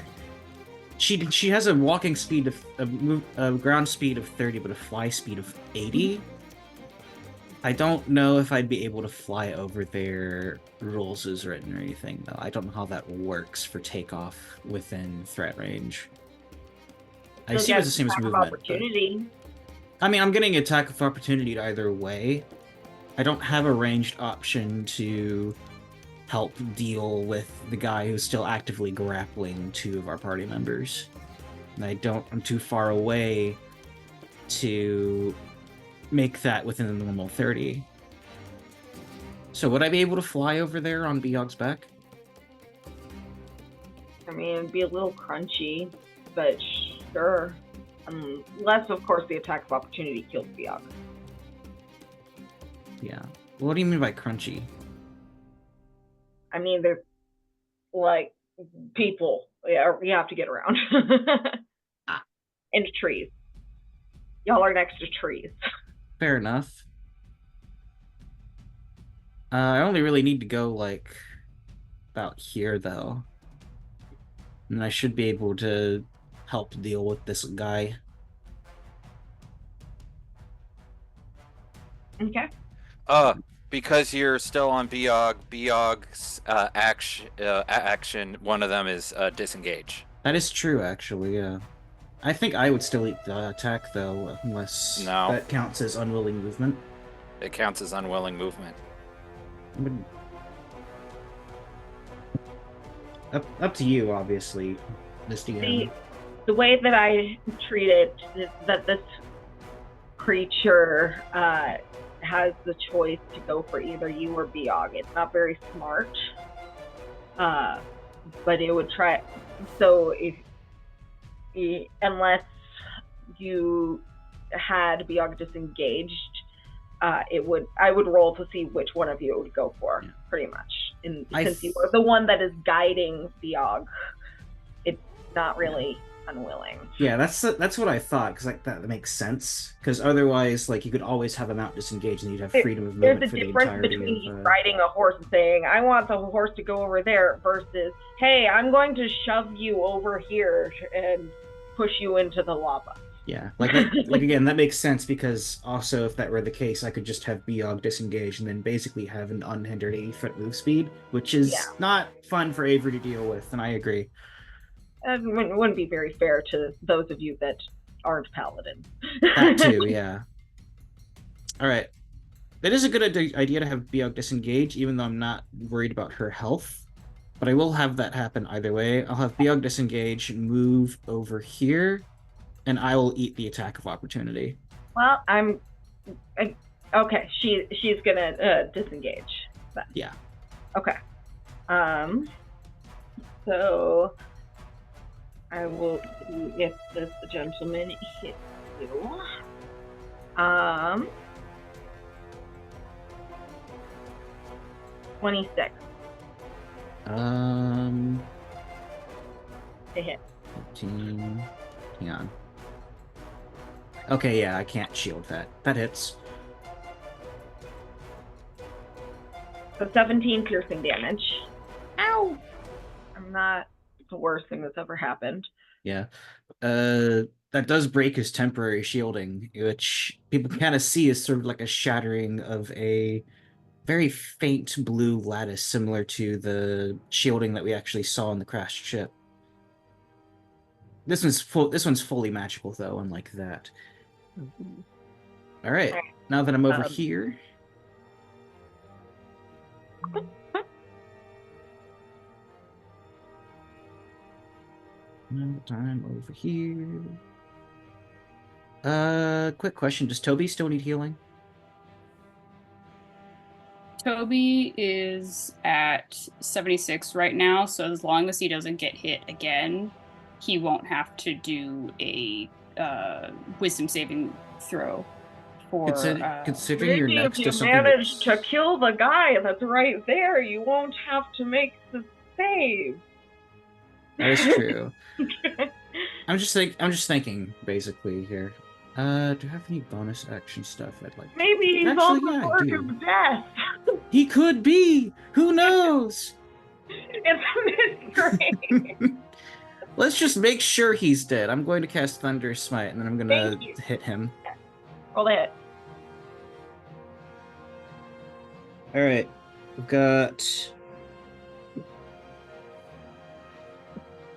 She has a walking speed of a ground speed of 30, but a fly speed of 80. I don't know if I'd be able to fly over there. Rules is written or anything though. I don't know how that works for takeoff within threat range. I assume it's the same as movement. Opportunity. I mean, I'm getting attack of opportunity either way. I don't have a ranged option to help deal with the guy who's still actively grappling two of our party members. And I'm too far away to make that within the normal 30. So would I be able to fly over there on Biog's back? I mean, it'd be a little crunchy, but sure. Unless, of course, the attack of opportunity kills Biog. Yeah. What do you mean by crunchy? I mean, they're like people. Yeah, you have to get around. And trees. Y'all are next to trees. Fair enough. I only really need to go, like, about here, though. And I should be able to help deal with this guy. Okay. Because you're still on Biog's action, one of them is disengage. That is true, actually, yeah. I think I would still eat the attack, though, unless that counts as unwilling movement. It counts as unwilling movement. Up to you, obviously, this DM. The way that I treat it is that this creature has the choice to go for either you or Biog. It's not very smart, but it would try. So unless you had Biog disengaged, I would roll to see which one of you it would go for, pretty much. And since you are the one that is guiding Biog, it's not really unwilling. Yeah, that's what I thought, because that makes sense. Because otherwise, like, you could always have them out disengaged, and you'd have freedom of movement for the entirety. There's a difference between riding a horse and saying, "I want the horse to go over there," versus, "Hey, I'm going to shove you over here and push you into the lava." Yeah, like that. Like again, that makes sense because also if that were the case, I could just have Biog disengage and then basically have an unhindered 80-foot move speed, which is not fun for Avery to deal with. And I agree. It wouldn't be very fair to those of you that aren't paladins. That too, yeah. All right, that is a good idea to have Biog disengage, even though I'm not worried about her health. But I will have that happen either way. I'll have Biog disengage, move over here, and I will eat the attack of opportunity. Well, okay. She's gonna disengage. Then. Yeah. Okay. So I will see if this gentleman hits you. 26. To hit. 15. Hang on. Okay, yeah, I can't shield that. That hits. So 17 piercing damage. Ow! I'm not the worst thing that's ever happened. Yeah. That does break his temporary shielding, which people can kind of see as sort of like a shattering of a very faint blue lattice, similar to the shielding that we actually saw on the crashed ship. This one's fully magical though, unlike that. All right. Now that I'm over here. Now that I'm over here. Quick question. Does Toby still need healing? Toby is at 76 right now, so as long as he doesn't get hit again, he won't have to do a wisdom saving throw. For considering your next if you manage to kill the guy that's right there, you won't have to make the save. That is true. I'm just thinking basically here. Do I have any bonus action stuff I'd like? Maybe he's on the verge of death. He could be. Who knows? It's a mystery. Let's just make sure he's dead. I'm going to cast Thunderous Smite, and then I'm going to hit him. Roll the hit. All right, we've got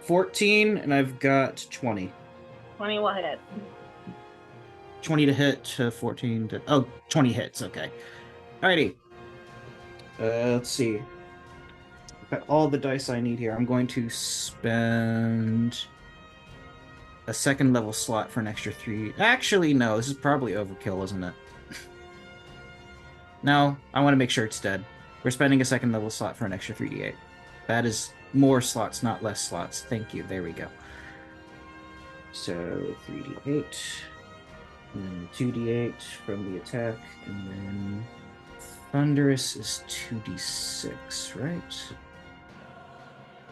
14, and I've got 20. 20 will hit. 20 to hit, 14 to... Oh, 20 hits, okay. Alrighty. Let's see. I've got all the dice I need here. I'm going to spend a second level slot for an extra 3. Actually, no, this is probably overkill, isn't it? No, I want to make sure it's dead. We're spending a second level slot for an extra 3d8. That is more slots, not less slots. Thank you. There we go. So 3d8, and then 2d8 from the attack, and then Thunderous is 2d6, right?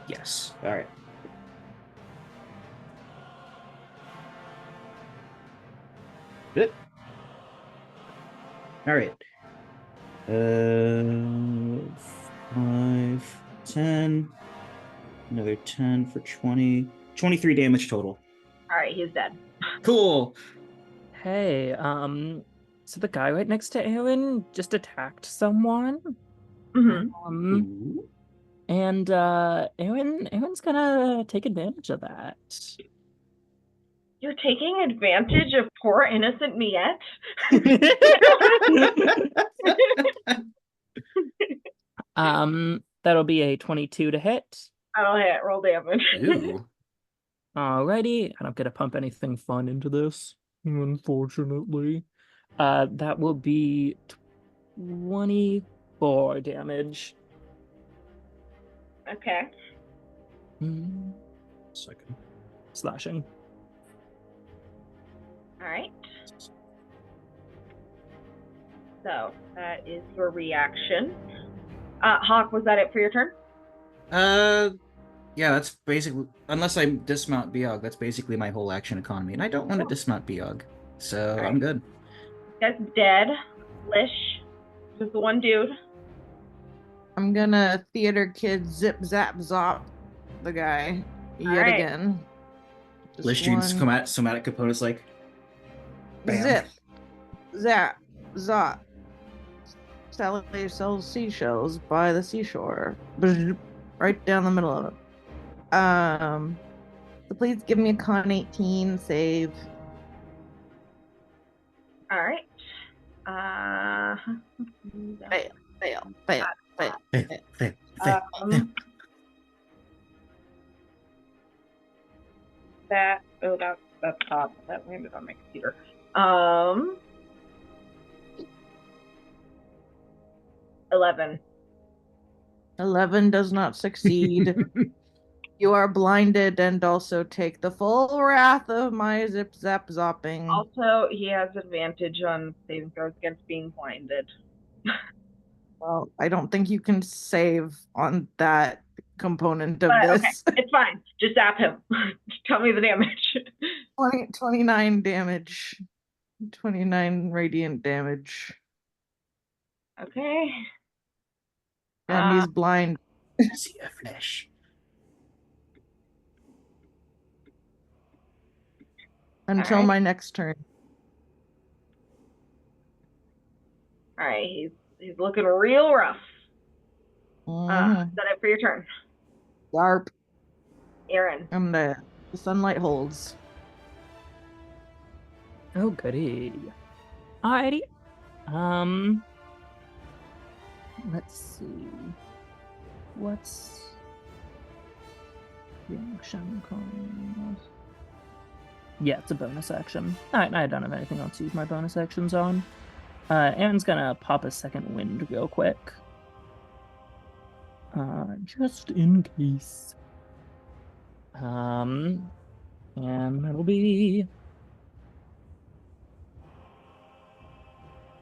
Yes. All right. Good. All right. 5, 10, another 10 for 20, 23 damage total. All right, he's dead. Cool. Hey, so the guy right next to Aaron just attacked someone. Mm-hmm. And Aaron's gonna take advantage of that. You're taking advantage of poor innocent Miette? That'll be a 22 to hit. I'll hit. Roll damage. Ooh. Alrighty, I don't get to pump anything fun into this, unfortunately. That will be 24 damage. Okay. Second. Slashing. All right. So that is your reaction. Hawk, was that it for your turn? Yeah, that's basically, unless I dismount Biog, that's basically my whole action economy, and I don't want to dismount Biog, so right. I'm good. That's dead. Lish, just the one dude. I'm gonna theater kid zip zap zop the guy yet again. Lish shoots somatic components like, Bam. Zip. Zap. Zop. Sally sells seashells by the seashore. Bzz, right down the middle of it. So please give me a con 18 save. All right. Fail. Fail. Fail. Fail. That's top. That landed on my computer. 11. 11 does not succeed. You are blinded and also take the full wrath of my zip zap zopping. Also, he has advantage on saving throws against being blinded. Well, I don't think you can save on that component of But, this. okay, it's fine. Just zap him. Tell me the damage. 29 damage. 29 radiant damage. Okay. And he's blind. See a flesh. Until right. my next turn. All right, he's looking real rough. Is that it for your turn? Yarp. Aaron. And the sunlight holds. Oh, goody. Alrighty. Let's see. What's reaction called? Yeah, it's a bonus action. Alright, I don't have anything else to use my bonus actions on. Aaron's gonna pop a second wind real quick. Just in case. And that'll be...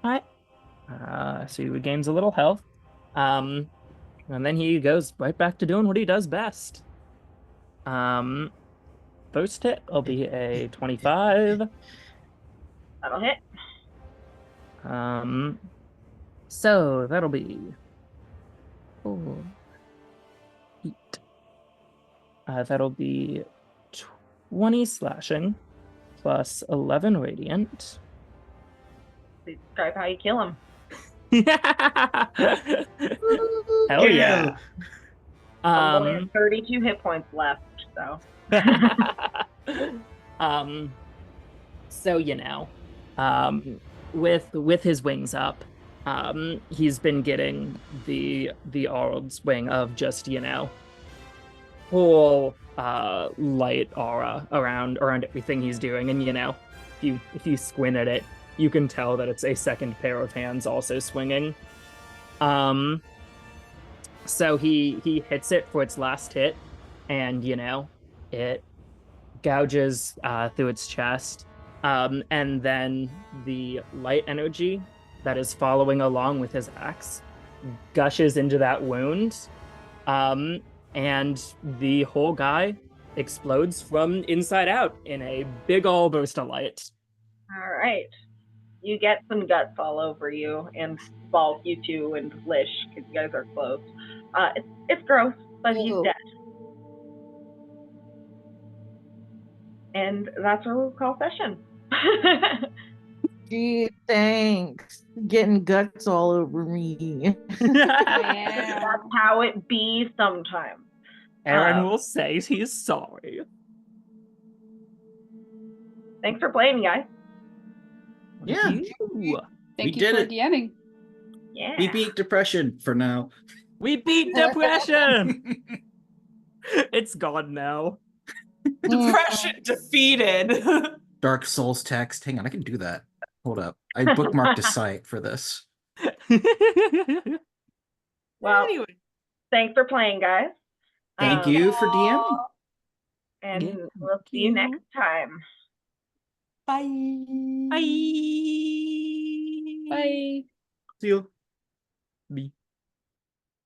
Alright. So he regains a little health. And then he goes right back to doing what he does best. First hit will be a 25. That'll hit. So that'll be 4, 8. That'll be 20 slashing plus 11 radiant. Please describe how you kill him. Hell yeah. Only has 32 hit points left, so. So with his wings up, he's been getting the Arld's wing of just whole light aura around everything he's doing, and if you squint at it, you can tell that it's a second pair of hands also swinging. So he hits it for its last hit, and it gouges through its chest, and then the light energy that is following along with his axe gushes into that wound, and the whole guy explodes from inside out in a big ol' burst of light. All right. You get some guts all over you, and Balk, you too, and Lish, because you guys are close. It's gross, but he's dead. And that's where we'll call session. Gee, thanks. Getting guts all over me. Yeah. That's how it be sometimes. Aaron will say he's sorry. Thanks for playing, guys. Yeah. Thank you did for it. DMing. Yeah. We beat depression for now. We beat depression! It's gone now. Depression defeated. Dark Souls text. Hang on, I can do that. Hold up. I bookmarked a site for this. Well, Anyway. thanks for playing, guys. Thank you for DMing. And Yeah, we'll see you next time. Bye. Bye. Bye. See you. Bye.